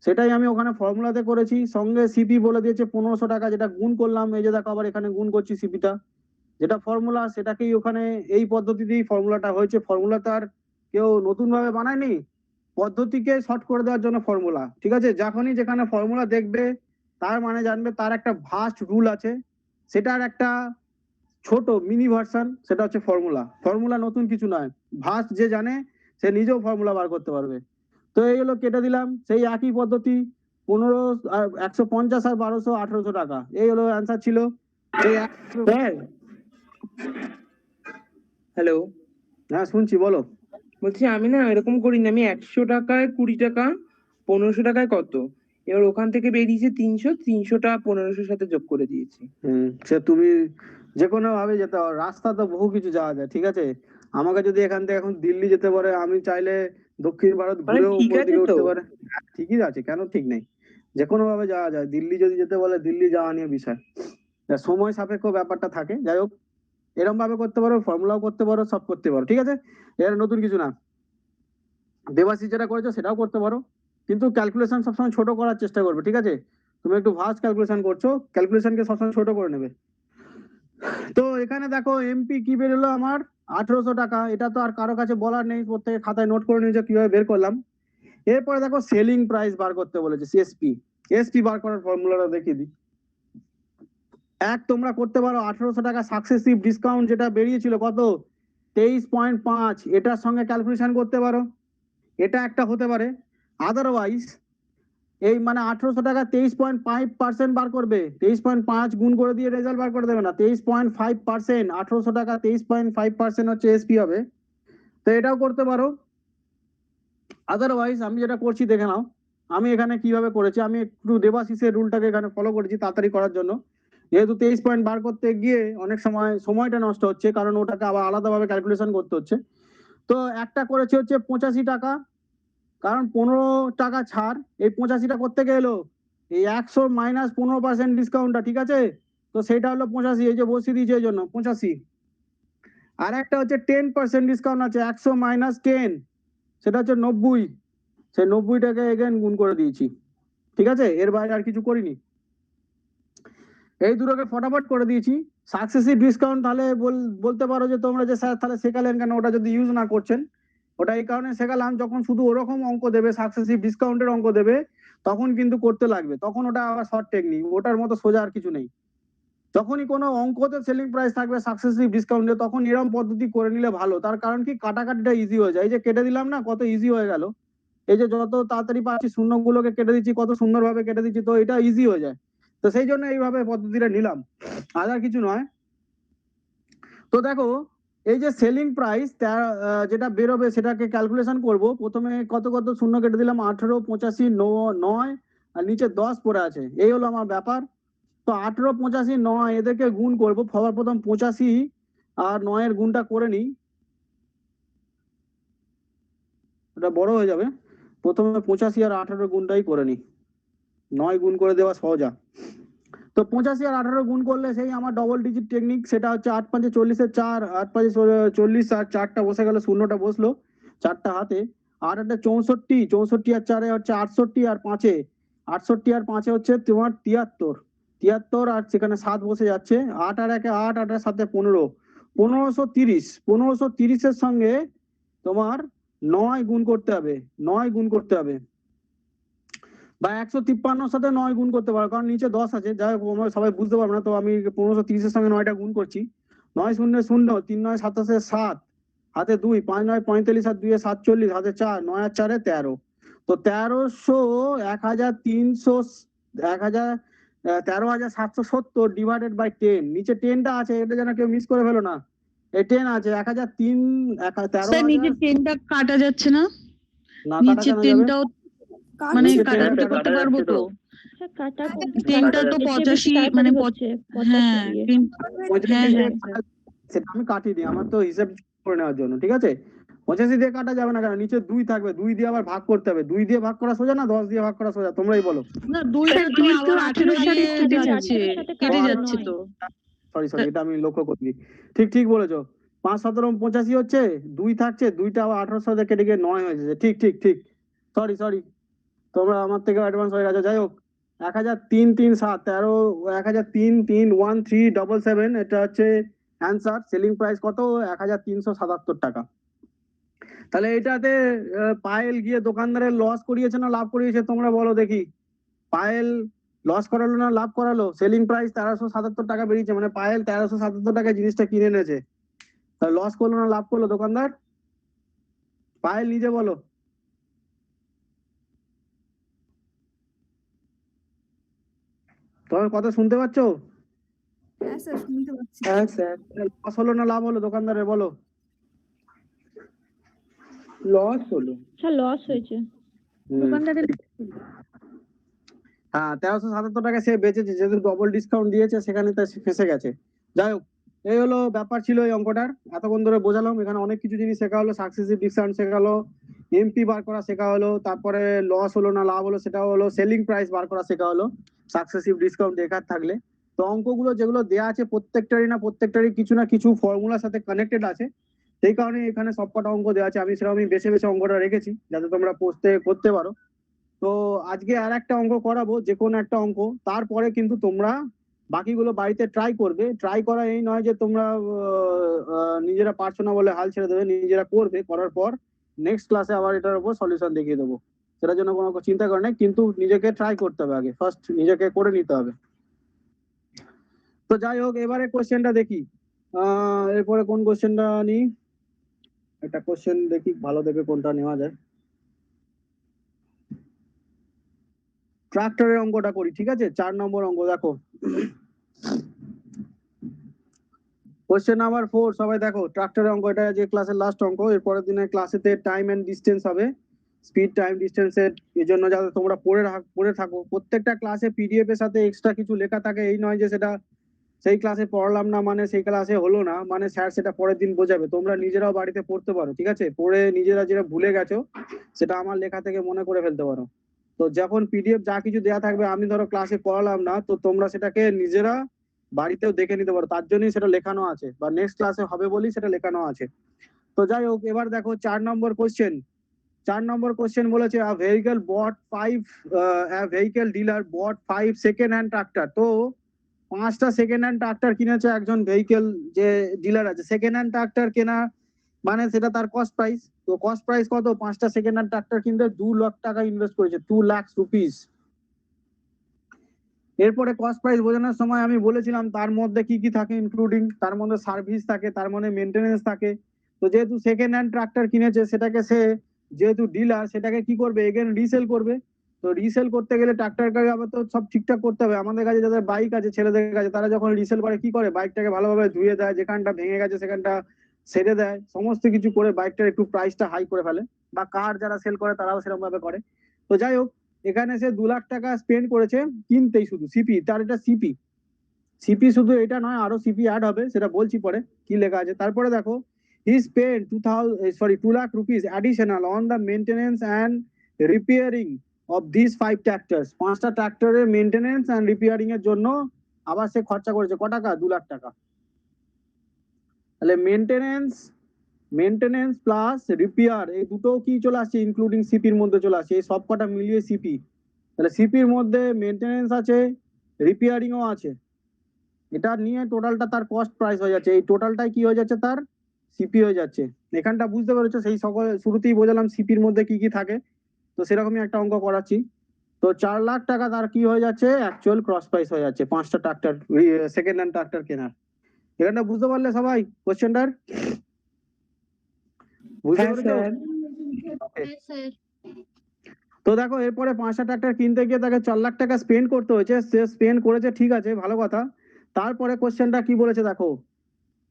সেটাই আমি ওখানে ফর্মুলাতে করেছি। সঙ্গে সিপি বলে দিয়েছে 1500 টাকা, যেটা গুণ করলাম। এই যে দেখো আবার এখানে গুণ করছি সিপিটা, যেটা ফর্মুলা সেটাকেই ওখানে এই পদ্ধতিতেই ফর্মুলাটা হয়েছে। ফর্মুলাটা আর কেউ নতুন ভাবে বানায়নি, পদ্ধতিকে শর্ট করে দেওয়ার জন্য ফর্মুলা, ঠিক আছে? যখনই যেখানে ফর্মুলা দেখবে তার মানে জানবে তার একটা ভাস্ট রুল আছে, সেটার একটা ছোট মিনি ভার্সন, সেটা হচ্ছে ফর্মুলা। ফর্মুলা নতুন কিছু নয়, ভাস্ট যে জানে সে নিজেও ফর্মুলা বার করতে পারবে। তো এই হলো, কেটে দিলাম সেই একই পদ্ধতি। 15 আর 150 আর 1200, 1800 টাকা, এই হলো অ্যান্সার ছিল। এই স্যার হ্যালো, হ্যাঁ শুনছি, বলো। বলছি আমি না এরকম করি না, আমি 100 টাকায় 20 টাকা, 1500 টাকায় কত, এবার ওখান থেকে বেরিয়েছে 300, 300টা 1500 সাথে যোগ করে দিয়েছি। সে তুমি যে কোনো ভাবে যেতে পারো, রাস্তা তো বহু কিছু যাওয়া যায়, ঠিক আছে? আমাকে যদি এখান থেকে এখন দিল্লি যেতে পারে, আমি চাইলে দক্ষিণ ভারত মানে ঘুরেও ঠিক উপর আছে দিকে তো? উঠতে পারে। হ্যাঁ, ঠিকই আছে, কেন ঠিক নেই? যে কোনো ভাবে যাওয়া যায়। দিল্লি যদি যেতে বলে, দিল্লি যাওয়া নিয়ে বিষয়, তা সময় সাপেক্ষ ব্যাপারটা থাকে। যাই হোক, এরকম ভাবে করতে পারো, ফর্মুলাও করতে পারো, সব করতে পারো, ঠিক আছে? এর নতুন কিছু না। দেবাশিস যেটা করেছো সেটাও করতে পারো, কিন্তু ক্যালকুলেশন সবসময় ছোট করার চেষ্টা করবে, ঠিক আছে? তুমি একটু ভাস্ট ক্যালকুলেশন করছো, ক্যালকুলেশনকে সবসময় ছোট করে নেবে। তো এখানে দেখো এমপি কি বেরোলো আমার, 1800 টাকা। এটা তো আর কারো কাছে বলার নেই, প্রত্যেকে খাতায় নোট করে নিয়েছে কিভাবে বের করলাম। এরপরে দেখো সেলিং প্রাইস বার করতে বলেছে, এসপি। এসপি বার করার ফর্মুলাটা দেখিয়ে দিই। তোমরা করতে পারো 1800 টাকা সাকসেসিভ ডিসকাউন্ট যেটা বেরিয়েছিল কত, 23.5, এটার সঙ্গে ক্যালকুলেশন করতে পারো, এটা একটা হতে পারে। আদারওয়াইজ এই মানে 1800 টাকা 23.5% বার করবে, 23.5 গুণ করে দিয়ে রেজাল্ট বার করে দেবে না, 23.5%, 1800 টাকা 23.5% হচ্ছে এসপি হবে। তো এটাও করতে পারো। আদারওয়াইজ আমি যেটা করছি দেখে নাও, আমি এখানে কিভাবে করেছি, আমি একটু দেবাশিসের রুলটাকে এখানে ফলো করেছি তাড়াতাড়ি করার জন্য। যেহেতু 23 পয়েন্ট বার করতে গিয়ে অনেক সময়টা নষ্ট হচ্ছে, কারণ ওটাকে আবার আলাদাভাবে ক্যালকুলেশন করতে হচ্ছে। তো একটা করেছে হচ্ছে 85 টাকা, কারণ 15 টাকা ছাড়, এই 85টা করতে গেলো এই 100 মাইনাস 15% ডিসকাউন্টটা, ঠিক আছে? তো সেটা হলো 85, এই যে বসিয়ে দিয়েছে এই জন্য 85। আর একটা হচ্ছে 10% ডিসকাউন্ট আছে, 100 মাইনাস 10, সেটা হচ্ছে 90, সেই 90টাকে এগেন গুণ করে দিয়েছি, ঠিক আছে? এর বাইরে আর কিছু করিনি, এই দুটোকে ফটাফট করে দিয়েছি। সাকসেসিভ ডিসকাউন্ট তাহলে বলতে পারো যে তোমরা যে স্যার তাহলে শেখালেন কেন, ওটা যদি ইউজ না করছেন। ওটা এই কারণে শেখালাম, যখন শুধু ওরকম অঙ্ক দেবে, সাকসেসিভ ডিসকাউন্টের অঙ্ক দেবে, তখন কিন্তু করতে লাগবে, তখন ওটা আবার শর্ট টেকনিক, ওটার মতো সোজা আর কিছু নেই। যখনই কোনো অঙ্কতে সেলিং প্রাইস থাকবে সাকসেসিভ ডিসকাউন্টে, তখন এরকম পদ্ধতি করে নিলে ভালো। তার কারণ কি, কাটাকাটিটা ইজি হয়ে যায়। এই যে কেটে দিলাম না, কত ইজি হয়ে গেল। এই যে যত তাড়াতাড়ি পাচ্ছি শূন্যগুলোকে কেটে দিচ্ছি, কত সুন্দরভাবে কেটে দিচ্ছি, তো এটা ইজি হয়ে যায়। তো সেই জন্য এইভাবে পদ্ধতিটা নিলাম, আর কিছু নয়। তো দেখো, এই যে সেলিং প্রাইস যেটা বেরোবে সেটাকে ক্যালকুলেশন করব। প্রথমে কত কত শূন্য কেটে দিলাম, 18, 85, 9, আর নিচে 10 পড়ে আছে, এই হলো আমার ব্যাপার। তো 18, 85, 9 এদেরকে গুণ করব। সবার প্রথম 85 আর 9 এর গুণটা করে নিই, এটা বড় হয়ে যাবে। প্রথমে 85 আর 18 গুণটাই করে নিই, 9 গুণ করে দেওয়া সহজা। তো 85 আর 18 গুণ করলে সেই আমার ডবল ডিজিট টেকনিক, সেটা হচ্ছে 8 5 40 4, 8 5 40, আর 4টা বসে গেল, শূন্যটা বসলো 4টা হাতে। আর একটা 64, 64 আর 4 হচ্ছে 68, আর 5 68 আর 5 হচ্ছে তোমার 73, 73 আর সেখানে 7 বসে যাচ্ছে। 8 আর 1 8, 8 আর 7 15, 1530, 1530 এর সঙ্গে তোমার 9 গুণ করতে হবে, 9 গুণ করতে হবে, বা 153 সাথে 9 গুণ করতে পারো, কারণ নিচে 10 আছে। যাই হোক, আমরা সবাই বুঝতে পারবো না, তো আমি 1530 এর সঙ্গে 9টা গুণ করছি। 9 0 0, 3 9 27, 7 হাতে 2, 5 9 45, আর 2 47, হাতে 4, 9 আর 4 13। তো 1300, 1300, 13,770 ডিভাইডেড বাই 10, নিচে 10টা আছে, এটা যেন কেউ মিস করে ফেলো না। এই 10 আছে, 1003, স্যার নিচে 13,000 10টা কাটা যাচ্ছে না, না, কাটা নিচে কেন যাবে? 10টাও মানে নিচে কাটা 10টা করতে পারবো তো? স্যার কাটা টেনটা তো 85 মানে হ্যাঁ হ্যাঁ হ্যাঁ সেটা আমি কাটিয়ে দিই, আমার তো হিসেব করে নেওয়ার জন্য, ঠিক আছে? 85 দিয়ে কাটা যাবে না, কেন নিচে 2 থাকবে, 2 দিয়ে আবার ভাগ করতে হবে। 2 দিয়ে ভাগ করা সোজা না 10 দিয়ে ভাগ করা সোজা, তোমরাই বলো। না 2টা তো আবার 18 দিয়ে কেটে যাচ্ছে তো। সরি, এটা আমি লক্ষ্য করিনি। ঠিক বলেছো। 5 17 85 হচ্ছে, 2 থাকছে, 2টা আবার 18 সাথে কেটে গিয়ে 9 হয়ে যাচ্ছে। ঠিক, সরি, তোমরা আমার থেকে অ্যাডভান্স হয়ে গেছো। যাই হোক, 100337, 1003,1377, এটা হচ্ছে অ্যান্সার। সেলিং প্রাইস কত? 1377 টাকা। তাহলে এটাতে পায়েল গিয়ে দোকানদারের লস করিয়েছে না লাভ করিয়েছে, তোমরা বলো দেখি। পায়েল লস করালো না লাভ করালো? সেলিং প্রাইস 1377 টাকা বেরিয়েছে, মানে পায়েল 1377 টাকায় জিনিসটা কিনে এনেছে। তাহলে লস করলো না লাভ করলো দোকানদার? পায়েল নিজে বলো। তোমার কথা শুনতে পাচ্ছ? হ্যাঁ স্যার, শুনতে পাচ্ছি। হ্যাঁ স্যার, লস হলো না লাভ হলো দোকানদারের, বলো। লস হলো। স্যার লস হয়েছে। দোকানদারের হ্যাঁ, 1377 টাকা সে বেচেছে, যেহেতু ডবল ডিসকাউন্ট দিয়েছে সেখানে তা সে ফেঁসে গেছে। যাই হোক, এই হলো ব্যাপার ছিল এই অঙ্কটার। এতক্ষণ ধরে বোঝালাম, এখানে অনেক কিছু জিনিস শেখা হলো। সাকসেসিভ ডিসকাউন্ট শেখা হলো, এমপি বার করা শেখা হলো, তারপরে লস হলো না লাভ হলো সেটা হলো, সেলিং প্রাইস বার করা শেখা হলো সাকসেসিভ ডিসকাউন্ট দেখার থাকলে। তো অঙ্কগুলো যেগুলো দেয়া আছে প্রত্যেকটারই কিছু না কিছু ফর্মুলার সাথে কানেক্টেড আছে, সেই কারণে এখানে সবকটা অঙ্ক দেওয়া আছে। আমি সেরকমই বেছে অঙ্কটা রেখেছি যাতে তোমরা করতে পারো। তো আজকে আর একটা অঙ্ক করাবো, যে কোনো একটা অঙ্ক, তারপরে কিন্তু তোমরা বাকিগুলো বাড়িতে ট্রাই করবে। ট্রাই করা এই নয় যে তোমরা নিজেরা পারছো না বলে হাল ছেড়ে দেবে, নিজেরা করবে, করার পর নেক্সট ক্লাসে আবার এটার উপর সলিউশন দেখিয়ে দেবো। সেটার জন্য কোনো চিন্তা করে নাই, কিন্তু নিজেকে ট্রাই করতে হবে, আগে ফার্স্ট নিজেকে করে নিতে হবে। তো যাই হোক, এবারে কোশ্চেনটা দেখি। এরপরে কোন কোশ্চেনটা নিই, একটা কোশ্চেন দেখি ভালো দেখে কোনটা নেওয়া যায়। ট্রাক্টরের অঙ্কটা করি, ঠিক আছে? 4 নম্বর অঙ্ক দেখো। কোশ্চেন নাম্বার 4 সবাই দেখো, ট্রাক্টরের অঙ্ক, এটা যে ক্লাসের লাস্ট অঙ্ক। এর পরের দিনের ক্লাসেতে টাইম এন্ড ডিসটেন্স হবে, স্পিড টাইম ডিসটেন্সের। এর জন্য যাতে তোমরা পড়ে থাকো, প্রত্যেকটা ক্লাসে পিডিএফ এর সাথে এক্সট্রা কিছু লেখা থাকে। এই নয় যে সেটা সেই ক্লাসে পড়লাম না মানে সেই ক্লাসে হলো না, মানে স্যার সেটা পরের দিন বোঝাবে। তোমরা নিজেরাও বাড়িতে পড়তে পারো, ঠিক আছে? পড়ে নিজেরা যেটা ভুলে গেছো সেটা আমার লেখা থেকে মনে করে ফেলতে পারো। তো যখন পিডিএফ যা কিছু দেয়া থাকবে, আমি ধরো ক্লাসে পড়ালাম না, তো তোমরা সেটাকে নিজেরা বাড়িতেও দেখে নিতে পারো, তার জন্যই সেটা লেখানো আছে, বা নেক্সট ক্লাসে হবে বলেই সেটা লেখানো আছে। তো যাই হোক, এবার দেখো 4 নম্বর কোশ্চেন। 4 নম্বর কোশ্চেন বলেছে a vehicle dealer bought 5 second hand tractor. তো 5টা সেকেন্ড হ্যান্ড ট্রাক্টর কিনেছে একজন ভেহিকেল যে ডিলার আছে। সেকেন্ড হ্যান্ড ট্রাক্টর কেনা মানে সেটা তার কস্ট প্রাইস। তো কস্ট প্রাইস কত? 5টা সেকেন্ড হ্যান্ড ট্রাক্টর কিনতে 2 লাখ টাকা ইনভেস্ট করেছে, 2 লাখ রুপিস। এরপরে কস্ট প্রাইস বোঝানোর সময় আমি বলেছিলাম তার মধ্যে কি কি থাকে ইনক্লুডিং, তার মধ্যে সার্ভিস থাকে, তার মধ্যে মেইনটেনেন্স থাকে। তো যেহেতু সেকেন্ড হ্যান্ড ট্রাক্টর কিনেছে, সেটাকে সে যেহেতু ডিলার, সেটাকে কি করবে? এগেন রিসেল করবে। তো রিসেল করতে গেলে ট্রাক্টরকে আবার তো সব ঠিকঠাক করতে হবে। আমাদের কাছে যাদের বাইক আছে, ছেলেদের কাছে, তারা যখন রিসেল করে কি করে? বাইকটাকে ভালোভাবে ধুয়ে দেয়, যেখানটা ভেঙে গেছে সেখানটা সেরে দেয়, সমস্ত কিছু করে বাইকটার একটু প্রাইসটা হাই করে ফেলে। বা কার যারা সেল করে তারাও সেরকম ভাবে করে। তো যাই হোক, এখানে সে 2 লাখ টাকা স্পেন্ড করেছে কিনতেই, শুধু সিপি। তার এটা সিপি শুধু এটা নয়, আরো সিপি অ্যাড হবে, সেটা বলছি পরে কি লেখা আছে। তারপরে দেখো, he spent 2 lakh rupees additional on the maintenance and repairing of these 5 tractors। 5টা ট্রাক্টরের মেইনটেনেন্স এন্ড রিপেয়ারিং এর জন্য আবার সে খরচা করেছে কত টাকা? 2 লাখ টাকা। তাহলে মেইনটেনেন্স প্লাস রিপেয়ার, এই দুটো কি চলে আসছে? ইনক্লুডিং সিপির মধ্যে চলে আসছে। এই সব কটা মিলিয়ে সিপি। তাহলে সিপির মধ্যে মেইনটেনেন্স আছে, রিপেয়ারিংও আছে। এটা নিয়ে টোটালটা তার কস্ট প্রাইস হয়ে যাচ্ছে। এই টোটালটাই কি হয়ে যাচ্ছে? তার সিপি হয়ে যাচ্ছে। এখানটা বুঝতে পেরেছো? সেই সকল শুরুতেই বোঝালাম সিপির মধ্যে কি কি থাকে। তো সেরকমই একটা অঙ্ক করাচ্ছি। তো 4 লাখ টাকা তার কি হয়ে যাচ্ছে? অ্যাকচুয়াল ক্রস প্রাইস হয়ে যাচ্ছে 5টা ট্রাক্টর, সেকেন্ড হ্যান্ড ট্রাক্টর কেনার। এখানটা বুঝতে পারলে সবাই কোশ্চেনটার? বুঝতে হ্যাঁ পেরেছো? স্যার। তো দেখো, এরপরে 5টা ট্রাক্টর কিনতে গিয়ে তাকে 4 লাখ টাকা স্পেন্ড করতে হয়েছে। সে স্পেন্ড করেছে, ঠিক আছে, ভালো কথা। তারপরে কোশ্চেনটা কি বলেছে দেখো,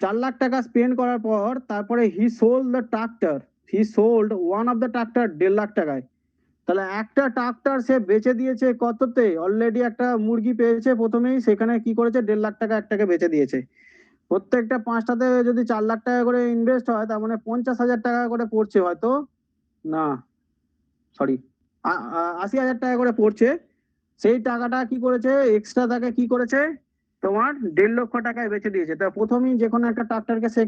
4 লাখ টাকা স্পেন্ড করার পর তারপরে he sold one of the tractor 1.5 lakh টাকায়। তাহলে একটা ট্রাক্টর সে বেচে দিয়েছে কততে? অলরেডি একটা মুরগি পেয়েছে প্রথমেই, সেখানে কি করেছে? 1.5 লাখ টাকা একটাকে বেচে দিয়েছে। প্রত্যেকটা 5টাতে যদি 4 লাখ টাকা করে ইনভেস্ট হয়, তার মানে 50,000 টাকা করে পড়ছে, হয়তো না সরি 80,000 টাকা করে পড়ছে। সেই টাকাটা কি করেছে? এক্সট্রা তাকে কি করেছে? তোমার 1.5 লক্ষ টাকায় বেচে দিয়েছে। তা প্রথমেই যে কোনো একটা ট্রাক্টরকে সে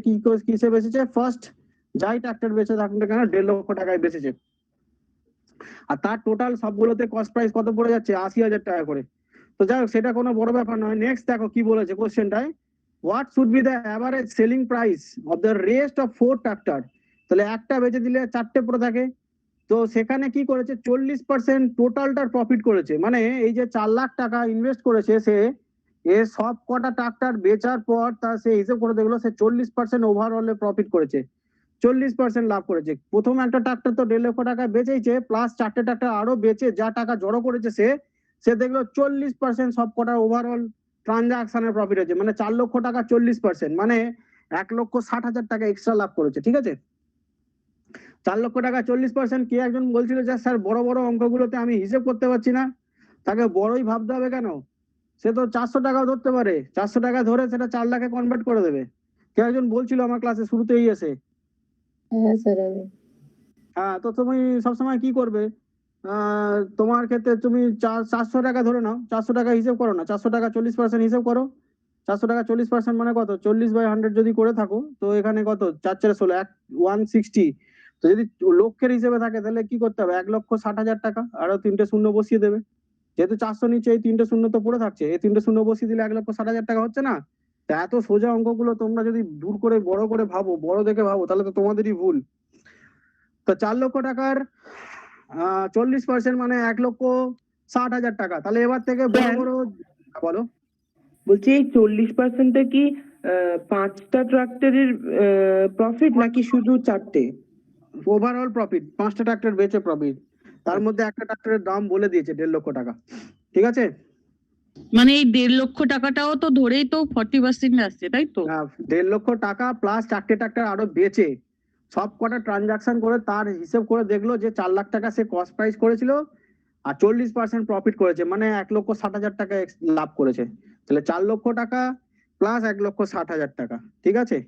কিসে বেচেছে? ফার্স্ট যাই ট্রাক্টর বেচে থাকুক না কেন, 1.5 লক্ষ টাকায় বেচেছে। আর তার টোটাল সবগুলোতে কস্ট প্রাইস কত পড়ে যাচ্ছে? 80,000 টাকা করে। তো যাই হোক, সেটা কোনো বড় ব্যাপার নয়। নেক্সট দেখো কি বলেছে কোশ্চেনটায়, what should be the average selling price of the rest of 4 tractor. তাহলে একটা বেচে দিলে 4টে পড়ে থাকে। তো সেখানে কি করেছে? 40% টোটালটার প্রফিট করেছে। মানে এই যে 4 লাখ টাকা ইনভেস্ট করেছে সে, এ সব কটা ট্রাক্টর বেচার পর তার সে হিসেব করে দেখলো সে 40% ওভারঅল প্রফিট করেছে, 40% লাভ করেছে। প্রথম একটা ট্রাক্টর তো 1.5 লক্ষ টাকা বেচেছে, প্লাস 4টে ট্রাক্টর আরো বেচে যা টাকা জড়ো করেছে সে দেখলো 40% সব কটার ওভারঅল ট্রানজাকশনের প্রফিট হয়েছে। মানে 4 লক্ষ টাকা 40%, মানে 1,60,000 টাকা এক্সট্রা লাভ করেছে, ঠিক আছে? 4 লক্ষ টাকা 40%। কে একজন বলছিল যে স্যার বড় বড় অঙ্কগুলোতে আমি হিসেব করতে পারছি না। তাকে বড়ই ভাবতে হবে কেন? সে তো 400 টাকাও ধরতে পারে, 400 টাকা ধরে সেটা 4 লাখে কনভার্ট করে দেবে। কে একজন বলছিল আমার ক্লাসে শুরুতেই এসে। হ্যাঁ স্যার। হ্যাঁ, তো তুমি সবসময় কি করবে? তোমার ক্ষেত্রে তুমি 400 টাকা ধরে নাও, 400 টাকা হিসেব করো না, 400 টাকা 40% হিসেব করো। 400 টাকা 40% মানে কত? 40/100 যদি করে থাকো, তো এখানে কত? 4×4 = 160। তো যদি লক্ষের হিসেবে থাকে তাহলে কি করতে হবে? 1,60,000 টাকা, আরো 3টে শূন্য বসিয়ে দেবে। যেহেতু 400 নিচে, এই 3টে শূন্য তো পড়ে থাকছে, এই 3টে শূন্য বসিয়ে দিলে 1,60,000 টাকা হচ্ছে না? তা এত সোজা অঙ্কগুলো তোমরা যদি দূর করে বড় করে ভাবো, বড় দেখে ভাবো, তাহলে তো তোমাদেরই ভুল। তো 4 লক্ষ টাকার 40% মানে 1,60,000 টাকা। তাহলে এবার থেকে বড় বড় বলো। বলছি এই 40%টা কি 5টা ট্রাক্টরের প্রফিট নাকি শুধু 4টে? ওভারঅল প্রফিট, 5টা ট্রাক্টর বেচে প্রফিট। তার মধ্যে একটা ট্রাক্টরের দাম বলে দিয়েছে 1.5 লক্ষ টাকা, ঠিক আছে? মানে এই 1.5 লক্ষ টাকাটাও তো ধরেই তো 40% আসছে, তাই তো? 1.5 লক্ষ টাকা প্লাস 4টে ট্রাক্টর আরো বেচে সব কটা ট্রানজাকশন করে তার হিসেব করে দেখলো যে 4 লাখ টাকা সে কস্ট প্রাইস করেছিল আর 40% প্রফিট করেছে, মানে 1,60,000 টাকা লাভ করেছে। তাহলে 4 লক্ষ টাকা প্লাস 1,60,000 টাকা, ঠিক আছে?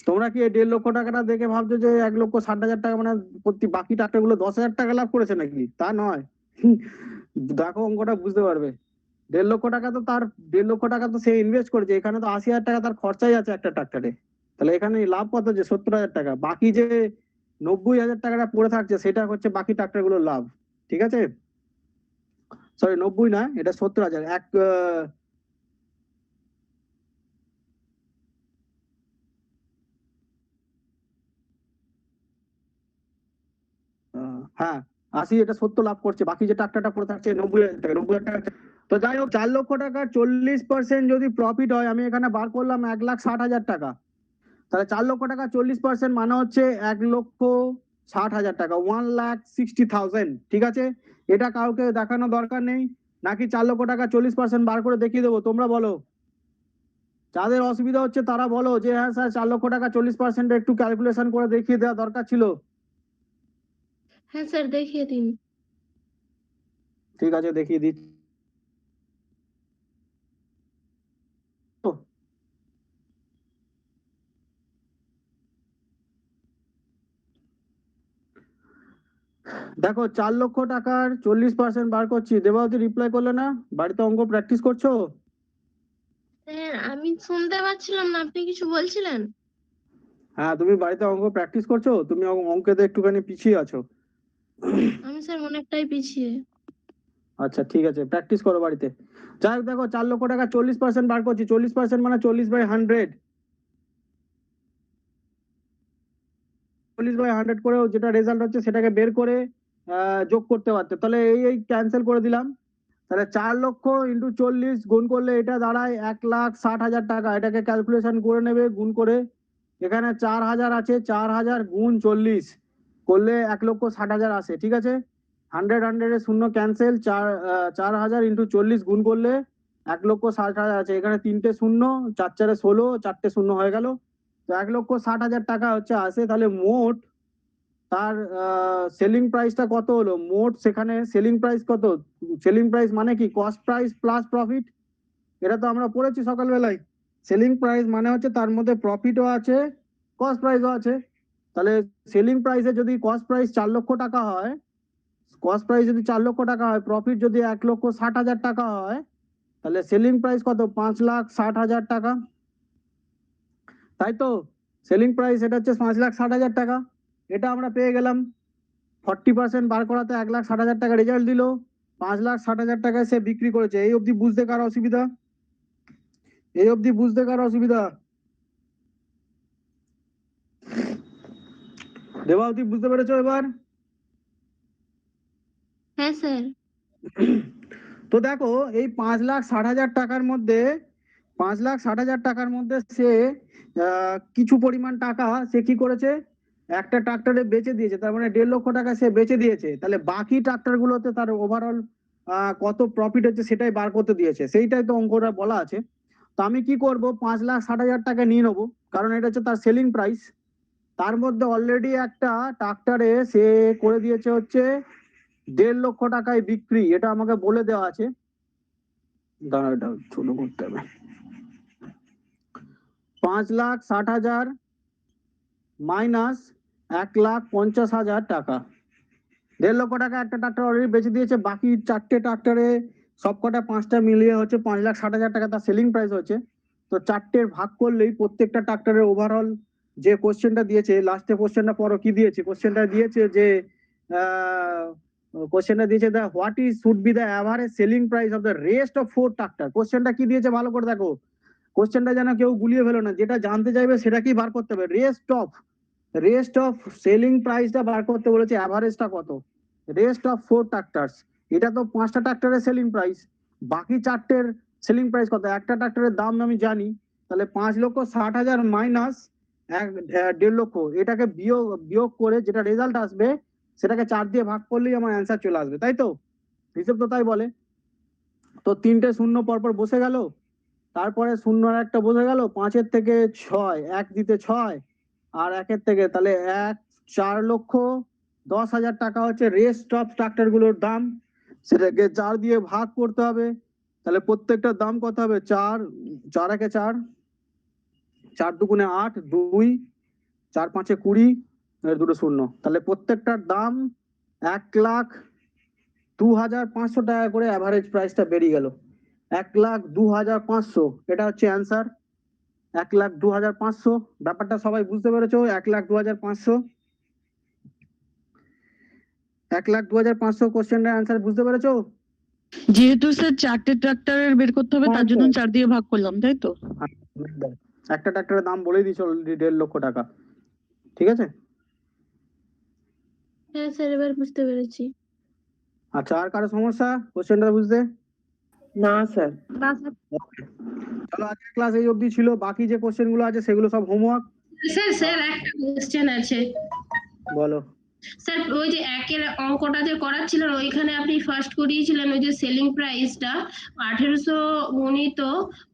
তোমরা কি এই 1.5 লক্ষ টাকাটা দেখে ভাবছো যে 1,60,000 টাকা মানে প্রতি বাকি ট্রাক্টর গুলো 10,000 টাকা লাভ করেছে নাকি? তা নয়। দেখো অঙ্কটা বুঝতে পারবে। 1.5 লক্ষ টাকা তো তার 1.5 লক্ষ টাকা তো সে ইনভেস্ট করেছে, এখানে তো 80,000 টাকা তার খরচাই আছে একটা ট্রাক্টরে। তাহলে এখানে লাভ কত, যে 70,000 টাকা। বাকি যে 90,000 টাকাটা পড়ে থাকছে সেটা হচ্ছে বাকি ট্রাক্টর গুলোর লাভ, ঠিক আছে? সরি 90 না, এটা 70,000। হ্যাঁ 80, এটা 70 লাভ করছে, বাকি যে টাকাটা পড়ে থাকছে 90,000 টাকা। 90,000 টাকা। তো যাই হোক 4 লক্ষ টাকার 40% যদি প্রফিট হয়, আমি এখানে বার করলাম 1,60,000 টাকা। তাহলে 4 লক্ষ টাকা 40% মানে হচ্ছে 1,60,000 টাকা, 1,60,000, ঠিক আছে? এটা কাউকে দেখানো দরকার নেই, নাকি 4 লক্ষ টাকা 40% বার করে দেখিয়ে দেবো? তোমরা বলো, যাদের অসুবিধা হচ্ছে তারা বলো যে হ্যাঁ স্যার 4 লক্ষ টাকা 40% একটু ক্যালকুলেশন করে দেখিয়ে দেওয়া দরকার ছিল। হ্যাঁ স্যার দেখিয়ে দিন। ঠিক আছে, দেখিয়ে দিচ্ছি। দেখো 4 লক্ষ টাকার 40% বার করছি। দেবাবতী রিপ্লাই করলে না? বাড়িতে অঙ্ক প্র্যাকটিস করছো? স্যার আমি শুনতে পাচ্ছিলাম না, আপনি কিছু বলছিলেন? হ্যাঁ তুমি বাড়িতে অঙ্ক প্র্যাকটিস করছো? তুমি অঙ্কেতে একটুখানি পিছিয়ে আছো। আমি স্যার অনেকটাই পিছিয়ে। আচ্ছা ঠিক আছে, প্র্যাকটিস করো বাড়িতে। যাই হোক দেখো 4 লক্ষ টাকা 40% বার করছি। 40% মানে 40/100। 40/100 করেও যেটা রেজাল্ট হচ্ছে সেটাকে বের করে যোগ করতে পারতে। তাহলে এই ক্যান্সেল করে দিলাম। তাহলে 4 লক্ষ ইন্টু 40 গুণ করলে এটা দাঁড়ায় 1,60,000 টাকা। এটাকে ক্যালকুলেশন করে নেবে গুণ করে। এখানে 4,000 আছে, 4,000 গুণ 40 করলে 1,60,000 আসে, ঠিক আছে? 100 এর শূন্য ক্যান্সেল। 4,000 ইন্টু 40 গুণ করলে 1,60,000 আছে। এখানে 3টে শূন্য, 4 4 16, 4টে শূন্য হয়ে গেল। তো 1,60,000 টাকা হচ্ছে আসে। তাহলে মোট তার সেলিং প্রাইসটা কত হলো? মোট সেখানে সেলিং প্রাইস কত? সেলিং প্রাইস মানে কি? Cost price plus profit. এটা তো আমরা পড়েছি সকালবেলায়। সেলিং প্রাইস মানে হচ্ছে তার মধ্যে প্রফিটও আছে, কস্ট প্রাইসও আছে। তাহলে সেলিং প্রাইসে যদি কস্ট প্রাইস 4 লক্ষ টাকা হয়, কস্ট প্রাইস যদি 4 লক্ষ টাকা হয়, প্রফিট যদি 1,60,000 টাকা হয়, তাহলে সেলিং প্রাইস কত? 5,60,000 টাকা, তাই তো? সেলিং প্রাইস এটা হচ্ছে 5,60,000 টাকা। এটা আমরা পেয়ে গেলাম। 40% বার করাতে 1,60,000 টাকা রেজাল্ট দিল। 5,60,000 টাকায় সে বিক্রি করেছে। এই অবধি বুঝতে কার অসুবিধা? এই অবধি বুঝতে কার অসুবিধা? দেবাবতী বুঝতে পেরেছো এবার? হ্যাঁ স্যার। তো দেখো এই 5,60,000 টাকার মধ্যে 5,60,000 টাকার মধ্যে সে কিছু পরিমাণ টাকা সে কি করেছে? একটা ট্রাক্টরে বেচে দিয়েছে, তার মানে 1.5 লক্ষ টাকা সে বেচে দিয়েছে। তাহলে বাকি ট্রাক্টর গুলোতে তার ওভারঅল কত প্রফিট হচ্ছে সেটাই বার করতে দিয়েছে, সেইটাই তো অঙ্কটা বলা আছে। তো আমি কি করব? 5,60,000 টাকা নিয়ে নেবো, কারণ এটা হচ্ছে তার সেলিং প্রাইস। তার মধ্যে অলরেডি একটা ট্রাক্টরে সে করে দিয়েছে হচ্ছে 1.5 লক্ষ টাকায় বিক্রি। এটা আমাকে বলে দেওয়া আছে। দাঁড়া, এটা ছোট করতে হবে। 5,60,000 মাইনাস 1,50,000 টাকা। 1.5 লক্ষ টাকা একটা ট্রাক্টর অলরেডি বেচে দিয়েছে। বাকি 4টে ট্রাক্টরে সবকটা 5টা মিলিয়ে হচ্ছে 5,60,000 টাকা তার সেলিং প্রাইস হচ্ছে। তো 4টের ভাগ করলেই প্রত্যেকটা ট্রাক্টরের ওভারঅল যে কোশ্চেনটা দিয়েছে, লাস্টে কোশ্চেনটা পড়ো কি দিয়েছে। কোশ্চেনটা দিয়েছে যে what is should be the average selling price of the rest of 4 tractor. কোশ্চেনটা কি দিয়েছে ভালো করে দেখো। কোশ্চেনটা যেন কেউ গুলিয়ে ফেলো না। যেটা জানতে চাইবে সেটা কি বার করতে হবে? রেস্ট অফ সেলিং প্রাইসটা বার করতে বলেছে। অ্যাভারেজটা কত? Rest of 4 ট্রাক্টরস। এটা তো 5টা ট্রাক্টরের সেলিং প্রাইস। বাকি 4টের সেলিং প্রাইস কত? একটা ট্রাক্টরের দাম আমি জানি। তাহলে 5,60,000 মাইনাস 1.5 লক্ষ, এটাকে বিয়োগ করে যেটা রেজাল্ট আসবে সেটাকে 4 দিয়ে ভাগ করলেই আমার অ্যান্সার চলে আসবে, তাই তো? হিসেব তো তাই বলে। তো 3টে শূন্য পরপর বসে গেল, তারপরে শূন্য আর একটা বসে গেল, 5-এর থেকে 6, 1 দিতে 6 আর 1-এর থেকে, তাহলে 4,10,000 টাকা হচ্ছে রেস্ট অফ স্ট্রাকচার গুলোর দাম। সেটাকে 4 দিয়ে ভাগ করতে হবে, তাহলে প্রত্যেকটার দাম কত হবে? 4, 4 × 4, 4 × 2 = 8, 2, 4 × 5 = 20, এর দুটো শূন্য, তাহলে প্রত্যেকটার দাম 1,02,500 টাকা করে অ্যাভারেজ প্রাইসটা বেরিয়ে গেল। 1,02,500, এটা হচ্ছে অ্যান্সার। 1,02,500, ব্যাপারটা সবাই বুঝতে পেরেছো? 1,02,500, 1,02,500 কোশ্চেনটার অ্যান্সার বুঝতে পেরেছো? যেহেতু স্যার 4টে ট্রাক্টরের বের করতে হবে, তার জন্য 4 দিয়ে ভাগ করলাম, তাই তো? একটা ট্রাক্টরের দাম বলেই দিয়েছো অলরেডি 1.5 লক্ষ টাকা, ঠিক আছে? হ্যাঁ স্যার, এবার বুঝতে পেরেছি। আচ্ছা, আর কারো সমস্যা কোশ্চেনটা বুঝতে? না স্যার। চলো, আজকের ক্লাস এই অবধি ছিল। বাকি যে কোশ্চেন গুলো আছে সেগুলো সব হোমওয়ার্ক। স্যার একটা কোশ্চেন আছে বলো। স্যার। ওই যে একের অঙ্কটা যে করাচ্ছিলেন, ওইখানে আপনি ফার্স্ট করিয়েছিলেন ওই যে সেলিং প্রাইসটা 1800 গুণিত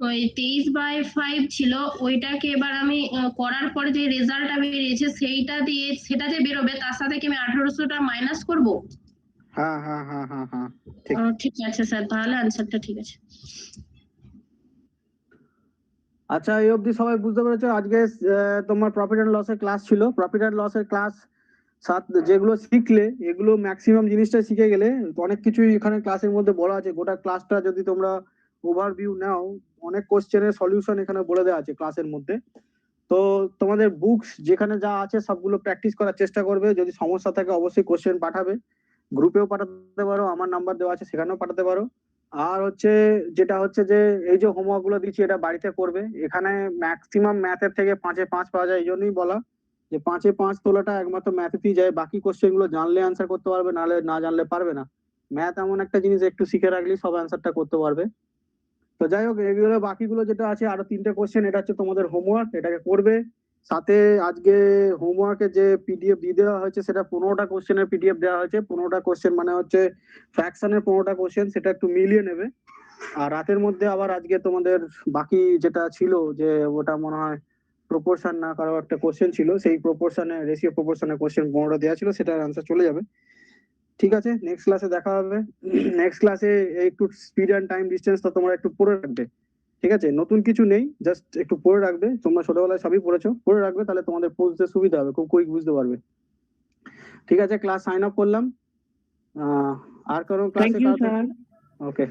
ওই 23/5 ছিল, ওইটাকে এবার আমি করার পরে যে রেজাল্টটা বেরিয়েছে সেইটা দিয়ে সেটা যে বেরোবে তার সাথে কি আমি 1800টা মাইনাস করব? হ্যাঁ, ঠিক। ঠিক আছে স্যার, তাহলে আনসারটা ঠিক আছে। আচ্ছা, এই অবধি সবাই বুঝতে পেরেছো? আজকে তোমার প্রফিট অ্যান্ড লসের ক্লাস ছিল। প্রফিট অ্যান্ড লসের ক্লাস যেগুলো শিখলে, এগুলো ম্যাক্সিমাম জিনিসটা শিখে গেলে। অনেক কিছুই এখানে ক্লাসের মধ্যে বলা আছে। গোটা ক্লাসটা যদি তোমরা ওভারভিউ নাও, অনেক কোশ্চেনের সলিউশন এখানে বলে দেওয়া আছে ক্লাসের মধ্যে। তো তোমাদের বুকস যেখানে যা আছে সবগুলো প্র্যাকটিস করার চেষ্টা করবে। যদি সমস্যা থাকে অবশ্যই কোশ্চেন পাঠাবে, গ্রুপেও পাঠাতে পারো, আমার নাম্বার দেওয়া আছে সেখানেও পাঠাতে পারো। আর হচ্ছে যেটা হচ্ছে যে এই যে হোমওয়ার্ক গুলো দিচ্ছি এটা বাড়িতে করবে। এখানে ম্যাক্সিমাম ম্যাথের থেকে 5-এ 5 পাওয়া যায়, এই জন্যই বলা যে 5-এ 5 তোলাটা একমাত্র ম্যাথেতেই যায়। বাকি কোশ্চেন গুলো জানলে অ্যান্সার করতে পারবে, নাহলে না জানলে পারবে না। ম্যাথ এমন একটা জিনিস, একটু শিখে রাখলেই সব অ্যান্সারটা করতে পারবে। তো যাই হোক, এগুলো বাকিগুলো যেটা আছে আরো 3টে কোশ্চেন, এটা হচ্ছে তোমাদের হোমওয়ার্ক, এটাকে করবে। সাথে আজকে হোমওয়ার্কে যে পিডিএফ দিয়ে দেওয়া হয়েছে সেটা 15টা কোশ্চেনের পিডিএফ দেওয়া হয়েছে। 15টা কোশ্চেন মানে হচ্ছে ফ্র্যাকশনের 15টা কোশ্চেন, সেটা একটু মিলিয়ে নেবে। আর রাতের মধ্যে আবার আজকে তোমাদের বাকি যেটা ছিল, যে ওটা মনে হয় প্রপোর্শন না কারো একটা কোশ্চেন ছিল, সেই প্রপোর্শনে রেশিও প্রপোর্শনের কোশ্চেন 15টা দেওয়া ছিল, সেটার অ্যান্সার চলে যাবে। ঠিক আছে, নেক্সট ক্লাসে দেখা হবে। নেক্সট ক্লাসে একটু স্পিড অ্যান্ড টাইম ডিসটেন্স তো তোমরা একটু পড়ে রাখবে, ঠিক আছে? নতুন কিছু নেই, জাস্ট একটু পড়ে রাখবে। তোমরা ছোটবেলায় সবই পড়েছো, পড়ে রাখবে, তাহলে তোমাদের বুঝতে সুবিধা হবে, খুব কুইক বুঝতে পারবে। ঠিক আছে, ক্লাস সাইন আপ করলাম। আর কারো থ্যাংক ক্লাসে ইউ স্যার। ওকে।